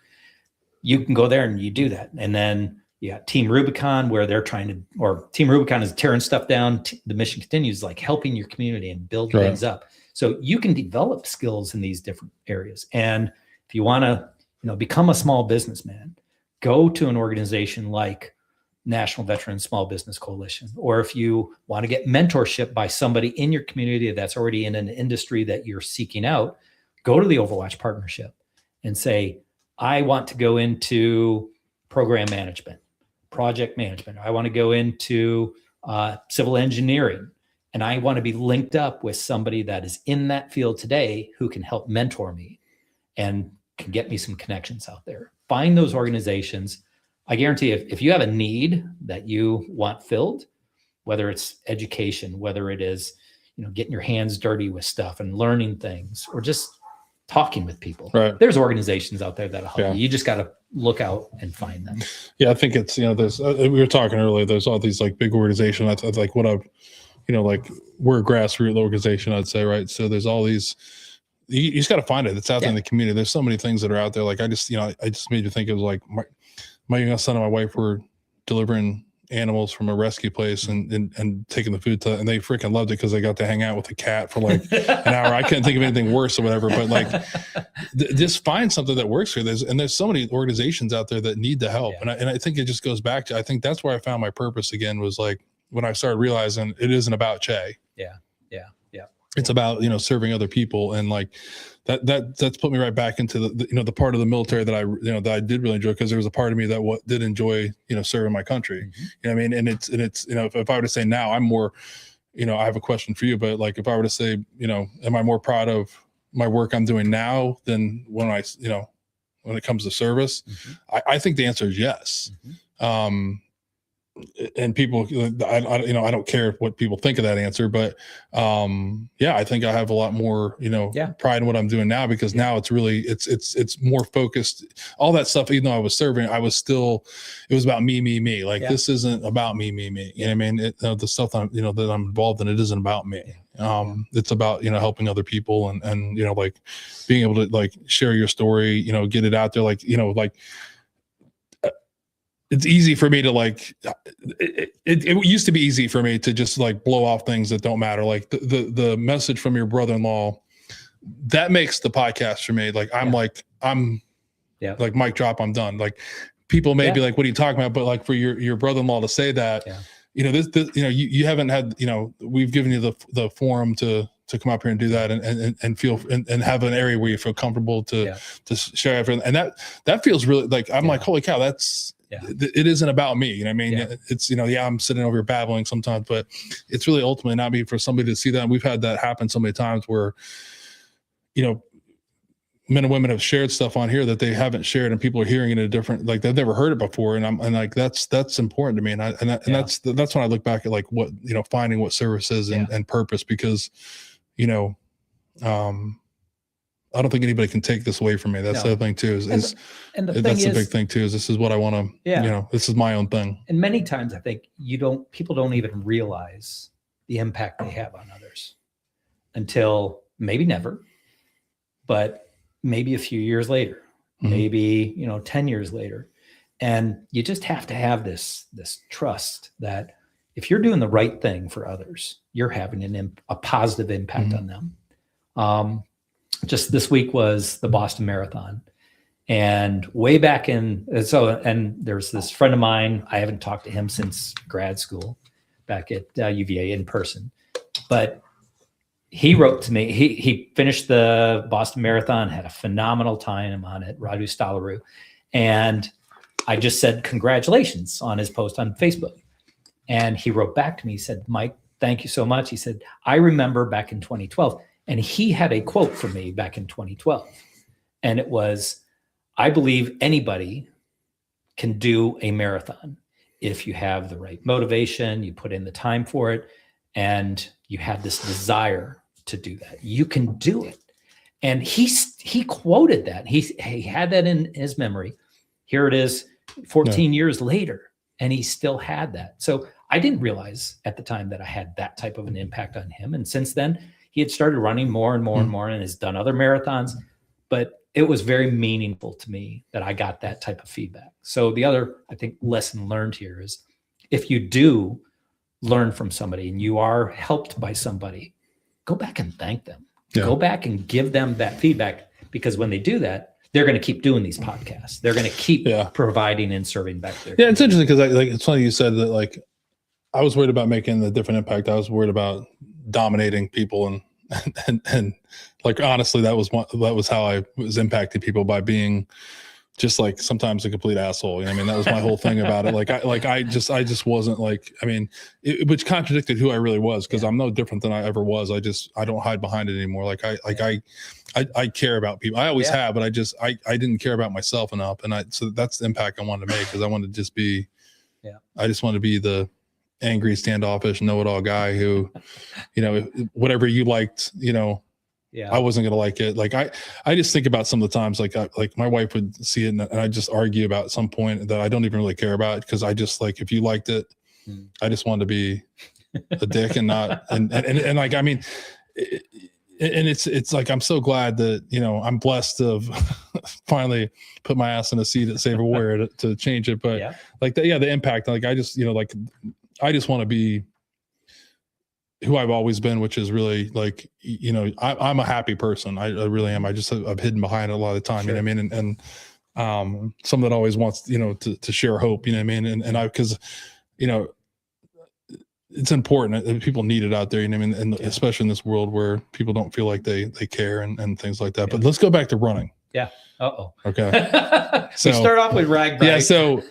You can go there and you do that. And then Team Rubicon, where they're trying to, or Team Rubicon is tearing stuff down. The Mission Continues, like helping your community and build things up. So you can develop skills in these different areas. And if you want to, become a small businessman, go to an organization like National Veterans Small Business Coalition. Or if you want to get mentorship by somebody in your community that's already in an industry that you're seeking out, go to the Overwatch Partnership and say, I want to go into program management, project management. I want to go into civil engineering. And I want to be linked up with somebody that is in that field today who can help mentor me and can get me some connections out there. Find those organizations. I guarantee if you have a need that you want filled, whether it's education, whether it is, getting your hands dirty with stuff and learning things, or just talking with people, there's organizations out there that'll help you. You just got to look out and find them.
I think it's, there's, we were talking earlier, there's all these like big organizations. That's like what I've, like we're a grassroots organization, I'd say, right? So there's all these, you just got to find it. It's out there in the community. There's so many things that are out there. Like I just made you think of like my young son and my wife were delivering animals from a rescue place and taking the food to, and they freaking loved it because they got to hang out with a cat for like an hour. I couldn't think of anything worse or whatever, but like just find something that works for you. There's so many organizations out there that need the help. And I think it just goes back to, I think that's where I found my purpose again, was like, when I started realizing it isn't about Che. It's about, serving other people. And like that's put me right back into the part of the military that that I did really enjoy, because there was a part of me that did enjoy, serving my country. You know what I mean? And it's, if I were to say now, I'm more, I have a question for you, but like, if I were to say, am I more proud of my work I'm doing now than when when it comes to service? I think the answer is yes. and people, I don't care what people think of that answer, but I think I have a lot more, pride in what I'm doing now, because now it's really, it's more focused. All that stuff, even though I was serving, it was about me. Like, this isn't about me. You know what I mean? The stuff that I'm involved in, it isn't about me. It's about, helping other people and, like being able to like share your story, get it out there. Like, it's easy for me to like, it used to be easy for me to just like blow off things that don't matter. Like the message from your brother-in-law, that makes the podcast for me. Like, I'm like mic drop, I'm done. Like, people may be like, what are you talking about? But like, for your brother-in-law to say that, this you haven't had, we've given you the forum to come up here and do that and feel and have an area where you feel comfortable to share everything. And that feels really like, I'm like, holy cow, it isn't about me. You know what I mean? It's, I'm sitting over here babbling sometimes, but it's really ultimately not me, for somebody to see that. And we've had that happen so many times where, men and women have shared stuff on here that they haven't shared, and people are hearing it in a different, like, they've never heard it before. And like, that's important to me. And that's when I look back at like what, finding what service is and purpose, because, I don't think anybody can take this away from me. That's the other thing too, that's the big thing too, is this is what I want to, this is my own thing.
And many times I think people don't even realize the impact they have on others until maybe never, but maybe a few years later, maybe, 10 years later. And you just have to have this trust that if you're doing the right thing for others, you're having a positive impact on them. Just this week was the Boston Marathon, and way back and there's this friend of mine, I haven't talked to him since grad school back at UVA in person, but he wrote to me, he finished the Boston Marathon, had a phenomenal time on it, Radu Stalaru. And I just said, congratulations, on his post on Facebook. And he wrote back to me, he said, Mike, thank you so much. He said, I remember back in 2012, and he had a quote from me back in 2012. And it was, I believe anybody can do a marathon if you have the right motivation, you put in the time for it, and you have this desire to do that. You can do it. And he quoted that. He had that in his memory. Here it is 14 years later, and he still had that. So I didn't realize at the time that I had that type of an impact on him. And since then, he had started running more and more and more, and has done other marathons. But it was very meaningful to me that I got that type of feedback. So the other, I think, lesson learned here is, if you do learn from somebody and you are helped by somebody, go back and thank them. Go back and give them that feedback, because when they do that, they're going to keep doing these podcasts. They're going to keep providing and serving back there.
Yeah, it's interesting because it's funny you said that. Like, I was worried about making a different impact. I was worried about dominating people, and like, honestly, that was how I was impacting people, by being just like sometimes a complete asshole. You know what I mean? That was my whole thing about it. I just wasn't like, I mean, which contradicted who I really was, because I'm no different than I ever was. I don't hide behind it anymore. I care about people. I always have, but I didn't care about myself enough. And so that's the impact I wanted to make, because I wanted to just be, I just wanted to be the angry, standoffish, know-it-all guy who, whatever you liked, I wasn't going to like it. Like, I just think about some of the times, like my wife would see it, and I just argue about some point that I don't even really care about, because I just, like, if you liked it, I just wanted to be a dick and not, and like, I mean, and it's like, I'm so glad that, I'm blessed to finally put my ass in a seat at Save a Warrior to change it. But the impact, like, I just, I just want to be who I've always been, which is really like, I'm a happy person. I really am. I've hidden behind it a lot of the time. You know what I mean? And someone that always wants, to share hope, you know what I mean? And cause it's important. People need it out there, you know what I mean? And especially in this world where people don't feel like they care and things like that. But let's go back to running.
Yeah. Uh-oh.
Okay.
So we start off with rag.
Yeah. So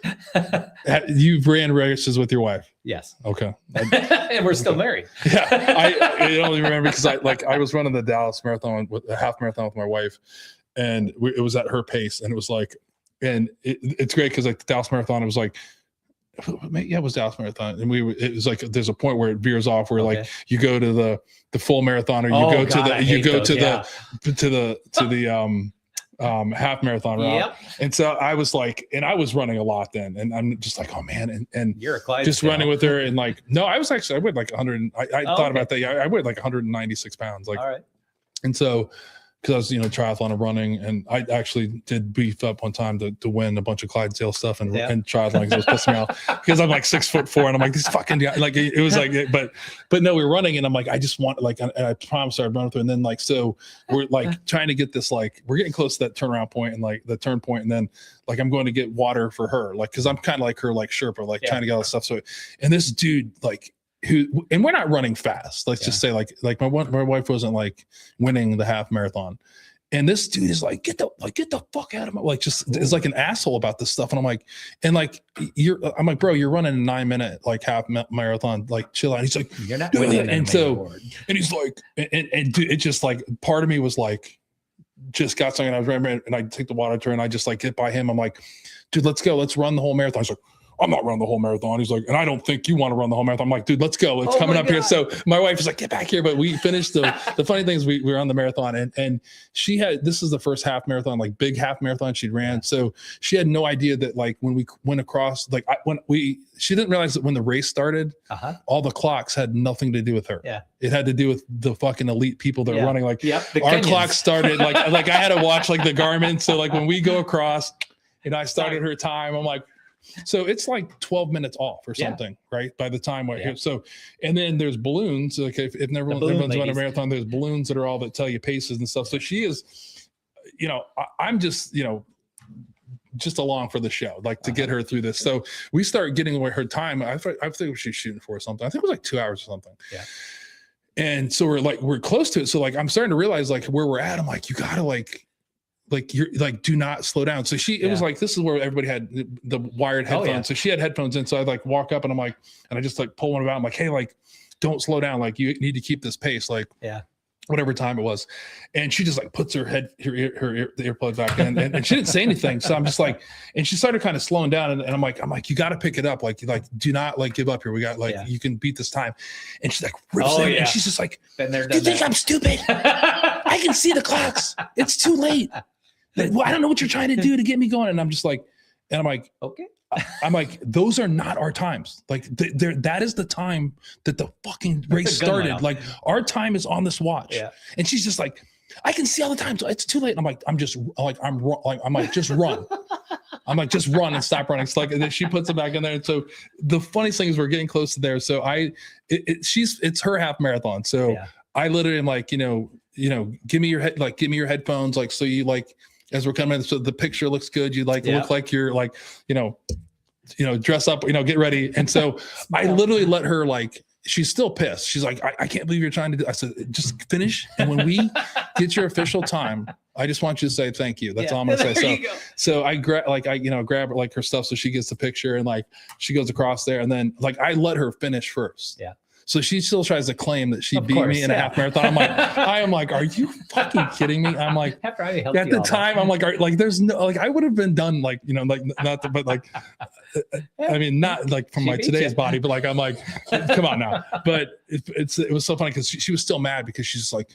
you've ran races with your wife.
Yes.
Okay.
And we're still married.
Yeah. I only remember because I was running the Dallas Marathon, with a half marathon with my wife, and it was at her pace, and it was like, and it's great because, like, the Dallas Marathon, it was like, yeah, it was Dallas Marathon, and it was like there's a point where it veers off where like you go to the full marathon, or you go to the half marathon route.
Yep.
And so I was like, and I was running a lot then, and I'm just like, oh man, and
you're a Clydesdale.
Just running with her, and like, no, I weighed like 100. I thought about that. Yeah, I weighed like 196 pounds. Like,
all right.
And so, because I was, triathlon and running, and I actually did beef up one time to win a bunch of Clydesdale stuff and triathlon, because it was pissing me off, because I'm like 6'4", and I'm like, these fucking guys, like, it was like, but no, we were running, and I'm like, I just want, like, and I promised I'd run through, and then like, so we're like trying to get this, like, we're getting close to that turnaround point and like the turn point, and then like I'm going to get water for her, like, because I'm kind of like her, like Sherpa, like trying to get all this stuff. So, and this dude, like, and we're not running fast. Let's just say like my wife wasn't like winning the half marathon, and this dude is like, get the fuck out of my, like, just is like an asshole about this stuff. And I'm like, I'm like, bro, you're running a 9-minute like half marathon, like chill out. And he's like,
you're not winning.
And so, and he's like, and dude, it just like, part of me was like, just got something. I was running, and I take the water turn. I just like get by him. I'm like, dude, let's go. Let's run the whole marathon. He's like, I'm not running the whole marathon. He's like, and I don't think you want to run the whole marathon. I'm like, dude, let's go. It's coming up here. So my wife is like, get back here. But we finished the funny thing is we were on the marathon, and she had, this is the first half marathon, like big half marathon she'd ran. So she had no idea that like when we went across, like she didn't realize that when the race started, all the clocks had nothing to do with her.
Yeah.
It had to do with the fucking elite people that are running. Like our
Kenyans.
clock started like I had to watch like the Garmin. So like when we go across and I started her time, I'm like, so it's like 12 minutes off or something, right? By the time we're here. So, and then there's balloons. Like if everyone's running a marathon, there's balloons that are all that tell you paces and stuff. So she is, I'm just, just along for the show, like to get her through this. So we start getting away her time. I think she's shooting for something. I think it was like 2 hours or something. Yeah. And so we're close to it. So like, I'm starting to realize like where we're at. I'm like, you gotta like you're like, do not slow down. So it was like, this is where everybody had the wired headphones. So she had headphones in. So I like walk up and I'm like, and I just like pull one about. I'm like, hey, like, don't slow down. Like you need to keep this pace. Like, whatever time it was. And she just like puts her earplug back in, and she didn't say anything. So I'm just like, and she started kind of slowing down, and I'm like, you got to pick it up. Like, do not like give up here. We got like, you can beat this time. And she's like, rips in, and she's just like, do you think I'm stupid? I can see the clocks. It's too late. I don't know what you're trying to do to get me going. And I'm just like, and I'm like, okay. I'm like, those are not our times. Like that is the time that the fucking race started. Like our time is on this watch. Yeah. And she's just like, I can see all the time. So it's too late. And I'm like, just run. I'm like, just run and stop running. It's like, and then she puts it back in there. And so the funniest thing is we're getting close to there. So it's her half marathon. So I literally am like, give me your headphones. Like, so you like, as we're coming in, so the picture looks good. You like look like you're like, dress up, get ready. And so I literally let her like, she's still pissed. She's like, I can't believe you're trying to do. I said, just finish. And when we get your official time, I just want you to say thank you. That's all I'm gonna say. So I grab grab like her stuff so she gets the picture, and like she goes across there, and then like I let her finish first. Yeah. So she still tries to claim that she beat me in a half marathon. I am like, are you fucking kidding me? I'm like, at the time, I'm like, there's no, like, I would have been done, like, but like, I mean, not like from my today's body, but like, I'm like, come on now. But it was so funny because she was still mad because she's like,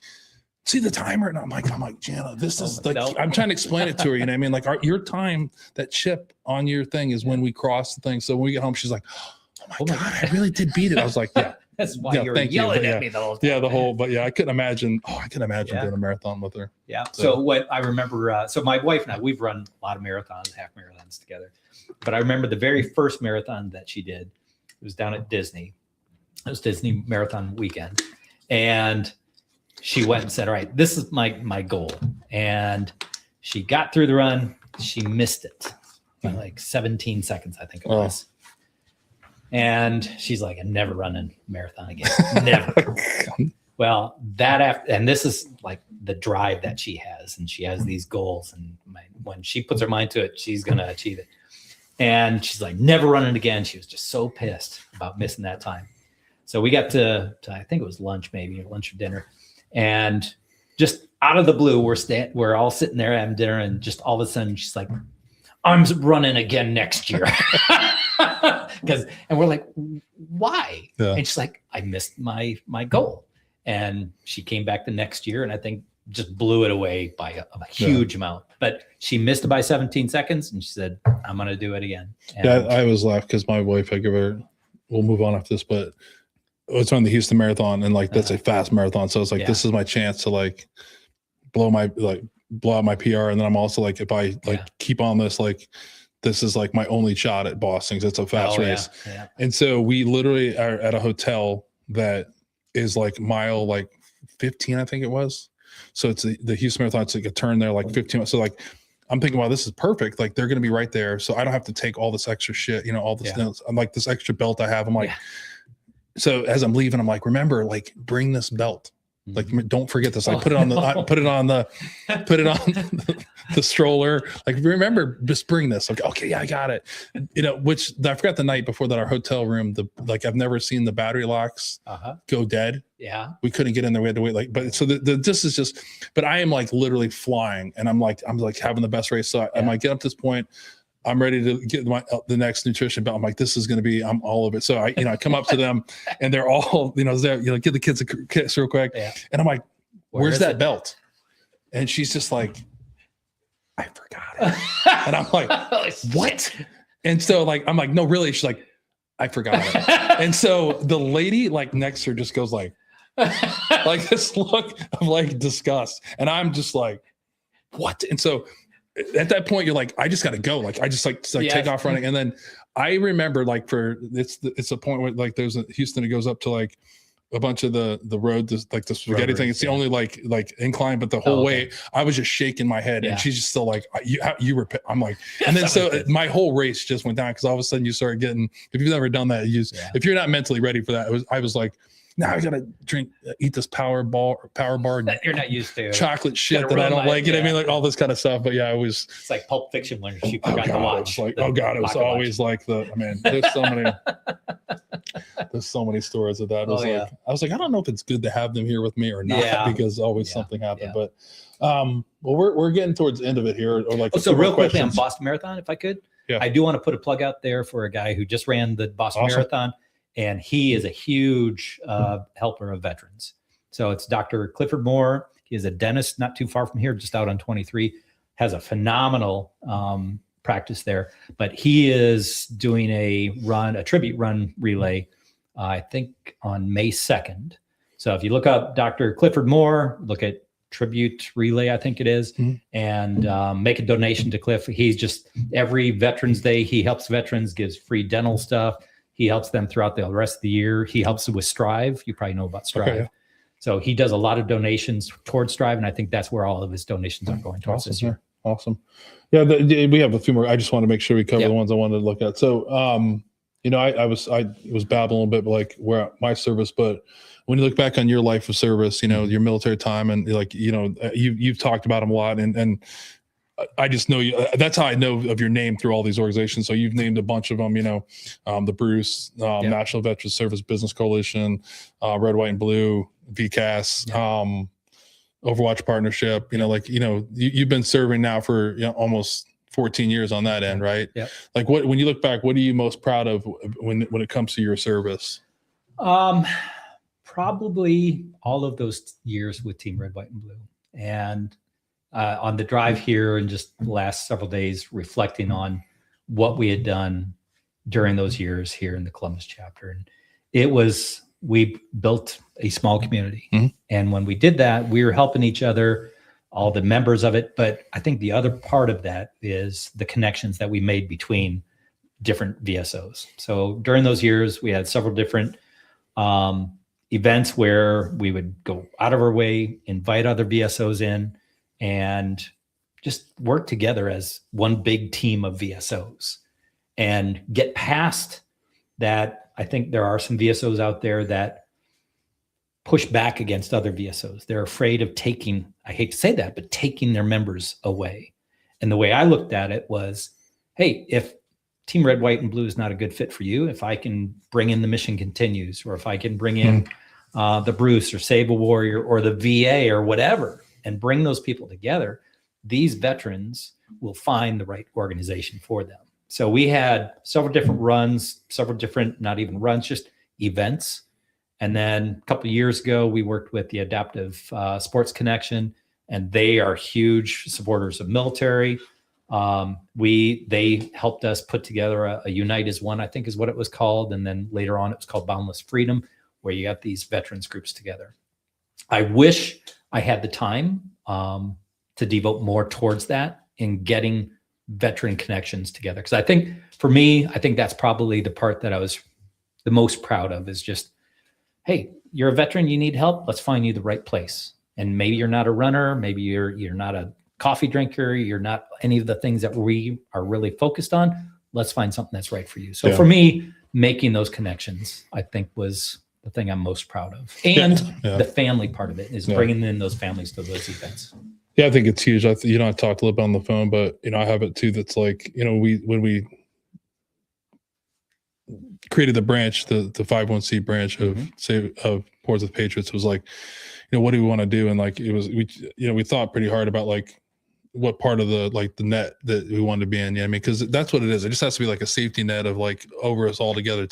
see the timer, and I'm like, Jana, this is like, I'm trying to explain it to her. You know what I mean? Like your time, that chip on your thing is when we cross the thing. So when we get home, she's like, oh my God, I really did beat it. I was like, yeah.
That's why you're yelling at me the whole time.
Yeah, but I couldn't imagine. Doing a marathon with her. Yeah.
So what I remember, so my wife and I, we've run a lot of marathons, half marathons together. But I remember the very first marathon that she did, it was down at Disney. It was Disney marathon weekend. And she went and said, all right, this is my goal. And she got through the run. She missed it by like 17 seconds, I think it was. And she's like, I'm never running a marathon again. Never. Well, and this is like the drive that she has, and she has these goals, and when she puts her mind to it, she's going to achieve it. And she's like, never running again. She was just so pissed about missing that time. So we got to I think it was lunch or dinner. And just out of the blue, we're all sitting there having dinner, and just all of a sudden she's like, I'm running again next year. And we're like, why?
Yeah.
And she's like, I missed my goal. And she came back the next year and I think just blew it away by a huge amount. But she missed it by 17 seconds and she said, I'm going to do it again. And
I was laughing because my wife, I give her, we'll move on after this, but it's on the Houston Marathon and like, that's a fast marathon. So it's like, this is my chance to like blow out my PR. And then I'm also like, if I keep on this, like, this is like my only shot at Boston because it's a fast race.
Yeah.
And so we literally are at a hotel that is like mile like 15, I think it was. So it's the Houston Marathon. It's like a turn there, like 15. So like, I'm thinking, wow, this is perfect. Like they're going to be right there. So I don't have to take all this extra shit, all this, I'm like this extra belt I have. I'm like, so as I'm leaving, I'm like, remember, like bring this belt. Like, don't forget this. Like put it on the stroller. Like, remember, just bring this. Like, okay, yeah, I got it. Which I forgot the night before that, our hotel room, I've never seen the battery locks go dead.
Yeah.
We couldn't get in there. We had to wait. But so this is just, but I am like literally flying and I'm like having the best race. So I might get up to this point. I'm ready to get the next nutrition belt. I'm like, this is going to be, I'm all of it. So I come up to them and they're all, give the kids a kiss real quick. Yeah. And I'm like, where's that belt? And she's just like, I forgot it. And I'm like, what? And so like, I'm like, no, really? She's like, I forgot it. And so the lady like next to her just goes like this look of like disgust. And I'm just like, what? And so at that point, you're like, I just got to go. Like, I just take off running. And then I remember like it's a point where like there's a Houston, it goes up to like a bunch of the road, like the spaghetti thing. It's the only like incline, but the whole way I was just shaking my head and she's just still like, you were, I'm like, and then so my whole race just went down. Cause all of a sudden you start getting, if you've never done that, if you're not mentally ready for that, I was like, now I gotta eat this power bar
that you're not used to,
chocolate shit that I don't like. You know what I mean? Like all this kind of stuff. But yeah,
it's like Pulp Fiction when she forgot to watch.
It was always like there's so many stories of that. I was like, I don't know if it's good to have them here with me or not because always something happened. But we're getting towards the end of it here. Or like
so real quickly on Boston Marathon, if I could. Yeah. I do want to put a plug out there for a guy who just ran the Boston Marathon. And he is a huge helper of veterans. So it's Dr. Clifford Moore. He is a dentist not too far from here, just out on 23, has a phenomenal practice there. But he is doing a tribute run relay, I think on May 2nd. So if you look up Dr. Clifford Moore, look at tribute relay, I think it is, and make a donation to Cliff. He's just every Veterans Day, he helps veterans, gives free dental stuff. He helps them throughout the rest of the year. He helps with Strive. You probably know about Strive. Okay, yeah. So he does a lot of donations towards Strive, and I think that's where all of his donations are going towards this year.
Awesome. Yeah, we have a few more. I just want to make sure we cover the ones I wanted to look at. So, I was babbling a little bit, like where my service, but when you look back on your life of service, your military time, and like you've talked about them a lot, and I just know you. That's how I know of your name through all these organizations. So you've named a bunch of them, the Bruce, National Veterans Service Business Coalition, Red, White, and Blue, VCAS, Overwatch Partnership. You've been serving now for almost 14 years on that end, right?
Yeah.
Like when you look back, what are you most proud of when it comes to your service?
Probably all of those years with Team Red, White, and Blue, and on the drive here and just the last several days reflecting on what we had done during those years here in the Columbus chapter. And we built a small community. And when we did that, we were helping each other, all the members of it. But I think the other part of that is the connections that we made between different VSOs. So during those years, we had several different events where we would go out of our way, invite other VSOs in, and just work together as one big team of VSOs and get past that. I think there are some VSOs out there that push back against other VSOs. They're afraid of taking, I hate to say that, but taking their members away. And the way I looked at it was, hey, if Team Red, White, and Blue is not a good fit for you, if I can bring in the Mission Continues, or if I can bring in the Bruce or Save a Warrior or the VA or whatever, and bring those people together, these veterans will find the right organization for them. So we had several different runs, several different, not even runs, just events. And then a couple of years ago, we worked with the Adaptive Sports Connection, and they are huge supporters of military. They helped us put together a Unite as One, I think is what it was called. And then later on, it was called Boundless Freedom, where you got these veterans groups together. I wish I had the time to devote more towards that in getting veteran connections together. Because I think for me, I think that's probably the part that I was the most proud of, is just, hey, you're a veteran, you need help, let's find you the right place. And maybe you're not a runner, maybe you're not a coffee drinker, you're not any of the things that we are really focused on. Let's find something that's right for you. So for me, making those connections, I think, was the thing I'm most proud of. And the family part of it is bringing in those families to those events.
Yeah, I think it's huge. I talked a little bit on the phone, but I have it too. That's like, when we created the branch, the 501c branch of Portsmouth Patriots, was like, what do we want to do? And like, it was, we thought pretty hard about like what part of the net that we wanted to be in. Because that's what it is. It just has to be like a safety net of like over us all together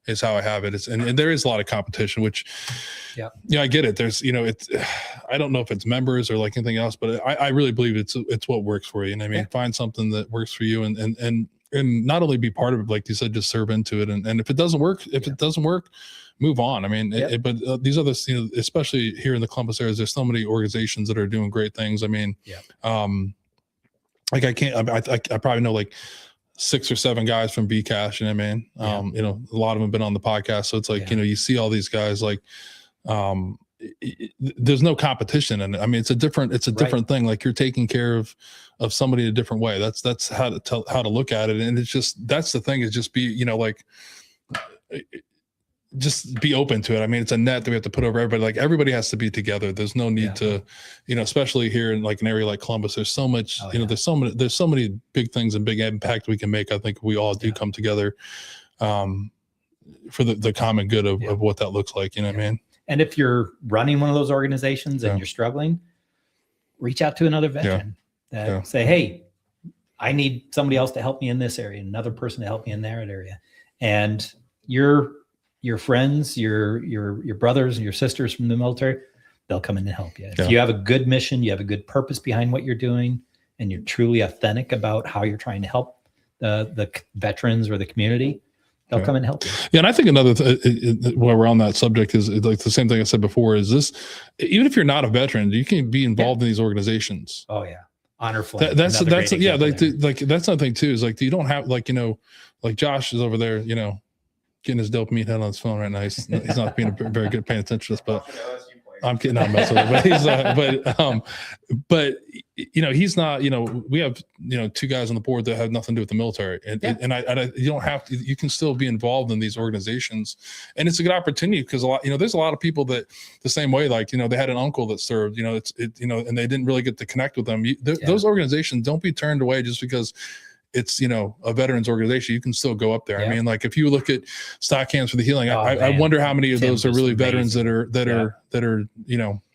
is how I have it. And there is a lot of competition, which, I get it. There's, it's, I don't know if it's members or like anything else, but I really believe it's what works for you. Find something that works for you and not only be part of it, like you said, just serve into it. And if it doesn't work, move on. But these other, especially here in the Columbus area, there's so many organizations that are doing great things. Like I probably know like 6 or 7 guys from BCash, a lot of them have been on the podcast. So it's like, you see all these guys, like, there's no competition. And it's a different thing. Like, you're taking care of somebody in a different way. That's how to look at it. And it's just, that's the thing, is just be, just be open to it. It's a net that we have to put over everybody. Like, everybody has to be together. There's no need to, especially here in like an area like Columbus, there's so much, there's so many big things and big impact we can make. I think we all do come together for the common good of what that looks like. What I mean?
And if you're running one of those organizations and you're struggling, reach out to another veteran that say, hey, I need somebody else to help me in this area, another person to help me in that area. And your friends, your brothers and your sisters from the military, they'll come in and help you. If you have a good mission, you have a good purpose behind what you're doing, and you're truly authentic about how you're trying to help the veterans or the community, they'll come and help you. Yeah,
and I think another while we're on that subject is like the same thing I said before, is this, even if you're not a veteran, you can be involved in these organizations.
Oh yeah. Honor flight.
That's like that's another thing too, is like, you don't have like, like Josh is over there, getting his dopamine head on his phone right now. He's not being very good paying attention to this, but I'm kidding. I'm messing with him, but he's not, we have, 2 guys on the board that have nothing to do with the military. And you don't have to, you can still be involved in these organizations, and it's a good opportunity, because a lot, there's a lot of people that the same way, like, they had an uncle that served, and they didn't really get to connect with them. Those organizations, don't be turned away just because it's, a veterans organization. You can still go up there. Like, if you look at Stock Hands for the Healing, I wonder how many of those are really veterans that are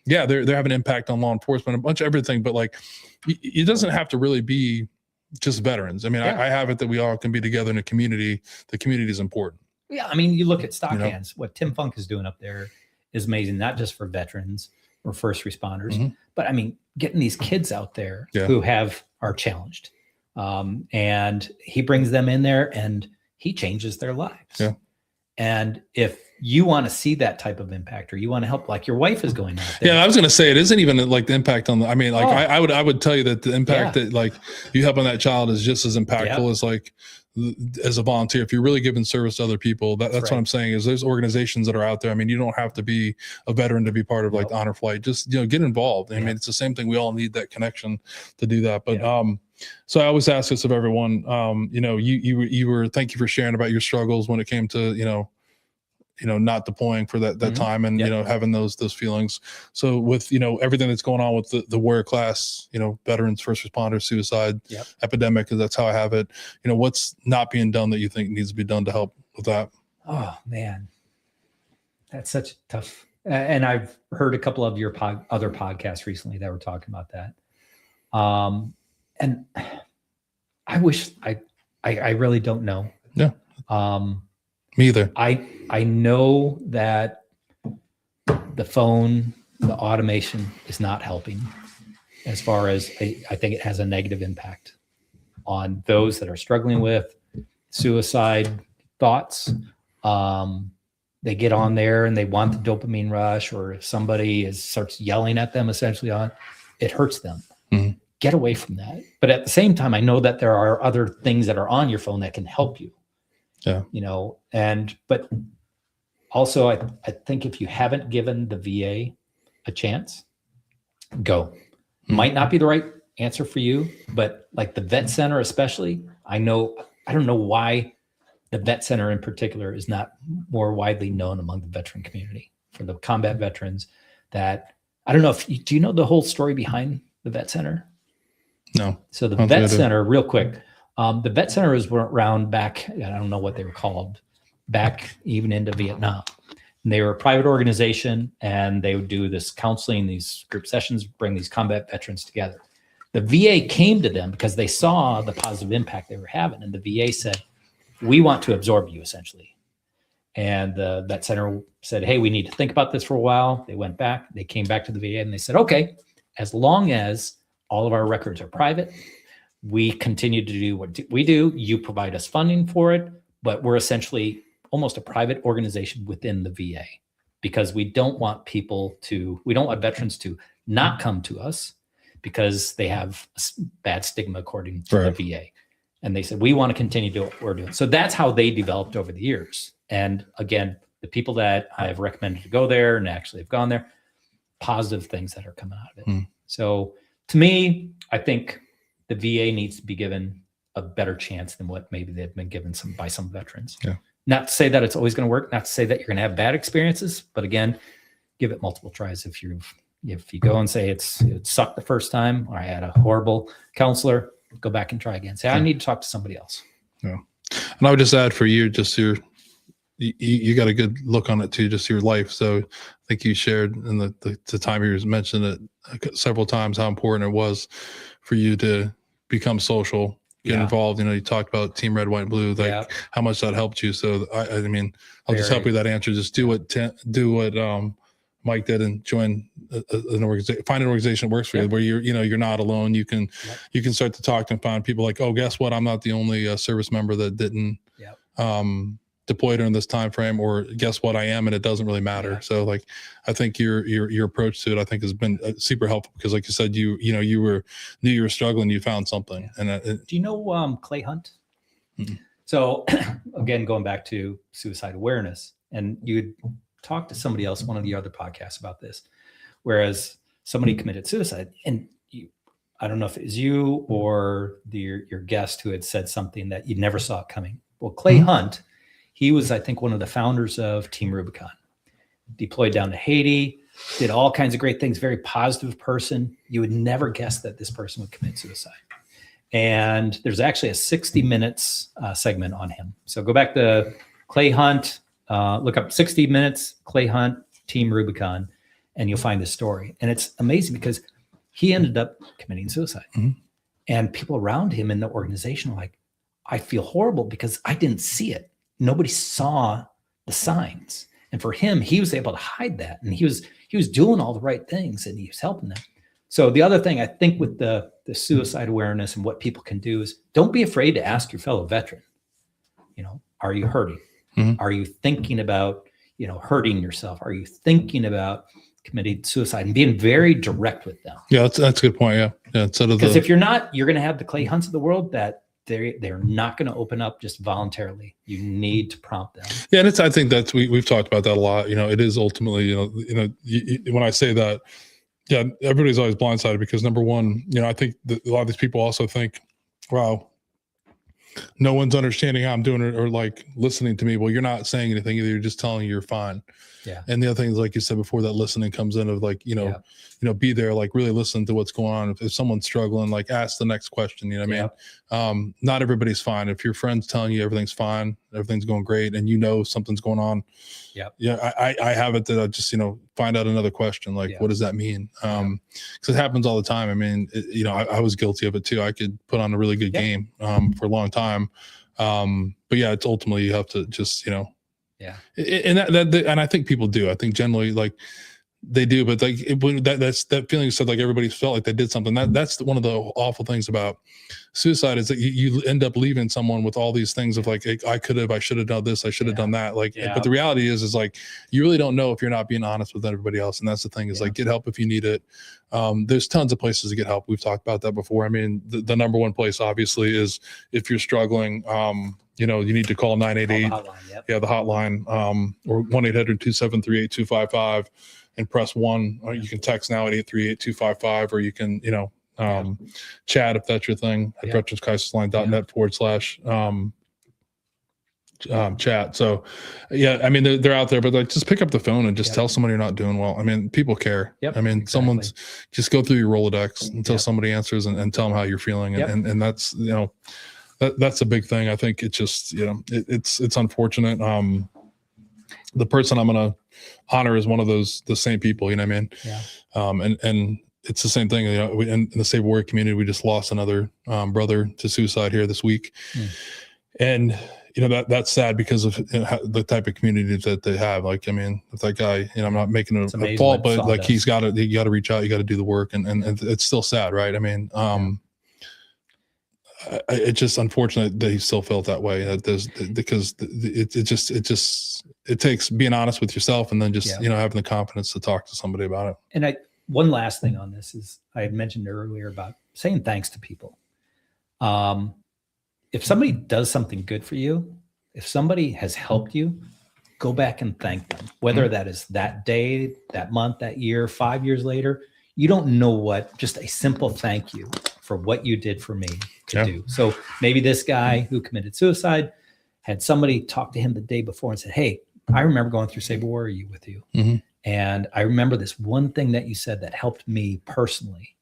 they're having an impact on law enforcement, a bunch of everything. But like, it doesn't have to really be just veterans. I have it that we all can be together in a community. The community is important.
Yeah. You look at Stock Hands, what Tim Funk is doing up there is amazing, not just for veterans or first responders, but getting these kids out there who are challenged. And he brings them in there and he changes their lives. Yeah. And if you want to see that type of impact, or you want to help, like your wife is going out there.
Yeah, I was going to say, it isn't even like the impact on the, I would tell you that the impact that like you have on that child is just as impactful as like, as a volunteer. If you're really giving service to other people, that's right. What I'm saying is, there's organizations that are out there. You don't have to be a veteran to be part of like the Honor Flight. Just, get involved. It's the same thing. We all need that connection to do that. But, so I always ask this of everyone, you were, thank you for sharing about your struggles when it came to, not deploying for that time, and, having those feelings. So with, everything that's going on with the warrior class, veterans, first responders, suicide epidemic, because that's how I have it, what's not being done that you think needs to be done to help with that?
Oh man, that's such tough. And I've heard a couple of your other podcasts recently that were talking about that. And I wish I really don't know.
Yeah. Me either.
I know that the phone, the automation is not helping as far as I think it has a negative impact on those that are struggling with suicide thoughts. They get on there and they want the dopamine rush, or if somebody starts yelling at them essentially it hurts them.
Mm-hmm.
Get away from that. But at the same time, I know that there are other things that are on your phone that can help you.
Yeah.
But also I think if you haven't given the VA a chance, go. Mm-hmm. Might not be the right answer for you, but like the vet center, especially, I don't know why the vet center in particular is not more widely known among the veteran community, for the combat veterans. That I don't know do you know the whole story behind the vet center?
No.
So the vet center, real quick, the vet center was around back, I don't know what they were called, back even into Vietnam. And they were a private organization, and they would do this counseling, these group sessions, bring these combat veterans together. The VA came to them because they saw the positive impact they were having. And the VA said, we want to absorb you, essentially. And the vet center said, hey, we need to think about this for a while. They went back, they came back to the VA, and they said, okay, as long as all of our records are private, we continue to do what we do. You provide us funding for it, but we're essentially almost a private organization within the VA, because we don't want veterans to not come to us because they have a bad stigma according to the VA. And they said, we want to continue to do what we're doing. So that's how they developed over the years. And again, the people that I have recommended to go there and actually have gone there, positive things that are coming out of it. Mm. So to me, I think the VA needs to be given a better chance than what maybe they've been given by some veterans. Yeah. Not to say that it's always going to work, not to say that you're going to have bad experiences, but again, give it multiple tries. If you go and say it sucked the first time, or I had a horrible counselor, go back and try again. Say, I need to talk to somebody else.
Yeah. And I would just add for you, just you got a good look on it too, just your life. So I think you shared in the time you mentioned it several times, how important it was for you to become social, get involved. You talked about Team Red, White, and Blue, how much that helped you. So I mean, I'll just help you with that answer. Just do what Mike did and join an organization, find an organization that works for you, where you're not alone. You can start to talk and find people like, oh, guess what? I'm not the only service member that didn't deploy during this time frame, or guess what? I am, and it doesn't really matter. So like, I think your approach to it, I think, has been super helpful, because like you said, you knew you were struggling, you found something. And
do you know Clay Hunt?
Mm-hmm.
So again, going back to suicide awareness, and you'd talk to somebody else, one of the other podcasts, about this, whereas somebody committed suicide, and I don't know if it was you or your guest who had said something that you never saw it coming. Well, Clay Hunt, he was, I think, one of the founders of Team Rubicon, deployed down to Haiti, did all kinds of great things, very positive person. You would never guess that this person would commit suicide. And there's actually a 60 minutes segment on him. So go back to Clay Hunt, look up 60 minutes, Clay Hunt, Team Rubicon, and you'll find this story. And it's amazing because he ended up committing suicide. Mm-hmm. And people around him in the organization are like, I feel horrible because I didn't see it. Nobody saw the signs. And for him, he was able to hide that. And he was doing all the right things, and he was helping them. So the other thing I think with the suicide awareness and what people can do is, don't be afraid to ask your fellow veteran, are you hurting? Mm-hmm. Are you thinking about, hurting yourself? Are you thinking about committing suicide? And being very direct with them.
Yeah, that's a good point. Yeah.
Because if you're not, you're going to have the Clay Hunts of the world that they're not going to open up just voluntarily. You need to prompt them.
Yeah, and I think that's we've talked about that a lot. It is ultimately, when I say that, yeah, everybody's always blindsided because, number one, I think that a lot of these people also think, wow, no one's understanding how I'm doing it or like listening to me. Well, you're not saying anything either. You're just telling you're fine.
Yeah.
And the other thing is, like you said before, that listening comes in of like, be there, like really listen to what's going on. If someone's struggling, like ask the next question, what I mean? Not everybody's fine. If your friend's telling you everything's fine, everything's going great, and something's going on. Yeah. I have it that I just, find out another question. Like, what does that mean? Cause it happens all the time. I mean, I was guilty of it too. I could put on a really good game, for a long time. time. But yeah, it's ultimately you have to just, you know,
Yeah.
And and I think people do. I think generally like they do, but like that's that feeling said like everybody felt like they did something. That's one of the awful things about suicide is that you end up leaving someone with all these things of like I should have done this, I should have done that. Like, but the reality is like you really don't know if you're not being honest with everybody else, and that's the thing is like get help if you need it. There's tons of places to get help. We've talked about that before. I mean, the number one place obviously is if you're struggling. You know, you need to call 988. The hotline, or 1-800-273-8255 and press 1. Or you can text now at 838-255, or you can, you know, chat if that's your thing at veteranskrisisline.net/chat. So yeah, I mean, they're out there, but like just pick up the phone and just tell somebody you're not doing well. I mean, people care. I mean, someone's just go through your Rolodex until somebody answers and tell them how you're feeling. And that's, you know, that's a big thing. I think it's just, you know, it's unfortunate. The person I'm going to honor is one of the same people, you know what I mean? And it's the same thing. You know, in the Save Warrior community, we just lost another brother to suicide here this week. And, you know, that's sad because of the type of community that they have. Like, I mean, if that guy, you know, I'm not making a fault, but like you got to reach out, you got to do the work, and it's still sad, right? I mean, it's just unfortunate that he still felt that way. Because it takes being honest with yourself and then just you know having the confidence to talk to somebody about it.
And one last thing on this is I had mentioned earlier about saying thanks to people. If somebody does something good for you, if somebody has helped you, go back and thank them. Whether that is that day, that month, that year, 5 years later, you don't know what just a simple thank you for what you did for me could do. So maybe this guy who committed suicide had somebody talk to him the day before and said, hey, I remember going through Save Warrior with you. And I remember this one thing that you said that helped me personally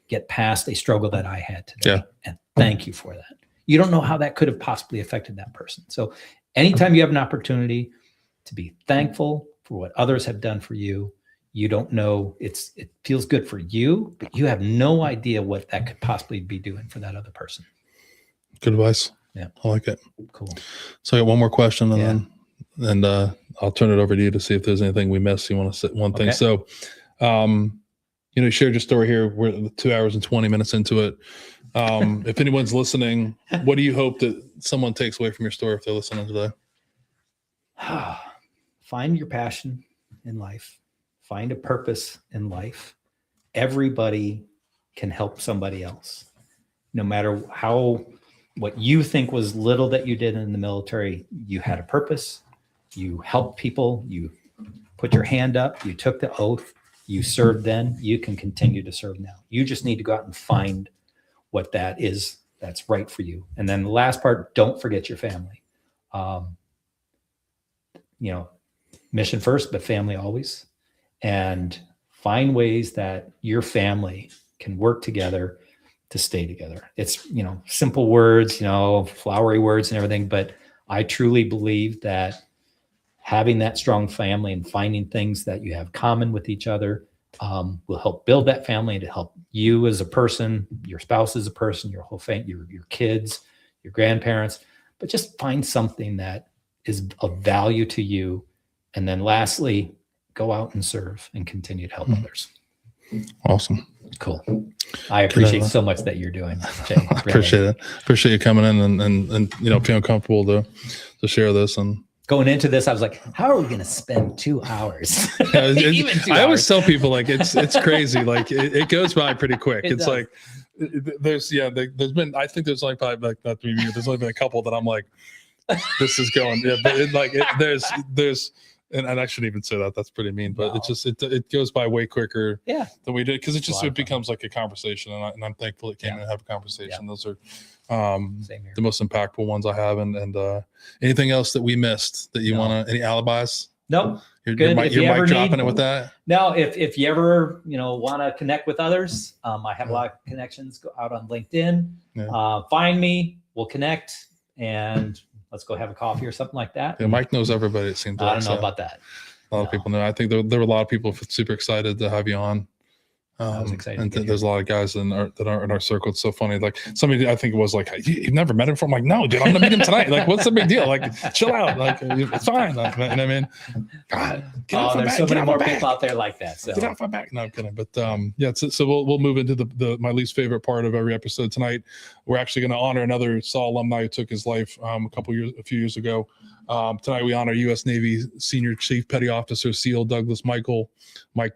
get past a struggle that I had today. And thank you for that. You don't know how that could have possibly affected that person. So anytime you have an opportunity to be thankful for what others have done for you, you don't know, it feels good for you, but you have no idea what that could possibly be doing for that other person.
Good advice.
Yeah.
I like it.
Cool.
So I got one more question and I'll turn it over to you to see if there's anything we missed. You want to say one thing. So, you know, you shared your story here. We're 2 hours and 20 minutes into it. If anyone's listening, what do you hope that someone takes away from your story if they're listening today?
Find your passion in life. Find a purpose in life. Everybody can help somebody else. No matter what you think was little that you did in the military, you had a purpose. You helped people. You put your hand up. You took the oath. You served then. You can continue to serve now. You just need to go out and find what that is that's right for you. And then the last part, don't forget your family. You know, mission first, but family always. And find ways that your family can work together to stay together. It's, you know, simple words, you know, flowery words and everything, but I truly believe that having that strong family and finding things that you have common with each other will help build that family, to help you as a person, your spouse as a person, your whole family, your kids, your grandparents, but just find something that is of value to you. And then lastly, go out and serve and continue to help others.
Awesome.
Cool. I appreciate so much that you're doing, Jay. Really.
Appreciate it. Appreciate you coming in and you know, feeling comfortable to share this. And
going into this, I was like, how are we going to spend 2 hours?
Even 2 hours. I always tell people like, it's crazy. Like it goes by pretty quick. It's like, there's been, I think there's like probably like not 3 years. There's only been a couple that I'm like, this is going, but there's, and I shouldn't even say that. That's pretty mean, but it goes by way quicker than we did. Cause it becomes like a conversation, and I'm thankful it came in and have a conversation. Those are the most impactful ones I have. And anything else that we missed that you want to, any alibis?
Nope.
You're mic dropping it with that?
No, if you ever, you know, want to connect with others, I have a lot of connections. Go out on LinkedIn, find me, we'll connect, and let's go have a coffee or something like that.
Yeah, Mike knows everybody, it seems like.
I don't know about that.
A lot of people know. I think there were a lot of people super excited to have you on.
I was excited.
And
to get
there's a lot of guys that are in our circle. It's so funny. Like somebody, I think it was like, you've never met him before. I'm like, no, dude, I'm gonna meet him tonight. Like, what's the big deal? Like, chill out. Like, it's fine. Like, and I mean, God, get off my
there's
back.
so
Get
many
off my
more
back.
people out there like that. So
Get off my back. No, I'm kidding. But yeah, so we'll move into my least favorite part of every episode tonight. We're actually going to honor another SAW alumni who took his life a few years ago. Tonight we honor U.S. Navy Senior Chief Petty Officer SEAL Douglas Mike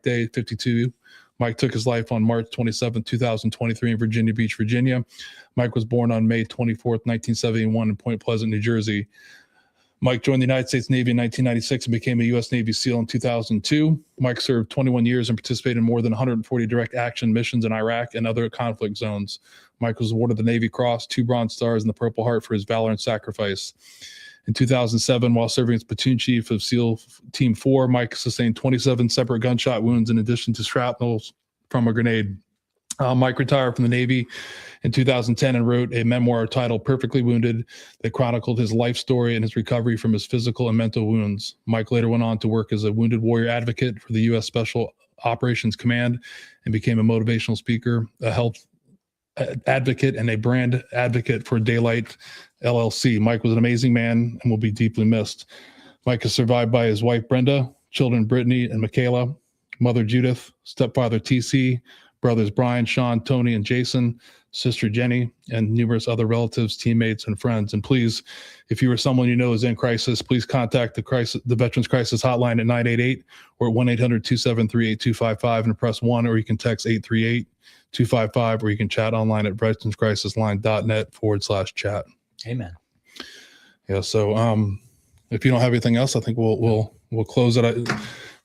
Day, 52. Mike took his life on March 27, 2023 in Virginia Beach, Virginia. Mike was born on May 24th, 1971 in Point Pleasant, New Jersey. Mike joined the United States Navy in 1996 and became a U.S. Navy SEAL in 2002. Mike served 21 years and participated in more than 140 direct action missions in Iraq and other conflict zones. Mike was awarded the Navy Cross, 2 Bronze Stars, and the Purple Heart for his valor and sacrifice. In 2007, while serving as platoon chief of SEAL Team 4, Mike sustained 27 separate gunshot wounds in addition to shrapnels from a grenade. Mike retired from the Navy in 2010 and wrote a memoir titled Perfectly Wounded that chronicled his life story and his recovery from his physical and mental wounds. Mike later went on to work as a wounded warrior advocate for the U.S. Special Operations Command and became a motivational speaker, a health advocate, and a brand advocate for Daylight LLC. Mike was an amazing man and will be deeply missed. Mike is survived by his wife, Brenda, children, Brittany and Michaela, mother, Judith, stepfather, TC, brothers, Brian, Sean, Tony, and Jason, sister, Jenny, and numerous other relatives, teammates, and friends. And please, if you or someone you know is in crisis, please contact the Veterans Crisis Hotline at 988 or at 1-800-273-8255 and press 1, or you can text 838-255, or you can chat online at veteranscrisisline.net/chat.
Amen.
Yeah. So, if you don't have anything else, I think we'll close it.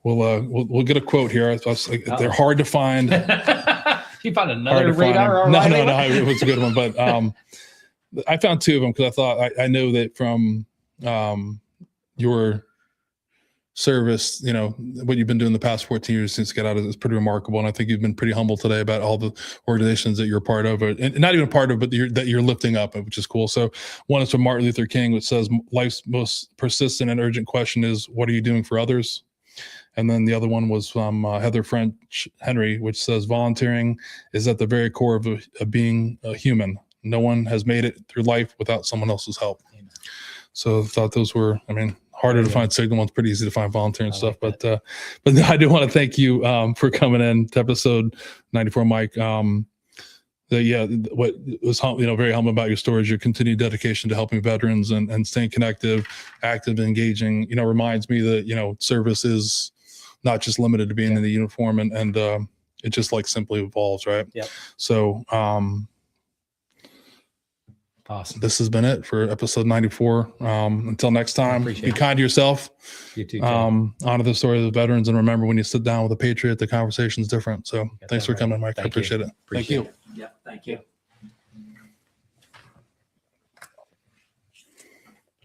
We'll get a quote here. They're hard to find.
You found another radar?
No, it was a good one. But I found 2 of them because I thought I know that from your service, what you've been doing the past 14 years since you got out is pretty remarkable. And I think you've been pretty humble today about all the organizations that you're part of, and not even part of, but that you're lifting up, which is cool. So one is from Martin Luther King, which says, life's most persistent and urgent question is, what are you doing for others? And then the other one was from Heather French Henry, which says, volunteering is at the very core of being a human. No one has made it through life without someone else's help. Amen. So I thought those were, harder to find signal ones, pretty easy to find volunteering stuff. But I do want to thank you for coming in to episode 94, Mike. What was very humble about your story is your continued dedication to helping veterans and staying connected, active, engaging. Reminds me that service is not just limited to being in the uniform, and it just simply evolves, right?
Yep.
So
awesome.
This has been it for episode 94. Until next time, be kind to yourself.
You too.
Honor the story of the veterans, and remember, when you sit down with a patriot, the conversation's different. So thanks for coming, Mike. I appreciate it.
Thank you. Yeah, thank you.